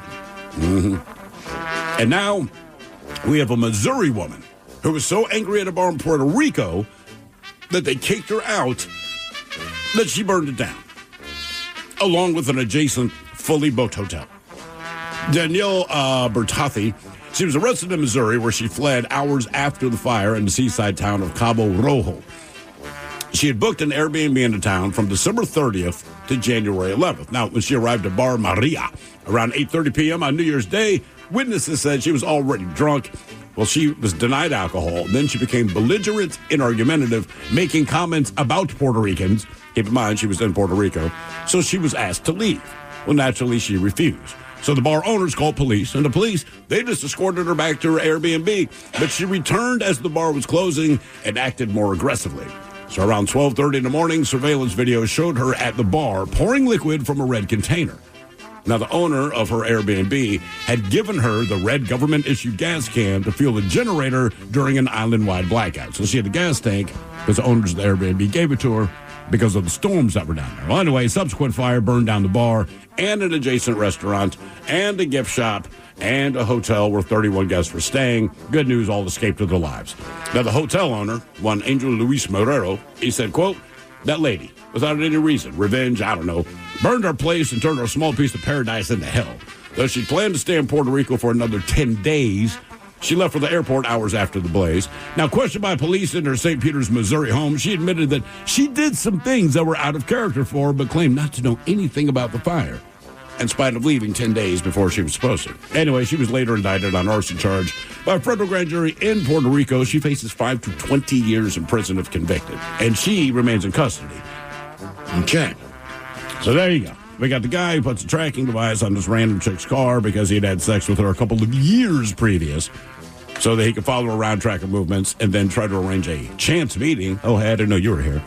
And now, We have a Missouri woman who was so angry at a bar in Puerto Rico that they kicked her out that she burned it down, along with an adjacent fully booked hotel. Danielle Bertazzi, she was arrested in Missouri, where she fled hours after the fire in the seaside town of Cabo Rojo. She had booked an Airbnb in the town from December 30th to January 11th. Now, when she arrived at Bar Maria around 8:30 p.m. on New Year's Day, witnesses said she was already drunk. Well, she was denied alcohol. Then she became belligerent and argumentative, making comments about Puerto Ricans. Keep in mind, she was in Puerto Rico. So she was asked to leave. Well, naturally, she refused. So the bar owners called police, and the police, they just escorted her back to her Airbnb. But she returned as the bar was closing and acted more aggressively. So around 12:30 in the morning, surveillance video showed her at the bar pouring liquid from a red container. Now, the owner of her Airbnb had given her the red government-issued gas can to fuel the generator during an island-wide blackout. So she had a gas tank because the owners of the Airbnb gave it to her because of the storms that were down there. Well, anyway, subsequent fire burned down the bar and an adjacent restaurant and a gift shop and a hotel where 31 guests were staying. Good news, all escaped with their lives. Now, the hotel owner, one Angel Luis Morero, he said, quote, "That lady, without any reason, revenge, I don't know, burned our place and turned our small piece of paradise into hell. Though she planned to stay in Puerto Rico for another 10 days, she left for the airport hours after the blaze." Now, questioned by police in her St. Peters, Missouri home, she admitted that she did some things that were out of character for her, but claimed not to know anything about the fire, in spite of leaving 10 days before she was supposed to. Anyway, she was later indicted on arson charge by a federal grand jury in Puerto Rico. She faces 5 to 20 years in prison if convicted, and she remains in custody. Okay. So there you go. We got the guy who puts a tracking device on this random chick's car because he had had sex with her a couple of years previous so that he could follow her around, track her movements, and then try to arrange a chance meeting. Oh, hey, I didn't know you were here.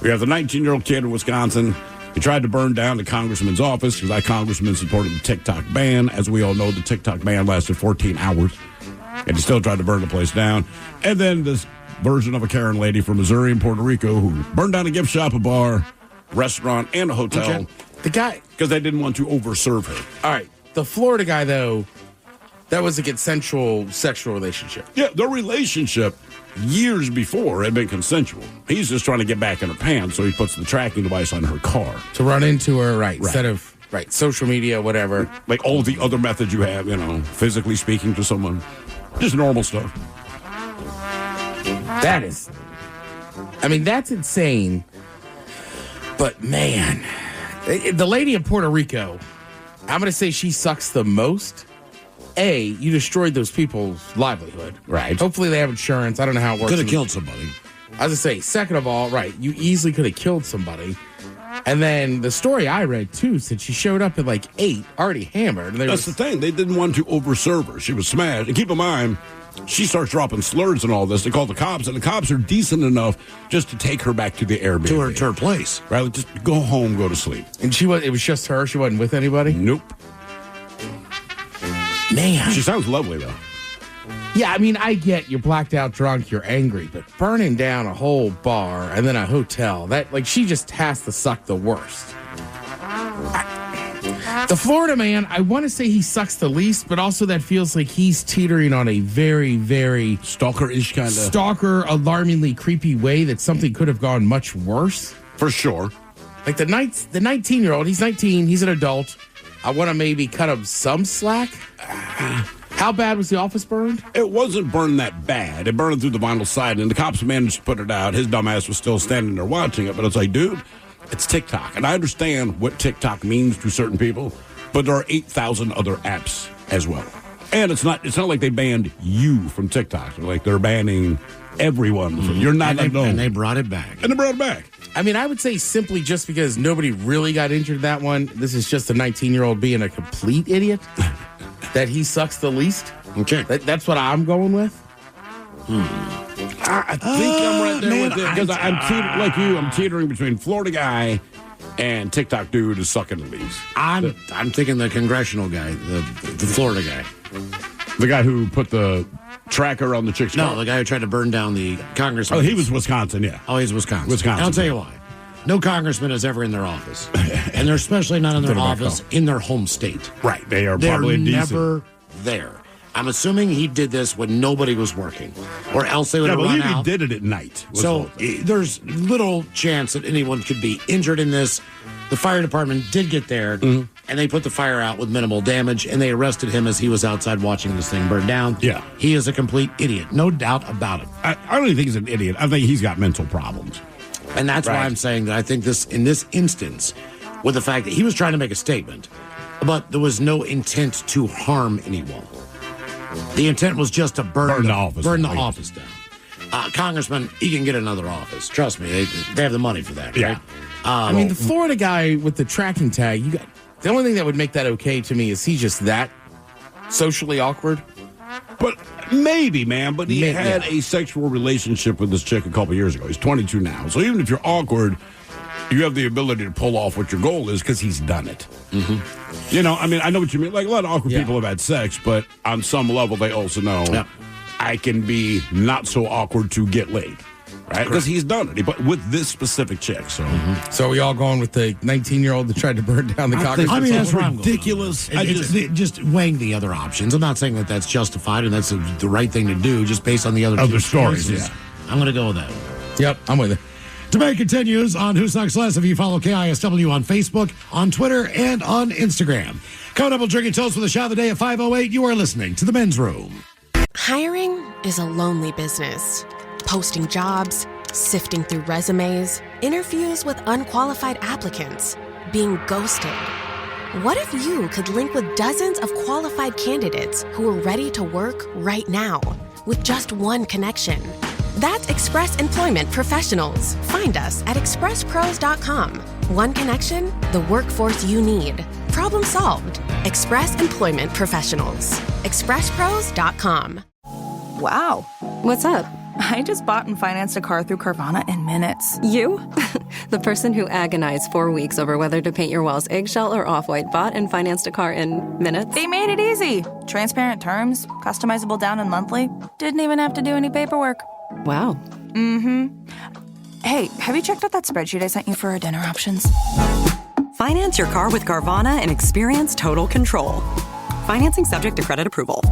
We have the 19-year-old kid in Wisconsin. He tried to burn down the congressman's office because that congressman supported the TikTok ban. As we all know, the TikTok ban lasted 14 hours, and he still tried to burn the place down. And then this version of a Karen lady from Missouri and Puerto Rico who burned down a gift shop, a bar, restaurant, and a hotel. Okay. The guy, because they didn't want to overserve her. All right. The Florida guy, though, that was a consensual sexual relationship. Yeah, their relationship years before had been consensual. He's just trying to get back in her pants, so he puts the tracking device on her car. To run into her, right. Instead of, social media, whatever. Like all the other methods you have, physically speaking to someone. Just normal stuff. That's insane. But, man, the lady in Puerto Rico, I'm going to say she sucks the most. A, you destroyed those people's livelihood. Right. Hopefully they have insurance. I don't know how it works. Could have killed somebody. I was going to say, second of all, you easily could have killed somebody. And then the story I read, too, said she showed up at 8, already hammered. And that's the thing. They didn't want to overserve her. She was smashed. And keep in mind, she starts dropping slurs and all this. They call the cops, and the cops are decent enough just to take her back to the Airbnb. To her place. Right? Just go home, go to sleep. And it was just her? She wasn't with anybody? Nope. Man. She sounds lovely, though. Yeah, I get you're blacked out drunk, you're angry, but burning down a whole bar and then a hotel, she just has to suck the worst. The Florida man, I want to say he sucks the least, but also that feels like he's teetering on a very, very stalker-ish kind of stalker, alarmingly creepy way that something could have gone much worse. For sure. Like the 19-year-old, he's 19, he's an adult. I want to maybe cut him some slack. How bad was the office burned? It wasn't burned that bad. It burned through the vinyl siding, and the cops managed to put it out. His dumbass was still standing there watching it, but it's like, dude, it's TikTok. And I understand what TikTok means to certain people, but there are 8,000 other apps as well. And it's not like they banned you from TikTok. They're banning everyone from you're not alone. And they brought it back. I would say simply just because nobody really got injured in that one, this is just a 19-year-old being a complete idiot, that he sucks the least. Okay. That's what I'm going with. I think I'm right there with it. Because I'm teetering between Florida guy and TikTok dude is sucking the least. I'm thinking the congressional guy, the Florida guy. The guy who put the tracker on the chick's car? No, the guy who tried to burn down the congressman. Oh, he was Wisconsin, yeah. Oh, he's Wisconsin. I'll tell you why. No congressman is ever in their office. And they're especially not in their office in their home state. Right. They are probably decent. They're never there. I'm assuming he did this when nobody was working, or else they would have run out. He did it at night. So there's little chance that anyone could be injured in this. The fire department did get there, and they put the fire out with minimal damage, and they arrested him as he was outside watching this thing burn down. Yeah. He is a complete idiot, no doubt about it. I don't even think he's an idiot. I think he's got mental problems. And that's why I'm saying that I think in this instance, with the fact that he was trying to make a statement, but there was no intent to harm anyone. The intent was just to burn the office down. Congressman, he can get another office. Trust me, they have the money for that. Right? I mean, the Florida guy with the tracking tag, the only thing that would make that okay to me is he's just that socially awkward. But maybe, man. But he had a sexual relationship with this chick a couple years ago. He's 22 now. So even if you're awkward, you have the ability to pull off what your goal is because he's done it. Mm-hmm. You know, I mean, I know what you mean. Like, a lot of awkward people have had sex, but on some level, they also know I can be not so awkward to get laid. Right? Because he's done it, but with this specific chick. So, So are we all going with the 19-year-old that tried to burn down the Congress? I mean, that's ridiculous. Just weighing the other options. I'm not saying that that's justified and that's the right thing to do, just based on the other stories. Yeah, I'm going to go with that one. Yep, I'm with it. Debate continues on Who Sucks Less if you follow KISW on Facebook, on Twitter, and on Instagram. Coming up, we'll drink and toast with a shot of the day at 5:08. You are listening to The Men's Room. Hiring is a lonely business. Posting jobs, sifting through resumes, interviews with unqualified applicants, being ghosted. What if you could link with dozens of qualified candidates who are ready to work right now with just one connection? That's Express Employment Professionals. Find us at expresspros.com. One connection, the workforce you need. Problem solved. Express Employment Professionals. expresspros.com. Wow. What's up? I just bought and financed a car through Carvana in minutes. You? The person who agonized 4 weeks over whether to paint your walls eggshell or off-white bought and financed a car in minutes? They made it easy. Transparent terms, customizable down and monthly. Didn't even have to do any paperwork. Wow. Mm-hmm. Hey, have you checked out that spreadsheet I sent you for our dinner options? Finance your car with Carvana and experience total control. Financing subject to credit approval.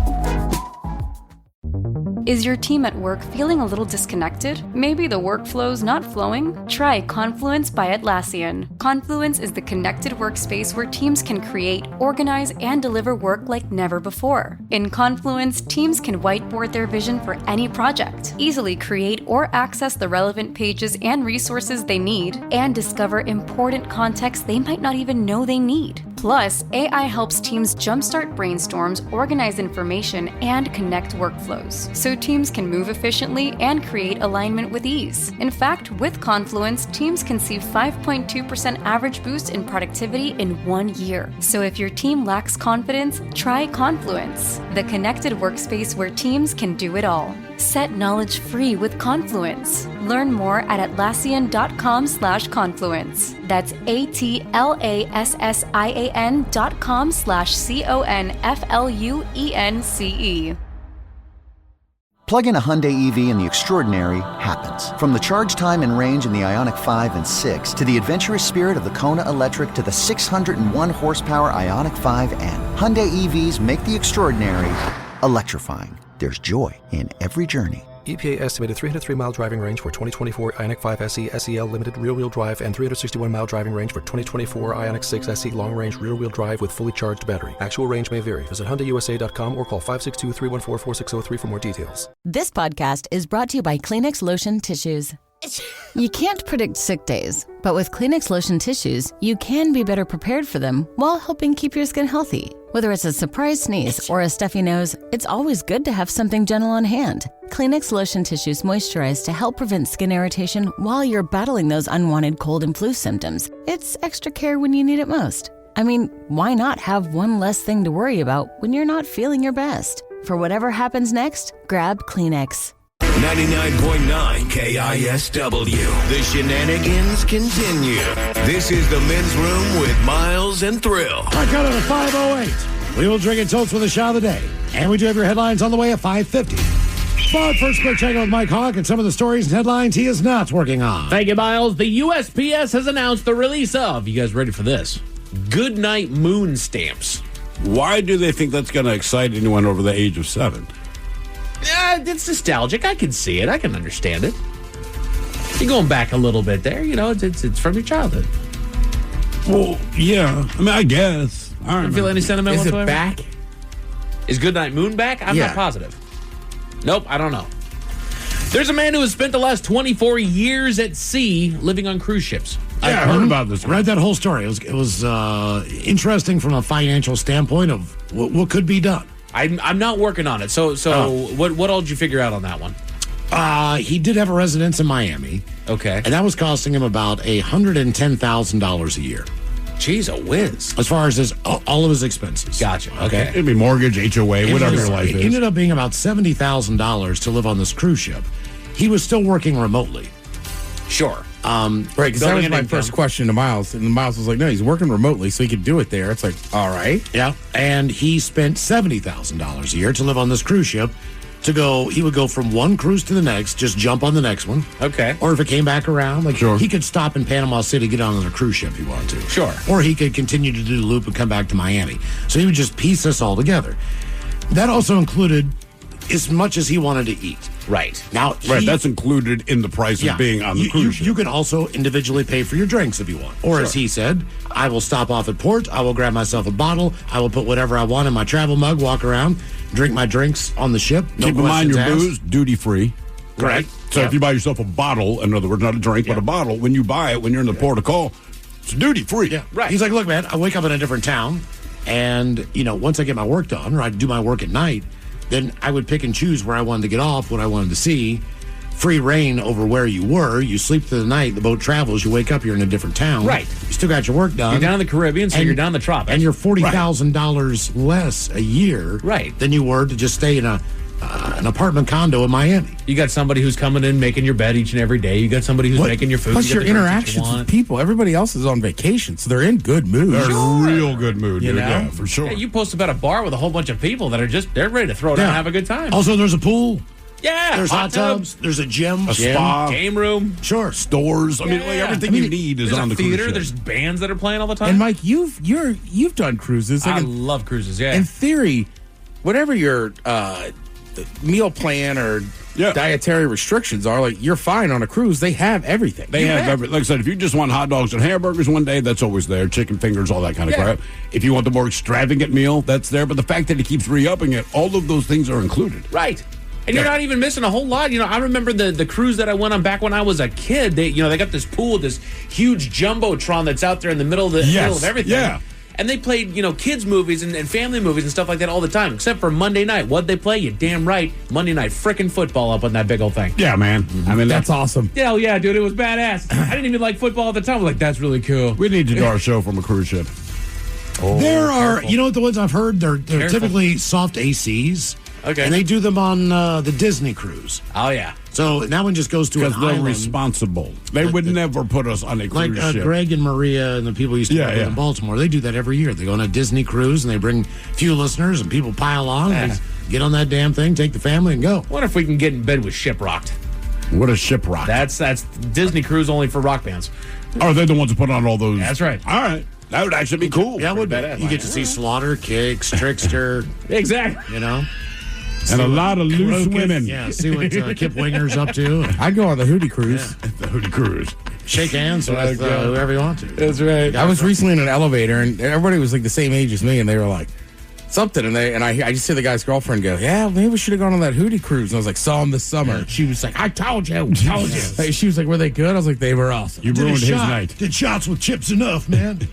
Is your team at work feeling a little disconnected? Maybe the workflow's not flowing? Try Confluence by Atlassian. Confluence is the connected workspace where teams can create, organize, and deliver work like never before. In Confluence, teams can whiteboard their vision for any project, easily create or access the relevant pages and resources they need, and discover important context they might not even know they need. Plus, AI helps teams jumpstart brainstorms, organize information, and connect workflows, so teams can move efficiently and create alignment with ease. In fact, with Confluence, teams can see 5.2% average boost in productivity in 1 year. So if your team lacks confidence, try Confluence, the connected workspace where teams can do it all. Set knowledge free with Confluence. Learn more at Atlassian.com/confluence. That's ATLASSIAN.com/CONFLUENCE. Plug in a Hyundai EV and the extraordinary happens. From the charge time and range in the Ioniq 5 and 6 to the adventurous spirit of the Kona Electric to the 601 horsepower Ioniq 5N. Hyundai EVs make the extraordinary electrifying. There's joy in every journey. EPA estimated 303-mile driving range for 2024 Ioniq 5 SE SEL limited rear-wheel drive and 361-mile driving range for 2024 Ioniq 6 SE long-range rear-wheel drive with fully charged battery. Actual range may vary. Visit HyundaiUSA.com or call 562-314-4603 for more details. This podcast is brought to you by Kleenex Lotion Tissues. You can't predict sick days, but with Kleenex Lotion Tissues, you can be better prepared for them while helping keep your skin healthy. Whether it's a surprise sneeze or a stuffy nose, it's always good to have something gentle on hand. Kleenex Lotion Tissues moisturize to help prevent skin irritation while you're battling those unwanted cold and flu symptoms. It's extra care when you need it most. I mean, why not have one less thing to worry about when you're not feeling your best? For whatever happens next, grab Kleenex. 99.9 KISW. The shenanigans continue. This is the Men's Room with Miles and Thrill. I got it at 5:08. We will drink and toast with a shot of the day. And we do have your headlines on the way at 5:50. But first, quick check in with Mike Hawk and some of the stories and headlines he is not working on. Thank you, Miles. The USPS has announced the release of, you guys ready for this? Goodnight moon stamps. Why do they think that's going to excite anyone over the age of 7? Yeah, it's nostalgic. I can see it. I can understand it. You're going back a little bit there. It's from your childhood. Well, yeah. I mean, I guess. I don't feel any sentiment whatsoever. Is it back? Is Goodnight Moon back? I'm not positive. Nope, I don't know. There's a man who has spent the last 24 years at sea living on cruise ships. I heard about this. Read that whole story. It was interesting from a financial standpoint of what could be done. I'm not working on it. So what all did you figure out on that one? He did have a residence in Miami. Okay. And that was costing him about $110,000 a year. Jeez, a whiz. As far as all of his expenses. Gotcha. Okay. It'd be mortgage, HOA, whatever your life is. It ended up being about $70,000 to live on this cruise ship. He was still working remotely. Sure. Right, because that was my first question to Miles. And Miles was like, no, he's working remotely, so he could do it there. It's like, all right. Yeah. And he spent $70,000 a year to live on this cruise ship. He would go from one cruise to the next, just jump on the next one. Okay. Or if it came back around, he could stop in Panama City, get on another cruise ship if he wanted to. Sure. Or he could continue to do the loop and come back to Miami. So he would just piece this all together. That also included as much as he wanted to eat. Right. Now, that's included in the price of being on the cruise ship. You can also individually pay for your drinks if you want. Or as he said, I will stop off at port, I will grab myself a bottle, I will put whatever I want in my travel mug, walk around, drink my drinks on the ship. Keep in mind your booze, duty free. Correct. So if you buy yourself a bottle, in other words, not a drink, but a bottle, when you buy it, when you're in the port of call, it's duty free. Yeah. Right. He's like, look, man, I wake up in a different town, and, once I get my work done, or I do my work at night, then I would pick and choose where I wanted to get off, what I wanted to see. Free reign over where you were. You sleep through the night, the boat travels, you wake up, you're in a different town. Right. You still got your work done. You're down in the Caribbean, so you're down in the tropics. And you're $40,000 less a year than you were to just stay in an apartment condo in Miami. You got somebody who's coming in, making your bed each and every day. You got somebody who's making your food. Plus you your interactions with people. Everybody else is on vacation, so they're in good mood. They're in real good mood, dude. Yeah, for sure. Yeah, you post about a bar with a whole bunch of people that are they're ready to throw down and have a good time. Also, there's a pool. Yeah. There's hot tubs. There's a gym. A spa. Game room. Sure. Stores. I mean, everything you need is on the cruise theater. ship. There's bands that are playing all the time. And Mike, you've done cruises. I love cruises, yeah. In theory, whatever your meal plan or dietary restrictions are, you're fine on a cruise. They have everything. They have everything. Like I said, if you just want hot dogs and hamburgers one day, that's always there. Chicken fingers, all that kind of crap. If you want the more extravagant meal, that's there. But the fact that it keeps re-upping it, all of those things are included. Right. And you're not even missing a whole lot. I remember the cruise that I went on back when I was a kid. They got this pool, this huge jumbotron that's out there in the middle of middle of everything. Yeah. And they played, kids movies and family movies and stuff like that all the time, except for Monday night. What'd they play? You damn right. Monday night frickin' football up on that big old thing. Yeah, man. I mean, that's awesome. Hell yeah, dude. It was badass. I didn't even like football at the time. I was like, that's really cool. We need to do our show from a cruise ship. There are, the ones I've heard, they're typically soft ACs. Okay. And they do them on the Disney cruise. Oh, yeah. So that one just goes to an Because they're island. responsible. They would never put us on a cruise ship. Greg and Maria and the people who used to work with in Baltimore, they do that every year. They go on a Disney cruise and they bring a few listeners and people pile on. And they get on that damn thing, take the family and go. I wonder if we can get in bed with Shiprocked. What is Shiprocked? That's Disney cruise only for rock bands. Are they the ones who put on all those? That's right. All right. That would actually be cool. Yeah, it would be. You get to see Slaughter, Kicks, Trickster. Exactly. And a lot of loose women. Yeah, see what Kip Winger's up to. I'd go on the Hootie cruise. Yeah. The Hootie cruise. Shake hands with whoever you want to. That's right. I was recently in an elevator, and everybody was the same age as me, and they were like, something, and I just hear the guy's girlfriend go, yeah, maybe we should have gone on that Hootie cruise. And I was like, saw him this summer. She was like, I told you. She was like, were they good? I was like, they were awesome. You ruined his night. Did shots with chips enough, man.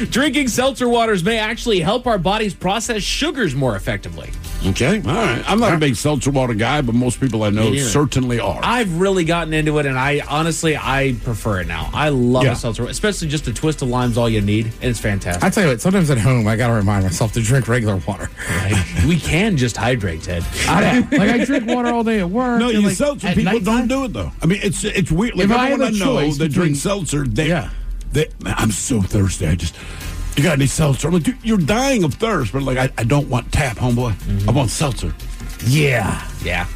Drinking seltzer waters may actually help our bodies process sugars more effectively. Okay. All right. I'm not a big seltzer water guy, but most people I know certainly are. I've really gotten into it, and I prefer it now. I love a seltzer, especially just a twist of lime's all you need, and it's fantastic. I tell you what, sometimes at home, I got to remind myself to drink regular water. Right? We can just hydrate, Ted. I drink water all day at work. No, you seltzer people don't do it, though. I mean, it's weird. Like, everyone I know that drinks seltzer, I'm so thirsty. You got any seltzer? I'm like, dude, you're dying of thirst, but I don't want tap, homeboy. I want seltzer. Yeah.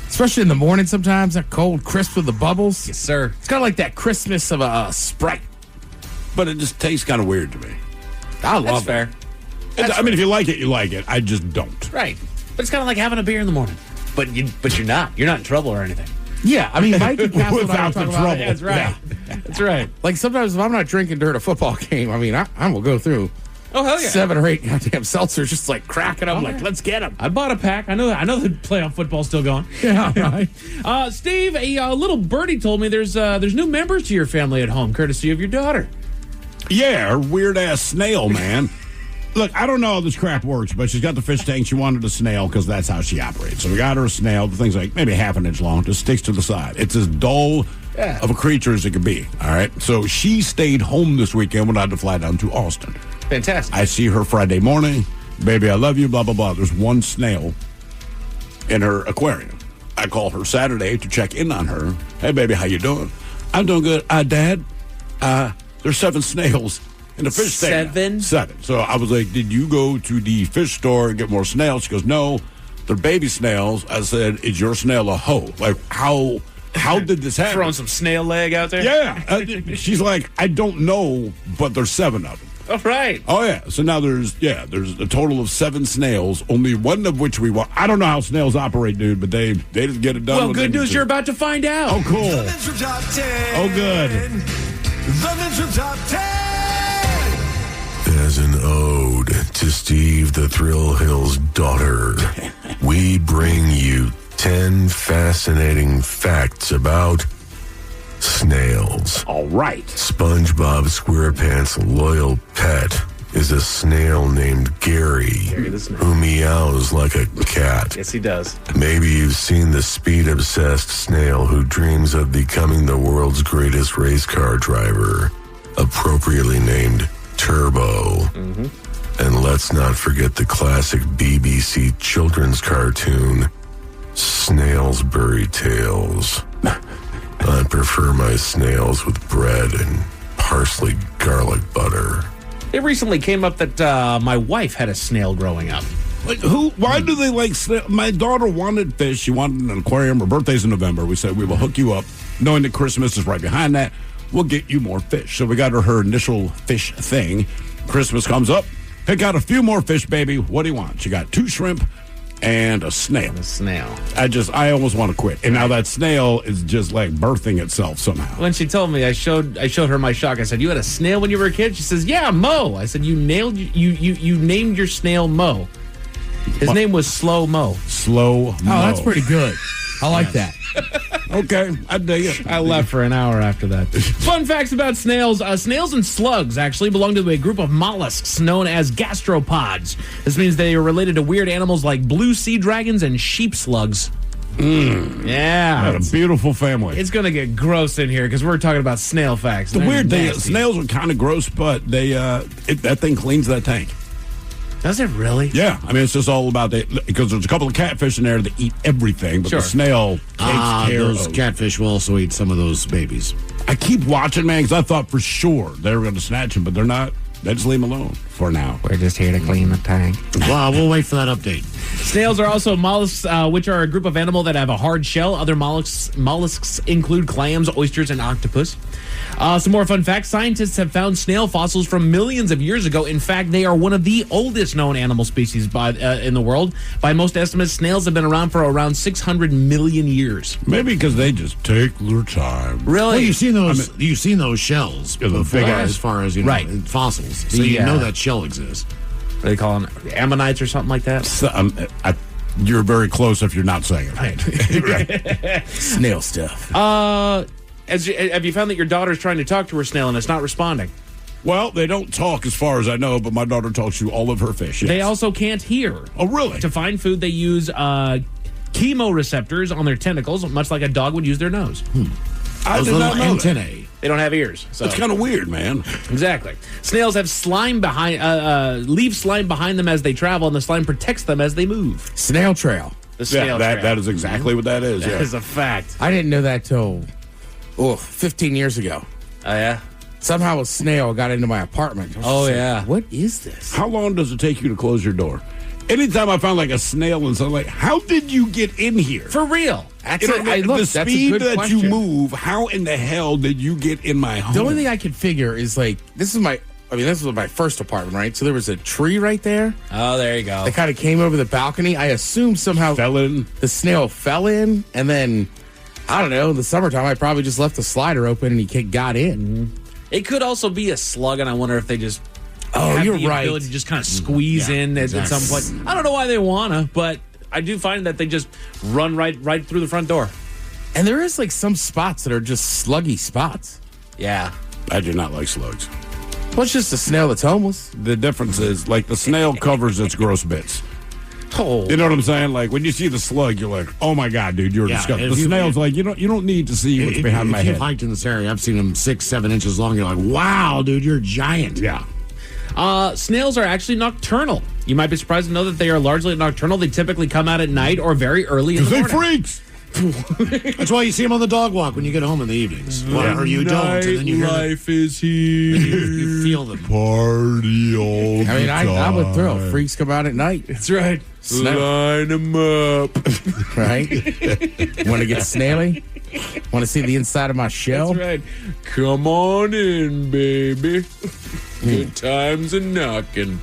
Especially in the morning sometimes, that cold crisp with the bubbles. Yes, sir. It's kind of like that crispness of a Sprite. But it just tastes kind of weird to me. I love That's it. fair. I mean, if you like it, you like it. I just don't. Right. But it's kind of like having a beer in the morning. But you're not. You're not in trouble or anything. Yeah, I mean, Mike and Castle Without the trouble. Yeah, that's right. Yeah. That's right. Like sometimes if I'm not drinking during a football game, I mean, I will go through. Oh, hell yeah. 7 or 8 goddamn seltzers, just like cracking them, let's get them. I bought a pack. I know the playoff football's still going. Yeah, right. Steve, a little birdie told me there's new members to your family at home, courtesy of your daughter. Yeah, her weird-ass snail, man. Look, I don't know how this crap works, but she's got the fish tank. She wanted a snail because that's how she operates. So we got her a snail. The thing's like maybe half an inch long. Just sticks to the side. It's as dull of a creature as it could be. All right. So she stayed home this weekend when I had to fly down to Austin. Fantastic. I see her Friday morning. Baby, I love you, blah, blah, blah. There's one snail in her aquarium. I call her Saturday to check in on her. Hey, baby, how you doing? I'm doing good. Dad, there's 7 snails in the fish tank. 7? 7. So I was like, did you go to the fish store and get more snails? She goes, no, they're baby snails. I said, is your snail a hoe? Like, how did this happen? Throwing some snail leg out there? Yeah. She's like, I don't know, but there's 7 of them. All right. Oh, yeah. So now there's a total of 7 snails, only one of which we want. I don't know how snails operate, dude, but they just get it done. Well, good news, you're about to find out. Oh, cool. The Men's Room Top 10. Oh, good. The Men's Room Top 10. As an ode to Steve the Thrill Hill's daughter, we bring you 10 fascinating facts about snails. All right. SpongeBob SquarePants' loyal pet is a snail named Gary, who meows like a cat. Yes, he does. Maybe you've seen the speed-obsessed snail who dreams of becoming the world's greatest race car driver, appropriately named Turbo. Mm-hmm. And let's not forget the classic BBC children's cartoon, Snailsbury Tales. I prefer my snails with bread and parsley garlic butter. It recently came up that my wife had a snail growing up. Like, why do they like snail? My daughter wanted fish. She wanted an aquarium. Her birthday's in November. We said we will hook you up, knowing that Christmas is right behind that. We'll get you more fish. So we got her initial fish thing. Christmas comes up. Pick out a few more fish, baby. What do you want? She got 2 shrimp and a snail. I almost want to quit. And now that snail is just like birthing itself somehow. When she told me, I showed her my shock. I said, "You had a snail when you were a kid?" She says, "Yeah, Mo." I said, "You named your snail Mo." His name was Slow Mo. Slow Mo. Oh, that's pretty good. I like that. Okay, I dig it. I left for an hour after that. Fun facts about snails. Snails and slugs actually belong to a group of mollusks known as gastropods. This means they are related to weird animals like blue sea dragons and sheep slugs. Yeah. What a beautiful family. It's going to get gross in here because we're talking about snail facts. The weird thing is snails are kind of gross, but that thing cleans that tank. Does it really? Yeah. I mean, it's just all about because there's a couple of catfish in there that eat everything, but the snail takes care those of. catfish will also eat some of those babies. I keep watching, man, because I thought for sure they were going to snatch them, but they're not. They just leave them alone for now. We're just here to clean the tank. Well, we'll wait for that update. Snails are also mollusks, which are a group of animal that have a hard shell. Other mollusks include clams, oysters, and octopus. Some more fun facts. Scientists have found snail fossils from millions of years ago. In fact, they are one of the oldest known animal species in the world. By most estimates, snails have been around for around 600 million years. Maybe because they just take their time. Really? Well, you've seen those. You've seen those shells before, big as far as fossils. So you know that shell exists. What do they call them? Ammonites or something like that? You're very close if you're not saying it right. Snail stuff. Have you found that your daughter's trying to talk to her snail and it's not responding? Well, they don't talk as far as I know, but my daughter talks to all of her fish. Yes. They also can't hear. Oh, really? To find food, they use chemoreceptors on their tentacles, much like a dog would use their nose. I did not know antennae. That. They don't have ears. So. That's kind of weird, man. Exactly. Snails have slime leave slime behind them as they travel, and the slime protects them as they move. Snail trail. The snail trail. That is exactly what that is. That is a fact. I didn't know that till 15 years ago. Oh, yeah? Somehow a snail got into my apartment. Yeah. What is this? How long does it take you to close your door? Anytime I found like a snail and something, like, how did you get in here? For real. The speed that you move, how in the hell did you get in my home? The only thing I could figure is like, this is my I mean, this was my first apartment, right? So there was a tree right there. Oh, there you go. That kind of came over the balcony. I assume somehow the snail fell in, and then, I don't know, in the summertime, I probably just left the slider open and he got in. Mm-hmm. It could also be a slug, and I wonder if they just have you're the right. ability to just kind of squeeze in at some point. I don't know why they want to, but I do find that they just run right through the front door. And there is like some spots that are just sluggy spots. Yeah. I do not like slugs. Well, it's just a snail that's homeless. The difference is, like, the snail covers its gross bits. Oh. You know what I'm saying? Like, when you see the slug, you're like, oh, my God, dude, you're disgusting. The snail's like, you don't need to see what's behind my If head. you've hiked in this area, I've seen them 6-7 inches long. You're like, wow, dude, you're giant. Yeah. Snails are actually nocturnal. You might be surprised to know that they are largely nocturnal. They typically come out at night or very early in the morning. Because they freaks. That's why you see them on the dog walk when you get home in the evenings. Or you don't, and then you hear life is here. you feel them. Party all I mean, I would thrill. Freaks come out at night. That's right. Line them up. Right? Want to get snaily? Want to see the inside of my shell? That's right. Come on in, baby. Good times a knocking.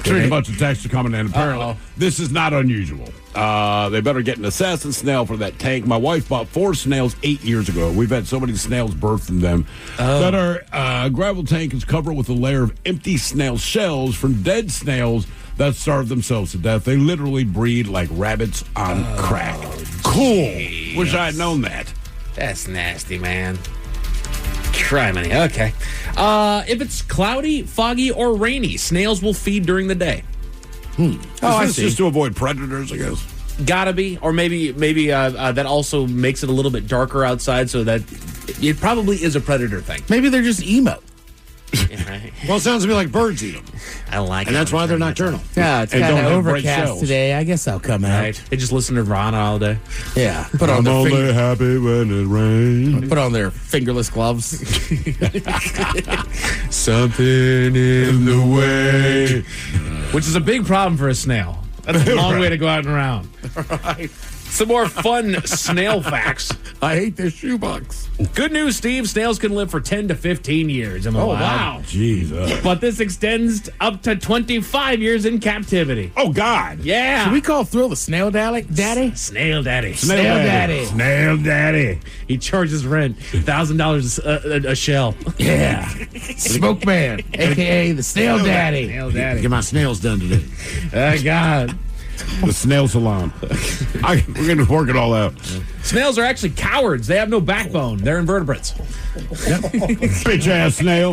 A bunch of texts are coming in. Apparently, this is not unusual. They better get an assassin snail for that tank. My wife bought 4 snails 8 years ago. We've had so many snails birthed in them that our gravel tank is covered with a layer of empty snail shells from dead snails that starve themselves to death. They literally breed like rabbits on crack. Cool. Wish I had known that. That's nasty, man. Criminy. Okay. If it's cloudy, foggy, or rainy, snails will feed during the day. I see. Just to avoid predators, I guess. Gotta be. Or maybe that also makes it a little bit darker outside, so that it probably is a predator thing. Maybe they're just emo. Yeah, right. Well, it sounds to me like birds eat them. I like it. And that's why they're nocturnal. Yeah, it's kind of overcast today. I guess I'll come out. Right. They just listen to Nirvana all day. Yeah. Put on I'm their only happy when it rains. Put on their fingerless gloves. Something in the way. Which is a big problem for a snail. That's a long way to go out and around. Right. Some more fun snail facts. I hate their shoebox. Good news, Steve. Snails can live for 10 to 15 years. Am I allowed? Wow. Jesus. But this extends up to 25 years in captivity. Oh, God. Yeah. Should we call Thrill the snail daddy? Snail daddy. Snail daddy. Snail daddy. He charges rent $1,000 a shell. Yeah. Smoke Man, a.k.a. the snail daddy. Snail daddy. Get my snails done today. Oh, God. The snail salon. We're going to work it all out. Snails are actually cowards. They have no backbone. They're invertebrates. Bitch ass snail.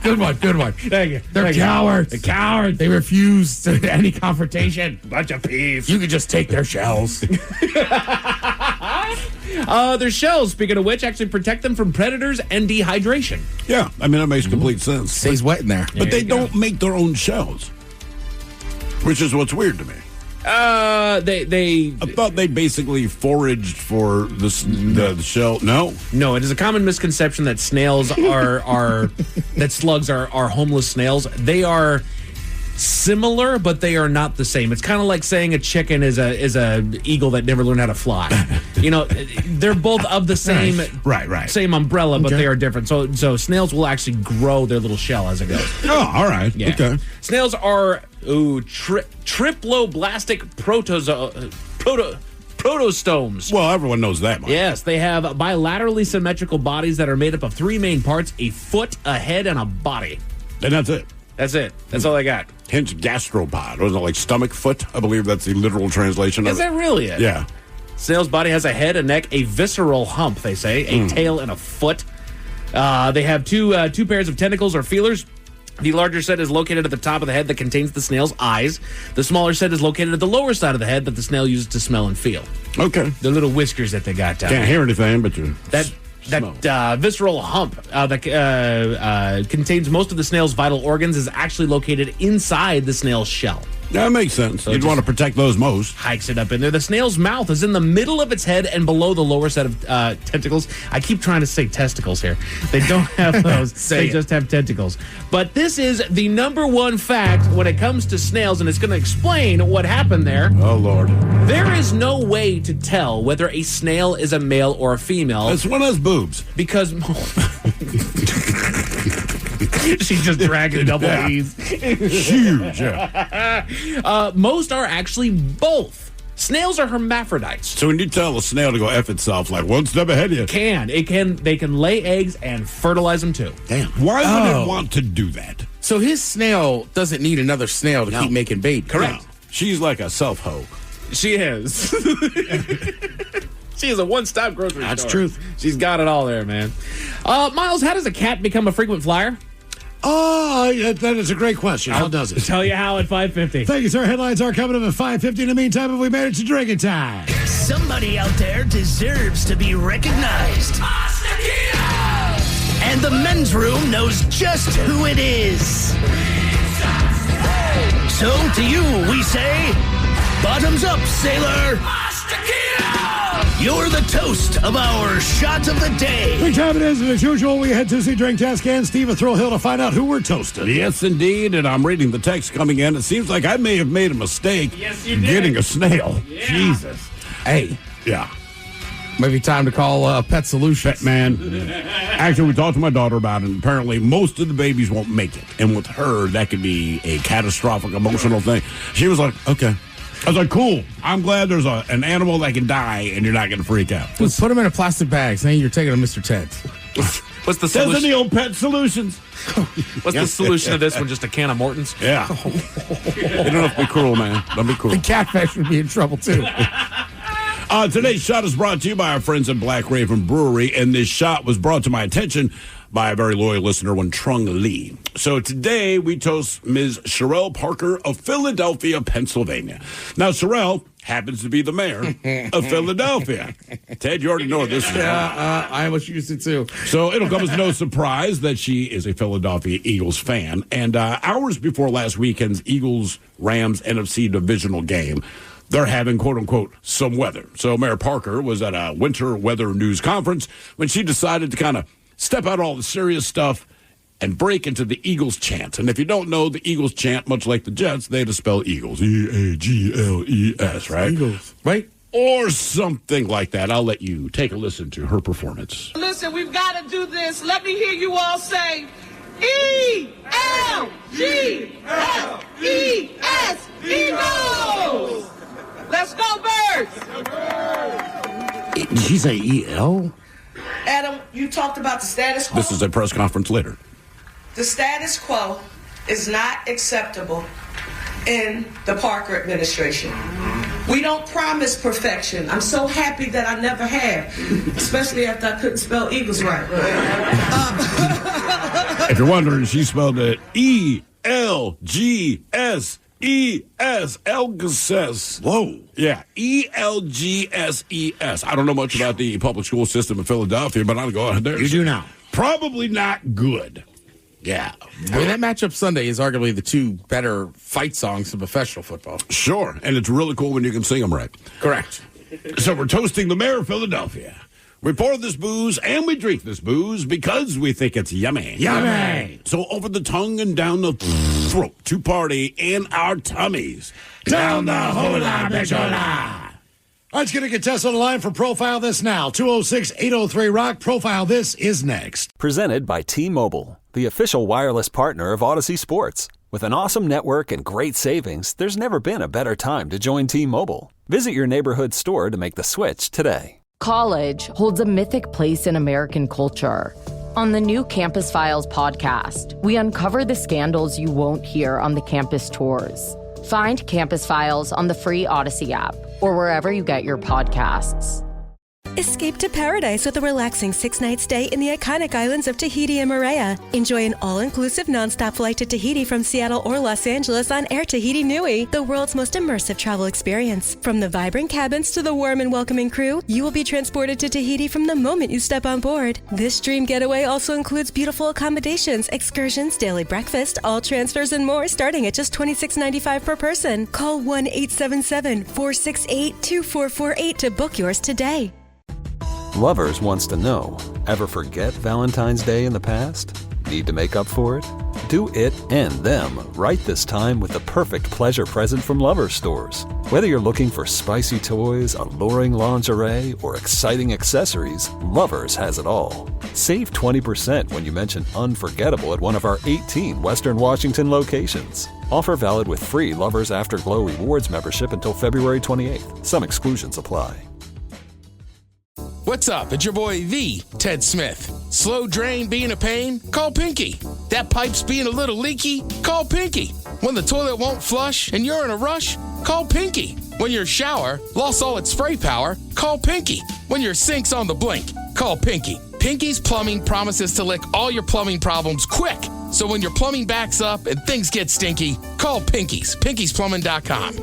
Good one, good one. Thank you. They're cowards. They're cowards. They refuse any confrontation. Bunch of peeves. You could just take their shells. Their shells, speaking of which, actually protect them from predators and dehydration. Yeah, I mean, that makes complete sense. Stays wet in there. But they don't make their own shells, which is what's weird to me. They I thought they basically foraged for the shell. No, it is a common misconception that snails are that slugs are homeless snails. They are similar, but they are not the same. It's kind of like saying a chicken is a eagle that never learned how to fly. You know, they're both of the same right same umbrella, but they are different. So snails will actually grow their little shell as it goes. Oh, all right. Yeah. Okay. Snails are triploblastic protostomes. Well, everyone knows that much. Yes, they have bilaterally symmetrical bodies that are made up of 3 main parts: a foot, a head, and a body. And that's it. That's it. That's all I got. Hence gastropod. Wasn't it like stomach foot? I believe that's the literal translation of Is it. that really it? Yeah. Snail's body has a head, a neck, a visceral hump, they say, a tail, and a foot. They have two pairs of tentacles or feelers. The larger set is located at the top of the head that contains the snail's eyes. The smaller set is located at the lower side of the head that the snail uses to smell and feel. Okay. The little whiskers that they got down Can't there. hear anything, but you That visceral hump that contains most of the snail's vital organs is actually located inside the snail's shell. That makes sense. You'd want to protect those most. Hikes it up in there. The snail's mouth is in the middle of its head and below the lower set of tentacles. I keep trying to say testicles here. They don't have those. They just have tentacles. But this is the number one fact when it comes to snails, and it's going to explain what happened there. Oh, Lord. There is no way to tell whether a snail is a male or a female. This one has boobs. Because... She's just dragging double E's. Huge. Yeah. Most are actually both. Snails are hermaphrodites. So when you tell a snail to go F itself, like one step ahead of you. They can lay eggs and fertilize them too. Damn. Why would it want to do that? So his snail doesn't need another snail to keep making babies. Correct. No. She's like a self-hoe. She is. She is a one-stop grocery store. That's truth. She's got it all there, man. Miles, how does a cat become a frequent flyer? That is a great question. How does it? Tell you how at 5:50. Thank you, sir. Headlines are coming up at 5:50. In the meantime, have we made it to drinking time? Somebody out there deserves to be recognized. And the men's room knows just who it is. So to you, we say, bottoms up, sailor. You're the toast of our shot of the day. Big time it is, and as usual, we head to see Drink Test and Steve a Thrill Hill to find out who we're toasting. Yes, indeed, and I'm reading the text coming in. It seems like I may have made a mistake getting a snail. Yeah. Jesus. Hey. Yeah. Maybe time to call Pet Solutions. Pet Man. Actually, we talked to my daughter about it, and apparently most of the babies won't make it. And with her, that could be a catastrophic emotional thing. She was like, okay. I was like, cool. I'm glad there's an animal that can die and you're not going to freak out. Just put them in a plastic bag saying you're taking them to Mr. Ted's. What's the Says solution? in the old Pet Solutions. What's the solution to this one? Just a can of Morton's? Yeah. You don't have to be cruel, man. Don't be cruel. The catfish would be in trouble, too. Today's shot is brought to you by our friends at Black Raven Brewery, and this shot was brought to my attention by a very loyal listener, one Trung Lee. So today we toast Ms. Sherelle Parker of Philadelphia, Pennsylvania. Now, Sherelle happens to be the mayor of Philadelphia. Ted, you already know this. Yeah, I was used to too. So it'll come as no surprise that she is a Philadelphia Eagles fan. And hours before last weekend's Eagles-Rams NFC divisional game, they're having, quote-unquote, some weather. So Mayor Parker was at a winter weather news conference when she decided to kind of step out all the serious stuff and break into the Eagles chant. And if you don't know, the Eagles chant, much like the Jets, they had to spell Eagles. E-A-G-L-E-S, right? Eagles, right? Or something like that. I'll let you take a listen to her performance. Listen, we've got to do this. Let me hear you all say, E-L-G-L-E-S, Eagles! Let's go, Birds! Did she say E-L? Adam, you talked about the status quo. This is a press conference later. The status quo is not acceptable in the Parker administration. We don't promise perfection. I'm so happy that I never have, especially after I couldn't spell Eagles right. If you're wondering, she spelled it E-L-G-S. E-S, Whoa. Yeah, E-L-G-S-E-S. I don't know much about the public school system in Philadelphia, but I'll go out there. You do now. Probably not good. Yeah. I mean, that matchup Sunday is arguably the two better fight songs of professional football. Sure, and it's really cool when you can sing them right. Correct. So we're toasting the mayor of Philadelphia. We pour this booze and we drink this booze because we think it's yummy. Yummy. So over the tongue and down the throat to party in our tummies. Down the hola, bichola. Let's get a contestant on the line for Profile This now. 206-803-ROCK. Profile This is next. Presented by T-Mobile, the official wireless partner of Odyssey Sports. With an awesome network and great savings, there's never been a better time to join T-Mobile. Visit your neighborhood store to make the switch today. College holds a mythic place in American culture. On the new Campus Files podcast, we uncover the scandals you won't hear on the campus tours. Find Campus Files on the free Odyssey app or wherever you get your podcasts. Escape to paradise with a relaxing 6-night stay in the iconic islands of Tahiti and Moorea. Enjoy an all-inclusive nonstop flight to Tahiti from Seattle or Los Angeles on Air Tahiti Nui, the world's most immersive travel experience. From the vibrant cabins to the warm and welcoming crew, you will be transported to Tahiti from the moment you step on board. This dream getaway also includes beautiful accommodations, excursions, daily breakfast, all transfers, and more, starting at just $26.95 per person. Call 1-877-468-2448 to book yours today. Lovers wants to know, ever forget Valentine's Day in the past? Need to make up for it? Do it and them right this time with the perfect pleasure present from Lovers stores. Whether you're looking for spicy toys, alluring lingerie, or exciting accessories, Lovers has it all. Save 20% when you mention unforgettable at one of our 18 Western Washington locations. Offer valid with free Lovers Afterglow Rewards membership until February 28th. Some exclusions apply. What's up? It's your boy, the Ted Smith. Slow drain being a pain? Call Pinky. That pipe's being a little leaky? Call Pinky. When the toilet won't flush and you're in a rush? Call Pinky. When your shower lost all its spray power? Call Pinky. When your sink's on the blink? Call Pinky. Pinky's Plumbing promises to lick all your plumbing problems quick. So when your plumbing backs up and things get stinky, call Pinky's. Pinky'sPlumbing.com.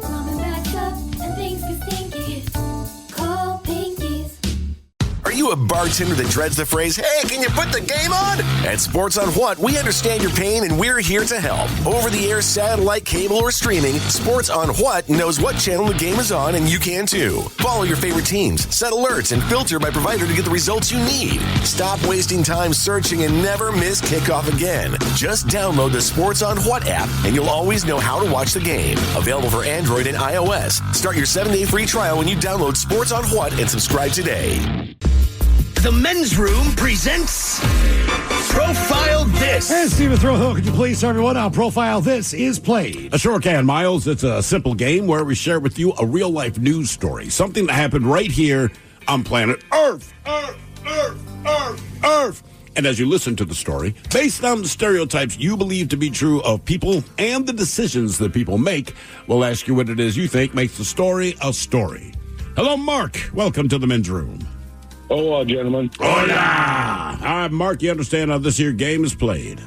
Are you a bartender that dreads the phrase, hey, can you put the game on? At Sports on What, we understand your pain and we're here to help. Over-the-air satellite, cable, or streaming, Sports on What knows what channel the game is on, and you can too. Follow your favorite teams, set alerts, and filter by provider to get the results you need. Stop wasting time searching and never miss kickoff again. Just download the Sports on What app, and you'll always know how to watch the game. Available for Android and iOS. Start your 7-day free trial when you download Sports on What and subscribe today. The Men's Room presents Profile This. And Stephen Throwhill, could you please tell everyone how Profile This is played? I sure can, Miles. It's a simple game where we share with you a real-life news story, something that happened right here on planet Earth. Earth. And as you listen to the story, based on the stereotypes you believe to be true of people and the decisions that people make, we'll ask you what it is you think makes the story a story. Hello, Mark. Welcome to the Men's Room. Hola, gentlemen. Hola! Mark, you understand how this here game is played?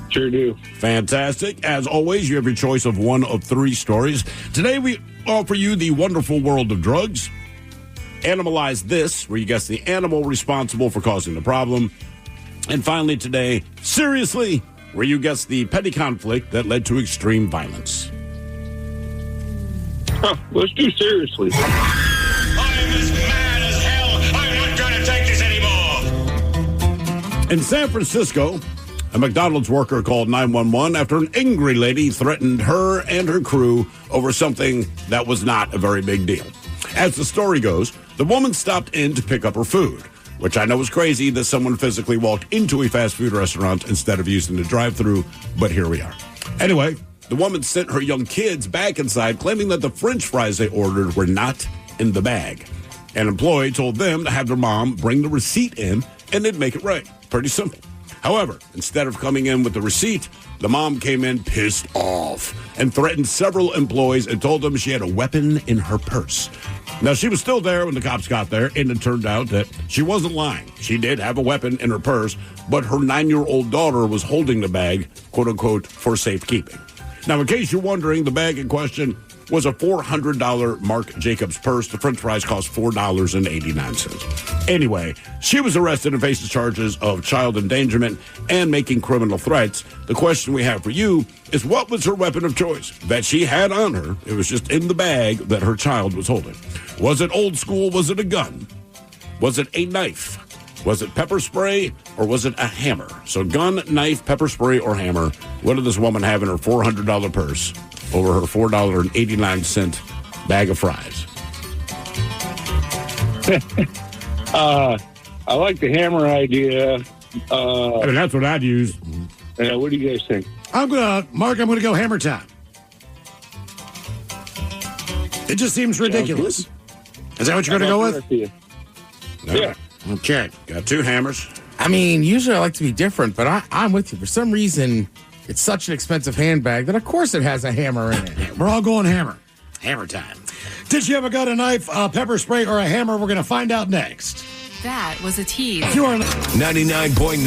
Sure do. Fantastic. As always, you have your choice of one of 3 stories. Today, we offer you the wonderful world of drugs. Animalize This, where you guess the animal responsible for causing the problem. And finally today, Seriously, where you guess the petty conflict that led to extreme violence. Let's do Seriously. In San Francisco, a McDonald's worker called 911 after an angry lady threatened her and her crew over something that was not a very big deal. As the story goes, the woman stopped in to pick up her food, which I know is crazy that someone physically walked into a fast food restaurant instead of using the drive-thru, but here we are. Anyway, the woman sent her young kids back inside, claiming that the French fries they ordered were not in the bag. An employee told them to have their mom bring the receipt in, and they'd make it right. Pretty simple. However, instead of coming in with the receipt, the mom came in pissed off and threatened several employees and told them she had a weapon in her purse. Now, she was still there when the cops got there, and it turned out that she wasn't lying. She did have a weapon in her purse, but her 9-year-old daughter was holding the bag, quote-unquote, for safekeeping. Now, in case you're wondering, the bag in question was a $400 Marc Jacobs purse. The French fries cost $4.89. Anyway, she was arrested and faces charges of child endangerment and making criminal threats. The question we have for you is, what was her weapon of choice that she had on her? It was just in the bag that her child was holding. Was it old school? Was it a gun? Was it a knife? Was it pepper spray, or was it a hammer? So gun, knife, pepper spray, or hammer. What did this woman have in her $400 purse over her $4.89 bag of fries? I like the hammer idea. I mean, that's what I'd use. What do you guys think? Mark, I'm gonna go hammer time. It just seems ridiculous. Is that what you're gonna go with? Yeah. Okay, got 2 hammers. I mean, usually I like to be different, but I'm with you. For some reason, it's such an expensive handbag that, of course, it has a hammer in it. We're all going hammer. Hammer time. Did you have a gun, a knife, a pepper spray, or a hammer? We're going to find out next. That was a tease. You are 99.9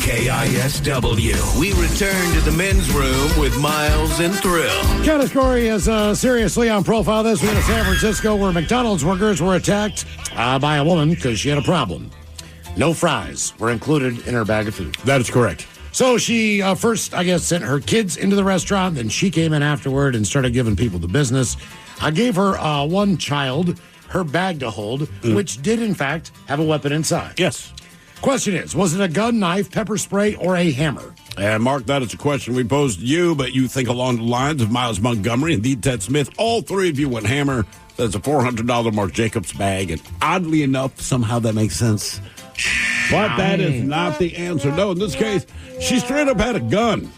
KISW. We return to the men's room with Miles and Thrill. Category is seriously on profile this week in San Francisco, where McDonald's workers were attacked by a woman because she had a problem. No fries were included in her bag of food. That is correct. So she first, I guess, sent her kids into the restaurant. Then she came in afterward and started giving people the business. I gave her one child her bag to hold, which did, in fact, have a weapon inside. Yes. Question is, was it a gun, knife, pepper spray, or a hammer? And, Mark, that is a question we posed to you, but you think along the lines of Miles Montgomery and the Ted Smith. All three of you went hammer. That's a $400 Marc Jacobs bag, and oddly enough, somehow that makes sense. But that is not the answer. No, in this case, she straight up had a gun.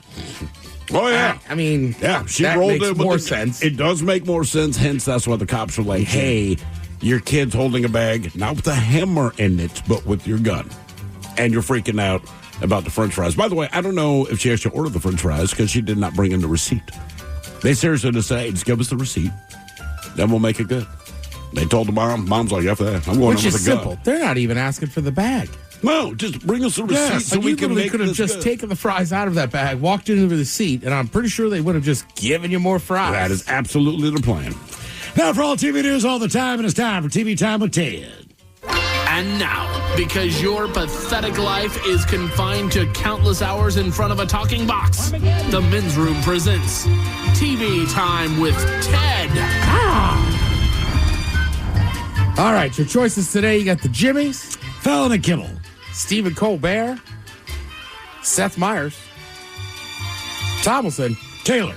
Oh, yeah. I mean, yeah, she that rolled makes it more with sense. It does make more sense. Hence, that's why the cops were like, hey, your kid's holding a bag, not with a hammer in it, but with your gun. And you're freaking out about the french fries. By the way, I don't know if she actually ordered the french fries because she did not bring in the receipt. They seriously just say, hey, just give us the receipt. Then we'll make it good. They told the mom. Mom's like, F that. I'm going Which in with is a gun. simple. They're not even asking for the bag. No, just bring us the receipt so we can make could have this just good. taken the fries out of that bag, walked into the seat, and I'm pretty sure they would have just given you more fries. That is absolutely the plan. Now for all TV news all the time, and it's time for TV Time with Ted. And now, because your pathetic life is confined to countless hours in front of a talking box, the Men's Room presents TV Time with Ted. All right, your choices today, you got the Jimmys, Fallon and Kimmel, Stephen Colbert, Seth Meyers, Tomlinson, Taylor,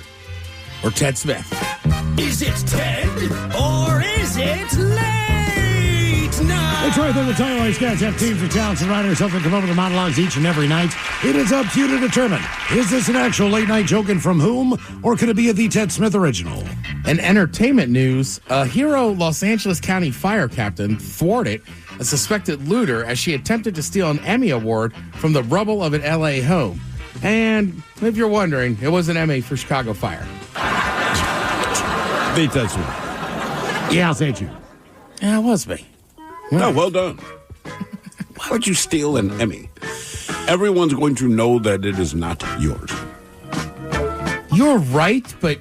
or Ted Smith. Is it Ted or is it late night? That's right, they're the Title Scouts have teams of talents and writers help them come up with the monologues each and every night. It is up to you to determine, is this an actual late night joke and from whom, or could it be a The Ted Smith original? In entertainment news, a hero Los Angeles County fire captain thwarted a suspected looter as she attempted to steal an Emmy Award from the rubble of an L.A. home. And if you're wondering, it was an Emmy for Chicago Fire. The Ted Smith. Yeah, I'll say it you. Yeah, it was me. No, well done. Why would you steal an Emmy? Everyone's going to know that it is not yours. You're right, but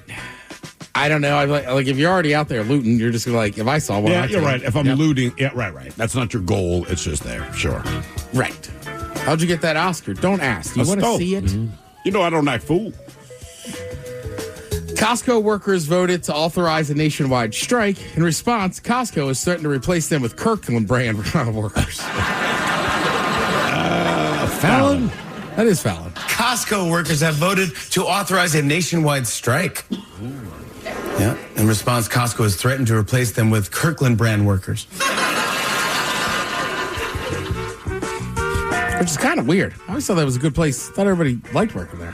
I don't know. Like if you're already out there looting, you're just gonna like, if I saw one. Yeah, you're right. If I'm looting, yeah, right. That's not your goal. It's just there. Sure. Right. How'd you get that Oscar? Don't ask. You want to see it? Mm-hmm. You know I don't act fool. Costco workers voted to authorize a nationwide strike. In response, Costco is threatening to replace them with Kirkland brand workers. Fallon? That is Fallon. Costco workers have voted to authorize a nationwide strike. Yeah. In response, Costco has threatened to replace them with Kirkland brand workers. Which is kind of weird. I always thought that was a good place. I thought everybody liked working there.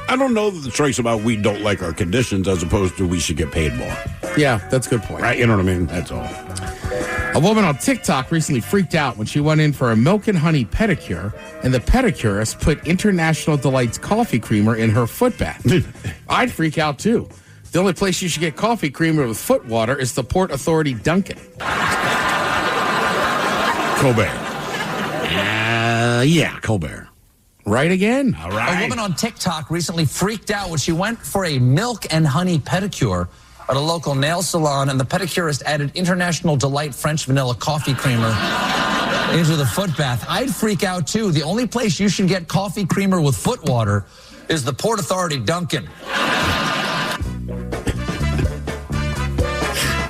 I don't know that the strike's about we don't like our conditions as opposed to we should get paid more. Yeah, that's a good point. Right? You know what I mean? That's all. A woman on TikTok recently freaked out when she went in for a milk and honey pedicure, and the pedicurist put International Delight's coffee creamer in her foot bath. I'd freak out too. The only place you should get coffee creamer with foot water is the Port Authority Dunkin'. Colbert. Yeah, Colbert. Right again. All right. A woman on TikTok recently freaked out when she went for a milk and honey pedicure at a local nail salon, and the pedicurist added International Delight French vanilla coffee creamer into the foot bath. I'd freak out too. The only place you should get coffee creamer with foot water is the Port Authority Dunkin'.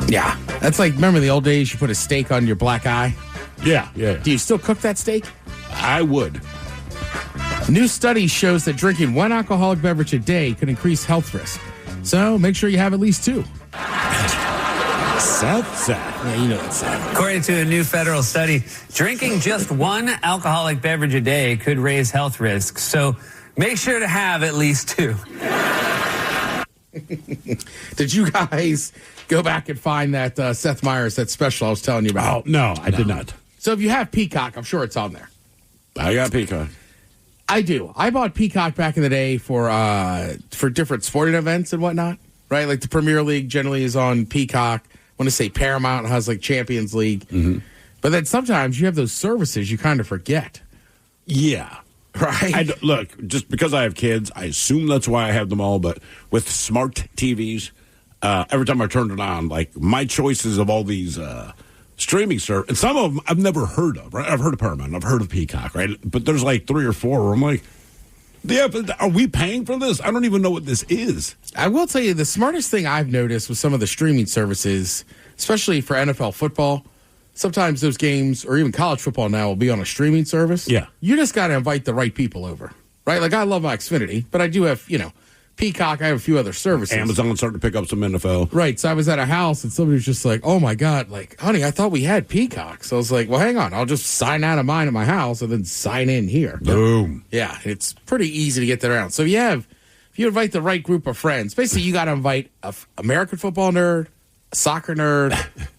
Yeah. That's like, remember the old days you put a steak on your black eye? Yeah. Do you still cook that steak? I would. New study shows that drinking one alcoholic beverage a day could increase health risk. So make sure you have at least two. Seth. Yeah, you know that's Seth. According to a new federal study, drinking just one alcoholic beverage a day could raise health risks. So make sure to have at least two. Did you guys go back and find that Seth Meyers, that special I was telling you about? Oh, no, I did not. So if you have Peacock, I'm sure it's on there. I got Peacock. I do. I bought Peacock back in the day for different sporting events and whatnot, right? Like the Premier League generally is on Peacock. want to say Paramount has like Champions League. Mm-hmm. But then sometimes you have those services you kind of forget. Yeah. Right? Look, just because I have kids, I assume that's why I have them all. But with smart TVs, every time I turn it on, like my choices of all these streaming services, and some of them I've never heard of, right? I've heard of Paramount, I've heard of Peacock, right? But there's like 3 or 4 where I'm like, yeah, but are we paying for this? I don't even know what this is. I will tell you, the smartest thing I've noticed with some of the streaming services, especially for NFL football, sometimes those games, or even college football now, will be on a streaming service. Yeah. You just got to invite the right people over, right? Like, I love my Xfinity, but I do have, Peacock. I have a few other services. Amazon's starting to pick up some NFL. Right. So I was at a house, and somebody was just like, oh, my God, like, honey, I thought we had Peacock. So I was like, well, hang on. I'll just sign out of mine at my house and then sign in here. Boom. Yeah. It's pretty easy to get that around. So if you invite the right group of friends, basically you got to invite a American football nerd, a soccer nerd,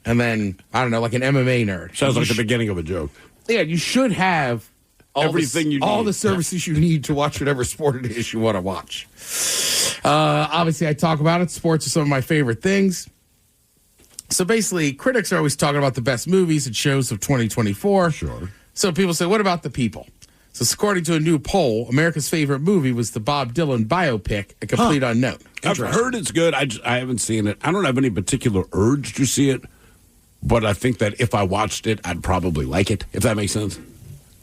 and then, I don't know, like an MMA nerd. Sounds like the beginning of a joke. Yeah, you should have everything you need. All the services you need to watch whatever sport it is you want to watch. Obviously, I talk about it. Sports are some of my favorite things. So basically, critics are always talking about the best movies and shows of 2024. Sure. So people say, what about the people? So according to a new poll, America's favorite movie was the Bob Dylan biopic, A Complete Unknown. I've heard it's good. I haven't seen it. I don't have any particular urge to see it, but I think that if I watched it, I'd probably like it, if that makes sense.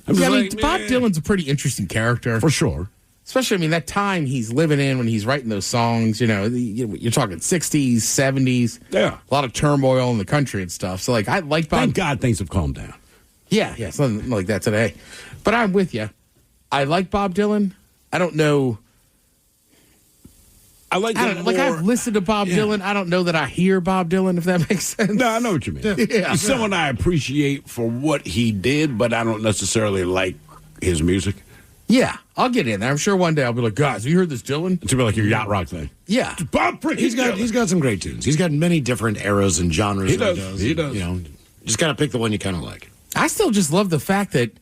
Bob Dylan's a pretty interesting character. For sure. Especially, that time he's living in when he's writing those songs, you're talking 60s, 70s. Yeah. A lot of turmoil in the country and stuff. So, I like Bob. Thank God things have calmed down. Yeah, something like that today. But I'm with you. I like Bob Dylan. I don't know. I've listened to Bob Dylan. I don't know that I hear Bob Dylan, if that makes sense. No, I know what you mean. Yeah. He's someone I appreciate for what he did, but I don't necessarily like his music. Yeah, I'll get in there. I'm sure one day I'll be like, guys, have you heard this Dylan? It's going to be like your yacht rock thing. Yeah. Bob freaking He's got some great tunes. He's got many different eras and genres. He does. He does. Just got to pick the one you kind of like. I still just love the fact that,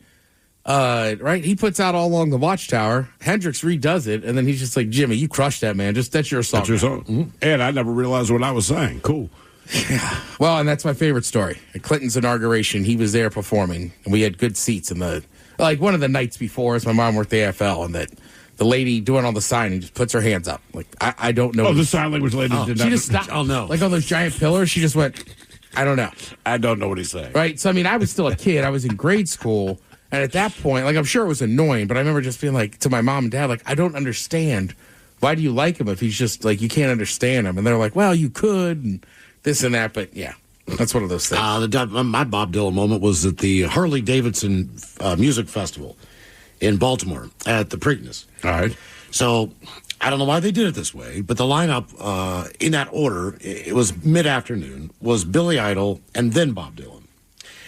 he puts out All Along the Watchtower. Hendrix redoes it, and then he's just like, Jimmy, you crushed that, man. That's your song. That's your song. Mm-hmm. And I never realized what I was saying. Cool. Yeah. Well, and that's my favorite story. At Clinton's inauguration, he was there performing, and we had good seats in one of the nights before, as my mom worked the AFL, and that the lady doing all the signing just puts her hands up. Like, I don't know. Oh, the sign language lady did not. She just stopped. Oh, no. Like on those giant pillars, she just went, I don't know. I don't know what he's saying. Right? So, I was still a kid. I was in grade school. And at that point, I'm sure it was annoying, but I remember just being like, to my mom and dad, I don't understand. Why do you like him if he's just, you can't understand him? And they're like, well, you could, and this and that. But, yeah, that's one of those things. My Bob Dylan moment was at the Harley-Davidson Music Festival in Baltimore at the Preakness. All right. So I don't know why they did it this way, but the lineup in that order, it was mid-afternoon, was Billy Idol and then Bob Dylan.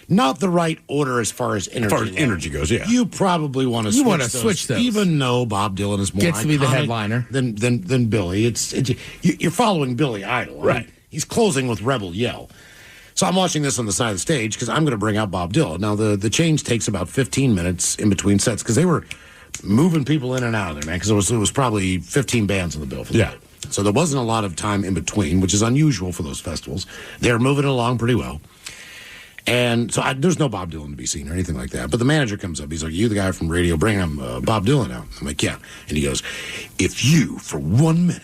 Not the right order as far as energy goes, yeah. You probably want to switch those. Even though Bob Dylan is more gets to be the headliner than Billy. You're following Billy Idol. Right. He's closing with Rebel Yell. So I'm watching this on the side of the stage because I'm going to bring out Bob Dylan. Now, the change takes about 15 minutes in between sets because they were moving people in and out of there, man, because it was probably 15 bands on the bill for that. So there wasn't a lot of time in between, which is unusual for those festivals. They're moving along pretty well. And so there's no Bob Dylan to be seen or anything like that. But the manager comes up. He's like, you the guy from radio, bring him Bob Dylan out. I'm like, yeah. And he goes, if you, for 1 minute,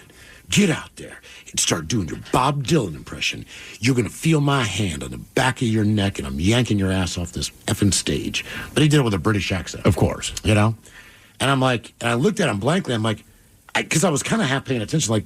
get out there and start doing your Bob Dylan impression, you're going to feel my hand on the back of your neck and I'm yanking your ass off this effing stage. But he did it with a British accent. Of course. And I'm like, and I looked at him blankly. I'm like, because I was kind of half paying attention, like,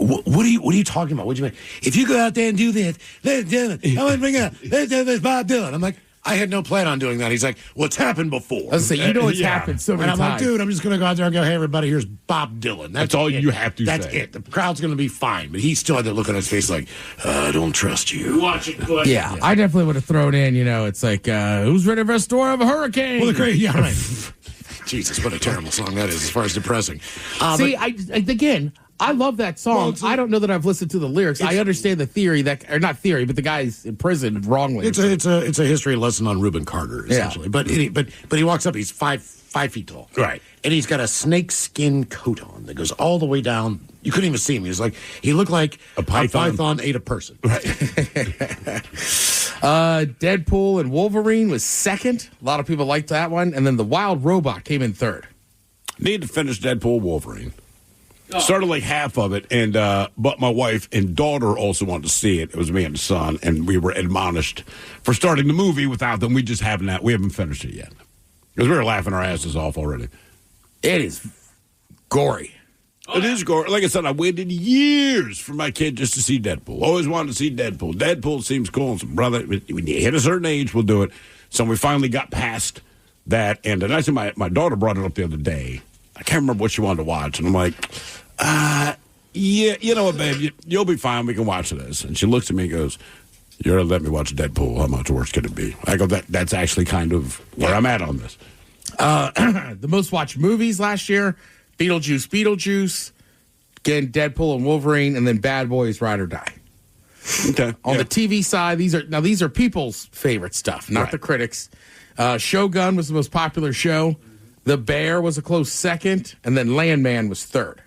what are you talking about? What do you mean? If you go out there and do this, I'm going to bring out this Bob Dylan. I'm like, I had no plan on doing that. He's like, well, it's happened before. I was saying, it's happened so many times. And I'm like, dude, I'm just going to go out there and go, hey, everybody, here's Bob Dylan. That's all you have to say. That's it. The crowd's going to be fine. But he still had that look on his face like, I don't trust you. Watch it, Clay. Yeah, I definitely would have thrown in, it's like, who's ready for a storm of a hurricane? Well, yeah, right. Jesus, what a terrible song that is as far as depressing. See, again, I love that song. I don't know that I've listened to the lyrics. I understand the theory or not theory, but the guy's in prison wrongly. It's a history lesson on Reuben Carter, essentially. Yeah. But he walks up. He's 5 feet tall, right? And he's got a snake skin coat on that goes all the way down. You couldn't even see him. He looked like a python ate a person. Right. Deadpool and Wolverine was second. A lot of people liked that one, and then the Wild Robot came in third. Need to finish Deadpool Wolverine. Started like half of it, and but my wife and daughter also wanted to see it. It was me and the son, and we were admonished for starting the movie without them. We just haven't finished it yet because we were laughing our asses off already. It is gory. It is gory. Like I said, I waited years for my kid just to see Deadpool. Always wanted to see Deadpool. Deadpool seems cool. And so, brother, when you hit a certain age, we'll do it. So we finally got past that, and I said my daughter brought it up the other day. I can't remember what she wanted to watch, and I'm like, yeah, you know what, babe, you'll be fine. We can watch this. And she looks at me and goes, you're going to let me watch Deadpool. How much worse could it be? I go, that's actually kind of where I'm at on this. The most watched movies last year, Beetlejuice, again, Deadpool and Wolverine, and then Bad Boys, Ride or Die. Okay. On the TV side, these are people's favorite stuff, not the critics. Shogun was the most popular show. The Bear was a close second, and then Landman was third.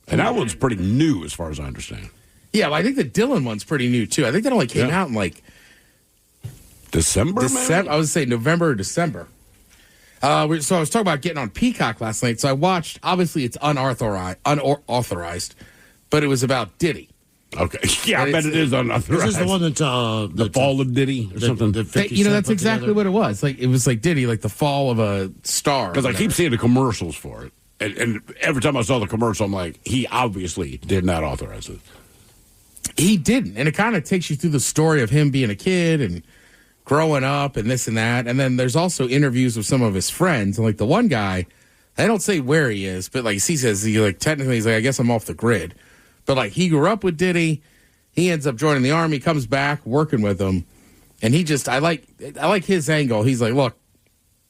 And that one's pretty new, as far as I understand. Yeah, well, I think the Dylan one's pretty new, too. I think that only came out in, like... December? I would say November or December. So I was talking about getting on Peacock last night. So I watched, obviously it's unauthorized, but it was about Diddy. Okay. Yeah, I bet it is unauthorized. This is the one that... the fall of Diddy or something. That's exactly what it was. Like, it was like Diddy, like the fall of a star. Because I keep seeing the commercials for it. And every time I saw the commercial, I'm like, he obviously did not authorize it. He didn't. And it kind of takes you through the story of him being a kid and growing up and this and that. And then there's also interviews with some of his friends. And like the one guy, I don't say where he is, but like he says, technically he's like, I guess I'm off the grid. But like he grew up with Diddy. He ends up joining the army, comes back, working with him. And he just, I like his angle. He's like, look,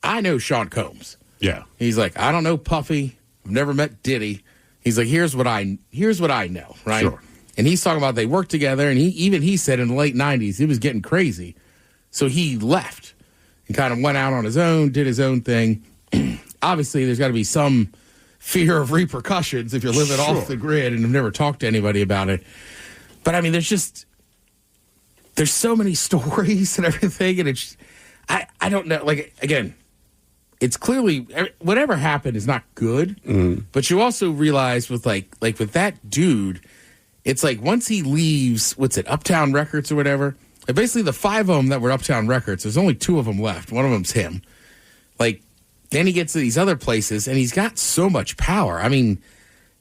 I know Sean Combs. Yeah. He's like, I don't know Puffy. I've never met Diddy. He's like, here's what I know, right? Sure. And he's talking about they worked together, and he said in the late 90s, it was getting crazy. So he left and kind of went out on his own, did his own thing. Obviously, there's got to be some fear of repercussions if you're living off the grid and have never talked to anybody about it. But, I mean, there's so many stories and everything, and it's, I don't know. Like, again, it's clearly, whatever happened is not good, but you also realize with with that dude, it's like once he leaves, Uptown Records or whatever, and basically the 5 of them that were Uptown Records, there's only 2 of them left. One of them's him. Like, then he gets to these other places, and he's got so much power. I mean,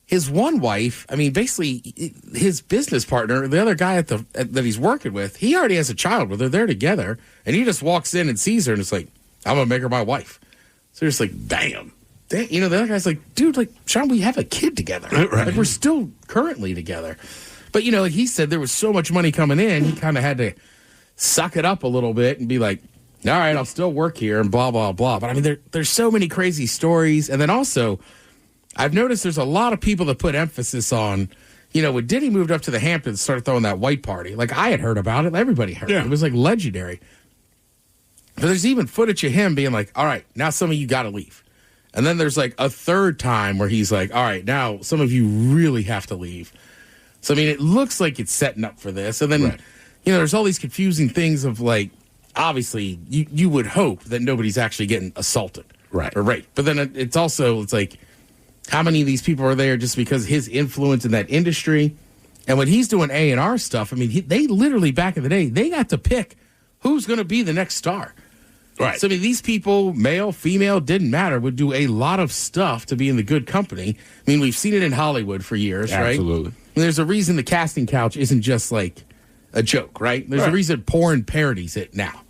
his one wife, I mean, basically his business partner, the other guy that he's working with, he already has a child with her. They're together, and he just walks in and sees her, and it's like, I'm going to make her my wife. So you're just like, damn. The other guy's like, dude, like, Sean, we have a kid together. Right. Like, we're still currently together. But, like he said, there was so much money coming in, he kind of had to suck it up a little bit and be like, all right, I'll still work here and blah, blah, blah. But, I mean, there's so many crazy stories. And then also, I've noticed there's a lot of people that put emphasis on, when Diddy moved up to the Hamptons and started throwing that white party. Like, I had heard about it. Everybody heard it. It was, like, legendary. But there's even footage of him being like, all right, now some of you got to leave. And then there's like a third time where he's like, all right, now some of you really have to leave. So, I mean, it looks like it's setting up for this. And then, there's all these confusing things of like, obviously, you would hope that nobody's actually getting assaulted. Right. Or raped. But then it's like, how many of these people are there just because his influence in that industry? And when he's doing A&R stuff, I mean, they literally, back in the day, they got to pick who's going to be the next star. Right. So, I mean, these people, male, female, didn't matter, would do a lot of stuff to be in the good company. I mean, we've seen it in Hollywood for years, right? Absolutely. And there's a reason the casting couch isn't just like a joke, right? There's a reason porn parodies it now,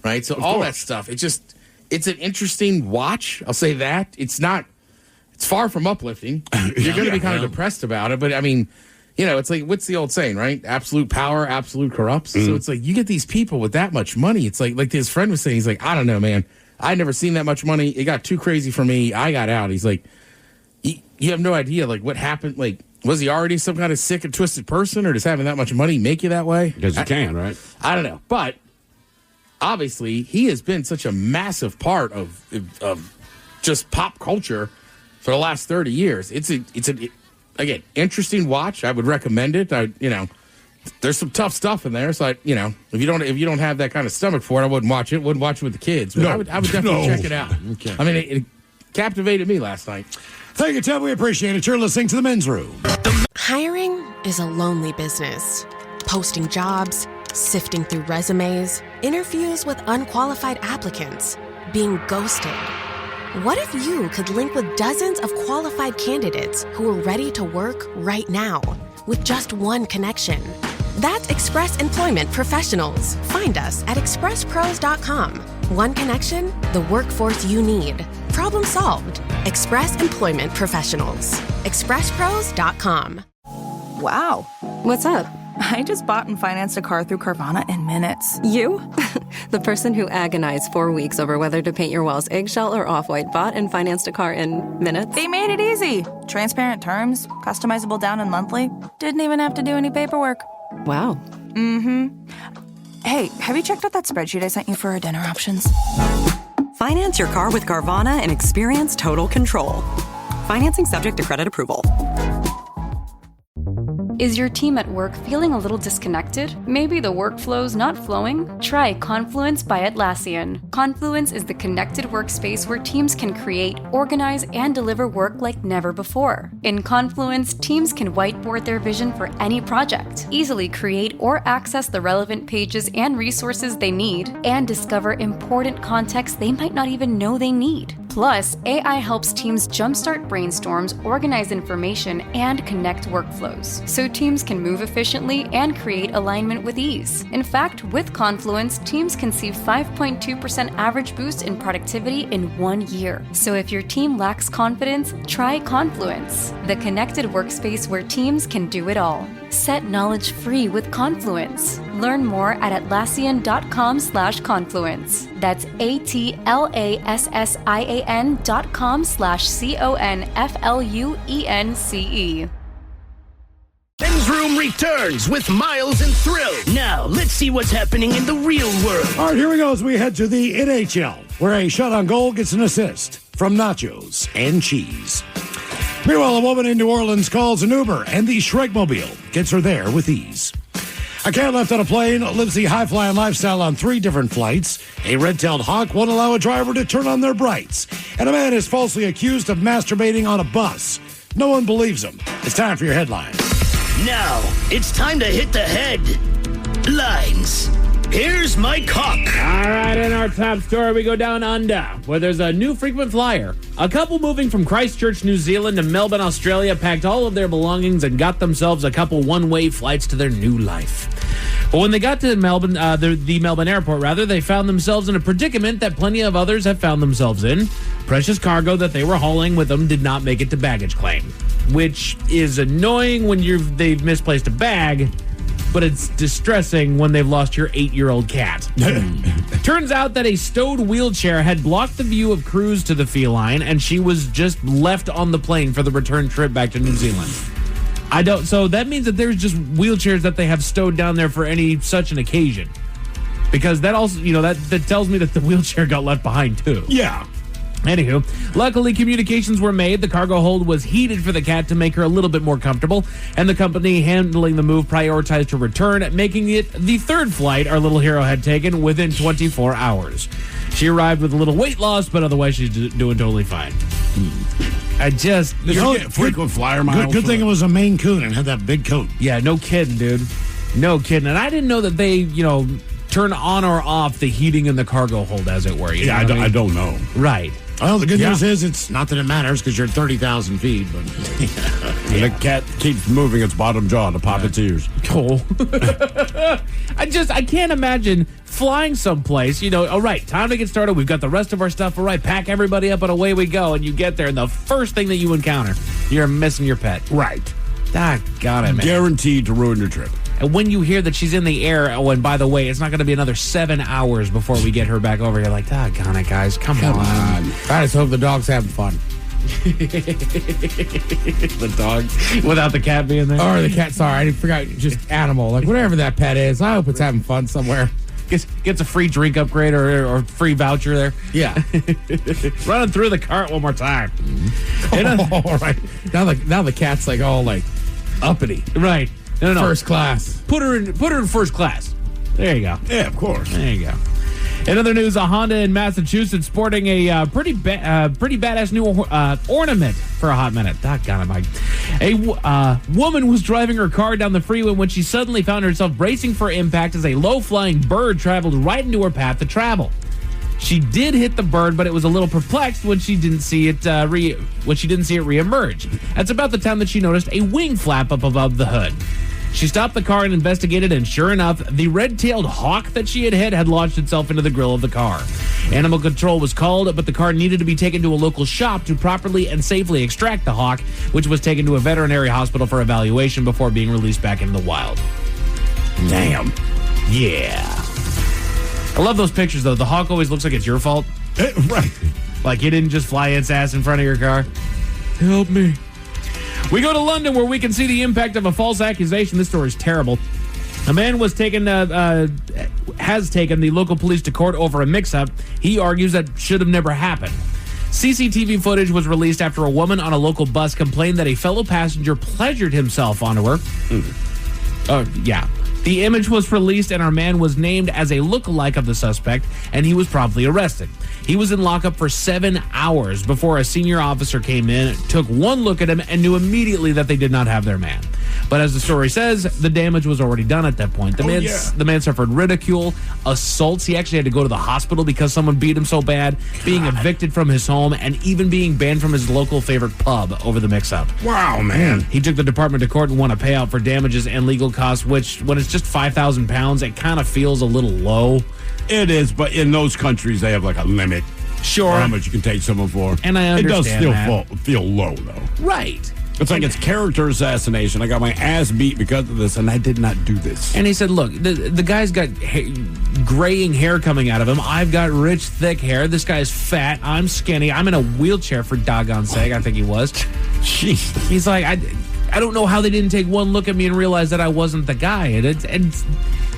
right? So all that stuff, it's an interesting watch. I'll say that. It's far from uplifting. You're going to be kind of depressed about it, but I mean, it's like, what's the old saying, right? Absolute power, absolute corrupts. So it's like, you get these people with that much money. It's like his friend was saying, he's like, I don't know, man. I never seen that much money. It got too crazy for me. I got out. He's like, you have no idea, like, what happened. Like, Was he already some kind of sick and twisted person, or does having that much money make you that way? Because you can, right? I don't know. But obviously, he has been such a massive part of just pop culture for the last 30 years. It's again, interesting watch. I would recommend it. There's some tough stuff in there. So if you don't have that kind of stomach for it, I wouldn't watch it. Wouldn't watch it with the kids. But I would definitely check it out. Okay. I mean, it captivated me last night. Thank you, Tim. We appreciate it. You're listening to The Men's Room. Hiring is a lonely business. Posting jobs, sifting through resumes, interviews with unqualified applicants, being ghosted. What if you could link with dozens of qualified candidates who are ready to work right now with just one connection? That's Express Employment Professionals. Find us at expresspros.com. One connection, the workforce you need. Problem solved. Express Employment Professionals. expresspros.com. Wow. What's up? I just bought and financed a car through Carvana in minutes. You? The person who agonized 4 weeks over whether to paint your walls eggshell or off-white bought and financed a car in minutes? They made it easy. Transparent terms, customizable down and monthly. Didn't even have to do any paperwork. Wow. Mm-hmm. Hey, have you checked out that spreadsheet I sent you for our dinner options? Finance your car with Carvana and experience total control. Financing subject to credit approval. Is your team at work feeling a little disconnected? Maybe the workflow's not flowing? Try Confluence by Atlassian. Confluence is the connected workspace where teams can create, organize, and deliver work like never before. In Confluence, teams can whiteboard their vision for any project, easily create or access the relevant pages and resources they need, and discover important context they might not even know they need. Plus, AI helps teams jumpstart brainstorms, organize information, and connect workflows, so teams can move efficiently and create alignment with ease. In fact, with Confluence, teams can see 5.2% average boost in productivity in 1 year. So if your team lacks confidence, try Confluence, the connected workspace where teams can do it all. Set knowledge free with Confluence. Learn more at Atlassian.com/confluence. That's ATLASSIAN.com/CONFLUENCE. Men's Room returns with Miles and Thrill. Now, let's see what's happening in the real world. All right, here we go as we head to the NHL, where a shot on goal gets an assist from nachos and cheese. Meanwhile, a woman in New Orleans calls an Uber, and the Shrekmobile gets her there with ease. A cat left on a plane lives the high-flying lifestyle on 3 different flights. A red-tailed hawk won't allow a driver to turn on their brights. And a man is falsely accused of masturbating on a bus. No one believes him. It's time for your headlines. Now, it's time to hit the headlines. Here's Mike Hawk. All right, in our top story, we go down under, where there's a new frequent flyer. A couple moving from Christchurch, New Zealand to Melbourne, Australia, packed all of their belongings and got themselves a couple one-way flights to their new life. But when they got to Melbourne, the Melbourne airport, they found themselves in a predicament that plenty of others have found themselves in. Precious cargo that they were hauling with them did not make it to baggage claim, which is annoying when they've misplaced a bag, but it's distressing when they've lost your 8-year-old cat. Turns out that a stowed wheelchair had blocked the view of crews to the feline, and she was just left on the plane for the return trip back to New Zealand. So that means that there's just wheelchairs that they have stowed down there for any such an occasion. Because that also, that tells me that the wheelchair got left behind too. Yeah. Anywho, luckily communications were made. The cargo hold was heated for the cat to make her a little bit more comfortable, and the company handling the move prioritized her return, making it the 3rd flight our little hero had taken within 24 hours. She arrived with a little weight loss, but otherwise she's doing totally fine. Frequent flyer miles. Good thing it was a Maine Coon and had that big coat. Yeah, no kidding, dude. No kidding. And I didn't know that they, turn on or off the heating in the cargo hold, as it were. I don't know. Right. Well, the good news is it's not that it matters because you're 30,000 feet. But the cat keeps moving its bottom jaw to pop its ears. Cool. I can't imagine flying someplace. All right, time to get started. We've got the rest of our stuff. All right, pack everybody up and away we go. And you get there, and the first thing that you encounter, you're missing your pet. Right. Got it, man. Guaranteed to ruin your trip. And when you hear that she's in the air, and by the way, it's not going to be another 7 hours before we get her back over, you're like, doggone it, guys. Come on. I just hope the dog's having fun. The dog without the cat being there. Or the cat, sorry, I forgot, just animal. Like, whatever that pet is, I hope it's having fun somewhere. Gets a free drink upgrade or free voucher there. Yeah. Running through the cart one more time. All right. Now the cat's like all like uppity. Right. No. First class. Put her in first class. There you go. Yeah, of course. There you go. In other news, a Honda in Massachusetts sporting a pretty badass new ornament for a hot minute. Doggone it, Mike. A woman was driving her car down the freeway when she suddenly found herself bracing for impact as a low-flying bird traveled right into her path of travel. She did hit the bird, but it was a little perplexed when she didn't see it reemerge. That's about the time that she noticed a wing flap up above the hood. She stopped the car and investigated, and sure enough, the red-tailed hawk that she had hit had launched itself into the grill of the car. Animal control was called, but the car needed to be taken to a local shop to properly and safely extract the hawk, which was taken to a veterinary hospital for evaluation before being released back into the wild. Damn. Yeah. I love those pictures, though. The hawk always looks like it's your fault. Right. Like you didn't just fly its ass in front of your car. Help me. We go to London, where we can see the impact of a false accusation. This story is terrible. A man has taken the local police to court over a mix-up he argues that should have never happened. CCTV footage was released after a woman on a local bus complained that a fellow passenger pleasured himself onto her. Yeah. The image was released, and our man was named as a lookalike of the suspect, and he was promptly arrested. He was in lockup for 7 hours before a senior officer came in, took one look at him, and knew immediately that they did not have their man. But as the story says, the damage was already done at that point. The man suffered ridicule, assaults. He actually had to go to the hospital because someone beat him so bad, being evicted from his home, and even being banned from his local favorite pub over the mix-up. Wow, man. He took the department to court and won a payout for damages and legal costs, which, when it's just 5,000 pounds, it kind of feels a little low. It is, but in those countries, they have like a limit. Sure. For how much you can take someone for. And I understand it does still feel low, though. Right. It's like it's character assassination. I got my ass beat because of this, and I did not do this. And he said, look, the guy's got graying hair coming out of him. I've got rich, thick hair. This guy's fat. I'm skinny. I'm in a wheelchair, for doggone sake, I think he was. Jeez. He's like, I don't know how they didn't take one look at me and realize that I wasn't the guy. And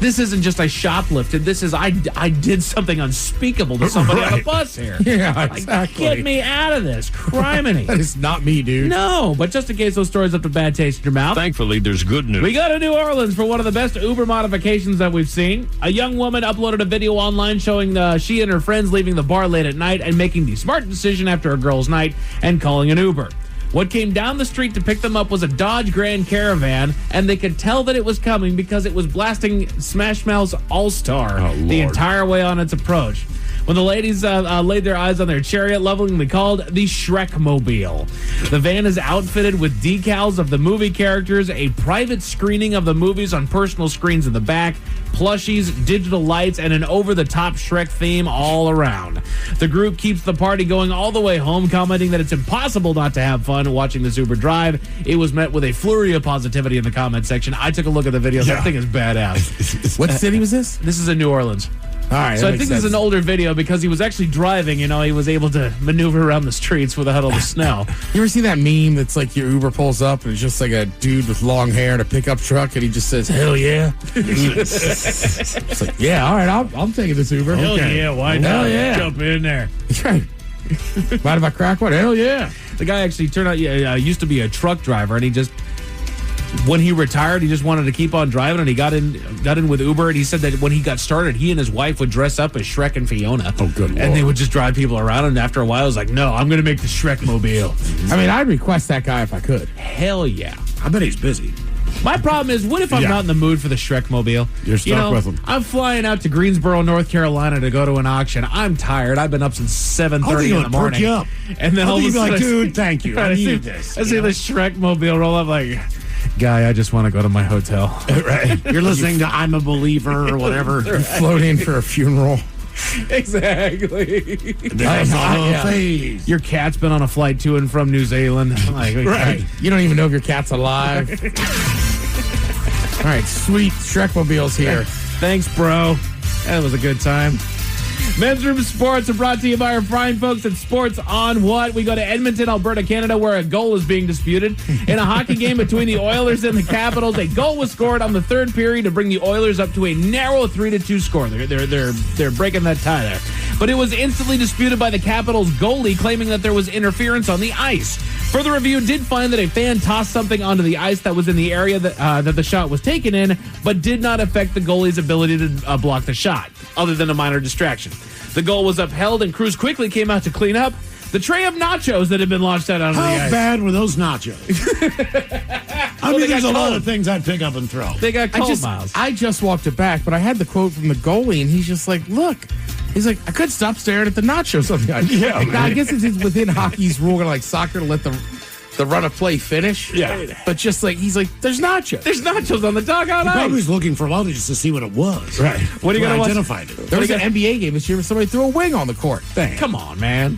this isn't just I shoplifted. This is I did something unspeakable to somebody on a bus here. Yeah, exactly. Get me out of this. Criminy. That is not me, dude. No, but just in case those stories left a bad taste in your mouth. Thankfully, there's good news. We go to New Orleans for one of the best Uber modifications that we've seen. A young woman uploaded a video online showing she and her friends leaving the bar late at night and making the smart decision after a girl's night and calling an Uber. What came down the street to pick them up was a Dodge Grand Caravan, and they could tell that it was coming because it was blasting Smash Mouth's All-Star the entire way on its approach. When the ladies laid their eyes on their chariot, lovingly called the Shrek-mobile. The van is outfitted with decals of the movie characters, a private screening of the movies on personal screens in the back, plushies, digital lights, and an over-the-top Shrek theme all around. The group keeps the party going all the way home, commenting that it's impossible not to have fun watching this Uber drive. It was met with a flurry of positivity in the comment section. I took a look at the video. That thing is badass. What city was this? This is in New Orleans. All right. So I think this is an older video because he was actually driving. You know, he was able to maneuver around the streets without all the snow. You ever see that meme that's like your Uber pulls up and it's just like a dude with long hair in a pickup truck and he just says, "Hell yeah." It's like, yeah, all right, I'm taking this Uber. Hell okay. yeah, why not? Hell yeah. Jump in there. That's right. Mind if I crack one? Hell yeah. The guy actually turned out used to be a truck driver, and he just, when he retired, he just wanted to keep on driving, and he got in with Uber, and he said that when he got started, he and his wife would dress up as Shrek and Fiona. Oh, good Lord. And they would just drive people around, and after a while, I was like, no, I'm going to make the Shrek-mobile. I mean, I'd request that guy if I could. Hell yeah. I bet he's busy. My problem is, what if I'm not in the mood for the Shrek-mobile? You're stuck with him. I'm flying out to Greensboro, North Carolina to go to an auction. I'm tired. I've been up since 7:30 in the morning. Perk you up. And then all of a sudden, like, dude, thank you. I need this. I see the Shrek-mobile roll up like, guy, I just want to go to my hotel. Right. You're listening to I'm a Believer or whatever. Right. Float in for a funeral. Exactly. Phase. Your cat's been on a flight to and from New Zealand. Like, right. You don't even know if your cat's alive. All right, sweet Shrek-mobile's here. Thanks, bro. That was a good time. Men's Room Sports are brought to you by our fine folks at Sports on What. We go to Edmonton, Alberta, Canada, where a goal is being disputed. In a hockey game between the Oilers and the Capitals, a goal was scored on the third period to bring the Oilers up to a narrow 3-2 score. They're breaking that tie there. But it was instantly disputed by the Capitals goalie, claiming that there was interference on the ice. Further review did find that a fan tossed something onto the ice that was in the area that the shot was taken in, but did not affect the goalie's ability to block the shot, other than a minor distraction. The goal was upheld, and crews quickly came out to clean up the tray of nachos that had been launched out onto the ice. How bad were those nachos? I mean, there's a lot of things I'd pick up and throw. They got cold, Miles. I just walked it back, but I had the quote from the goalie, and he's just like, look. He's like, I couldn't stop staring at the nachos on the ice. Yeah, now, I guess it's within hockey's rule, like soccer, to let the run of play finish. Yeah. But just like, he's like, there's nachos. There's nachos on the dugout ice. He probably was looking for a while just to see what it was. Right. What are you going to identified it? There was an NBA game this year where somebody threw a wing on the court. Come on, man.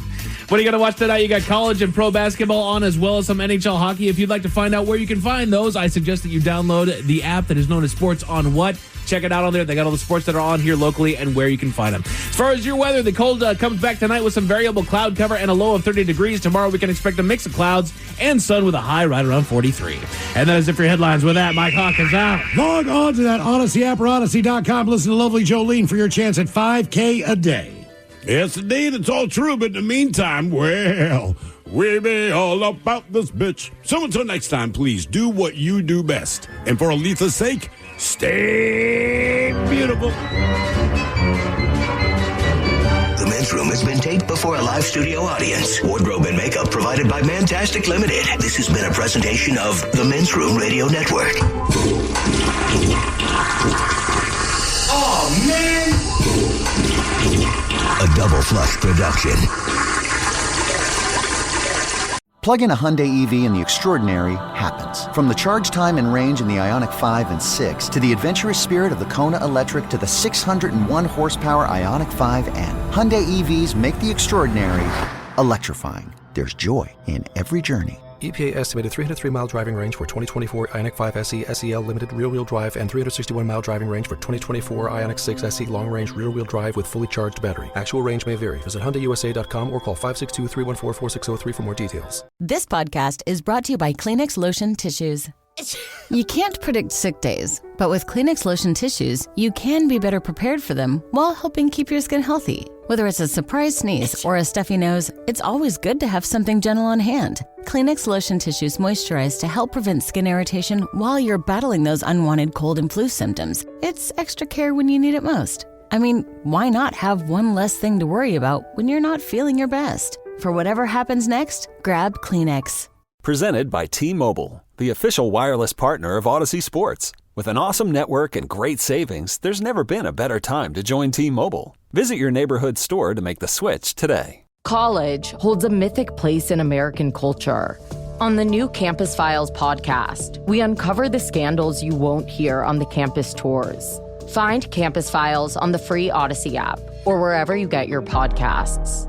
What are you going to watch tonight? You got college and pro basketball on, as well as some NHL hockey. If you'd like to find out where you can find those, I suggest that you download the app that is known as Sports on What. Check it out on there. They got all the sports that are on here locally and where you can find them. As far as your weather, the cold comes back tonight with some variable cloud cover and a low of 30 degrees. Tomorrow we can expect a mix of clouds and sun with a high right around 43. And that is it for your headlines. With that, Mike Hawkins out. Log on to that Odyssey app or Odyssey.com. Listen to lovely Jolene for your chance at $5K a day. Yes, indeed, it's all true, but in the meantime, well, we be all about this bitch. So until next time, please do what you do best. And for Aletha's sake, stay beautiful. The Men's Room has been taped before a live studio audience. Wardrobe and makeup provided by Mantastic Limited. This has been a presentation of the Men's Room Radio Network. Oh, man! A Double Flush production. Plug in a Hyundai EV and the extraordinary happens. From the charge time and range in the Ioniq 5 and 6 to the adventurous spirit of the Kona Electric to the 601 horsepower Ioniq 5N. Hyundai EVs make the extraordinary electrifying. There's joy in every journey. EPA estimated 303-mile driving range for 2024 Ioniq 5 SE SEL Limited rear-wheel drive and 361-mile driving range for 2024 Ioniq 6 SE long-range rear-wheel drive with fully charged battery. Actual range may vary. Visit HyundaiUSA.com or call 562-314-4603 for more details. This podcast is brought to you by Kleenex Lotion Tissues. You can't predict sick days, but with Kleenex Lotion Tissues, you can be better prepared for them while helping keep your skin healthy. Whether it's a surprise sneeze or a stuffy nose, it's always good to have something gentle on hand. Kleenex Lotion Tissues moisturize to help prevent skin irritation while you're battling those unwanted cold and flu symptoms. It's extra care when you need it most. I mean, why not have one less thing to worry about when you're not feeling your best? For whatever happens next, grab Kleenex. Presented by T-Mobile, the official wireless partner of Odyssey Sports. With an awesome network and great savings, there's never been a better time to join T-Mobile. Visit your neighborhood store to make the switch today. College holds a mythic place in American culture. On the new Campus Files podcast, we uncover the scandals you won't hear on the campus tours. Find Campus Files on the free Odyssey app or wherever you get your podcasts.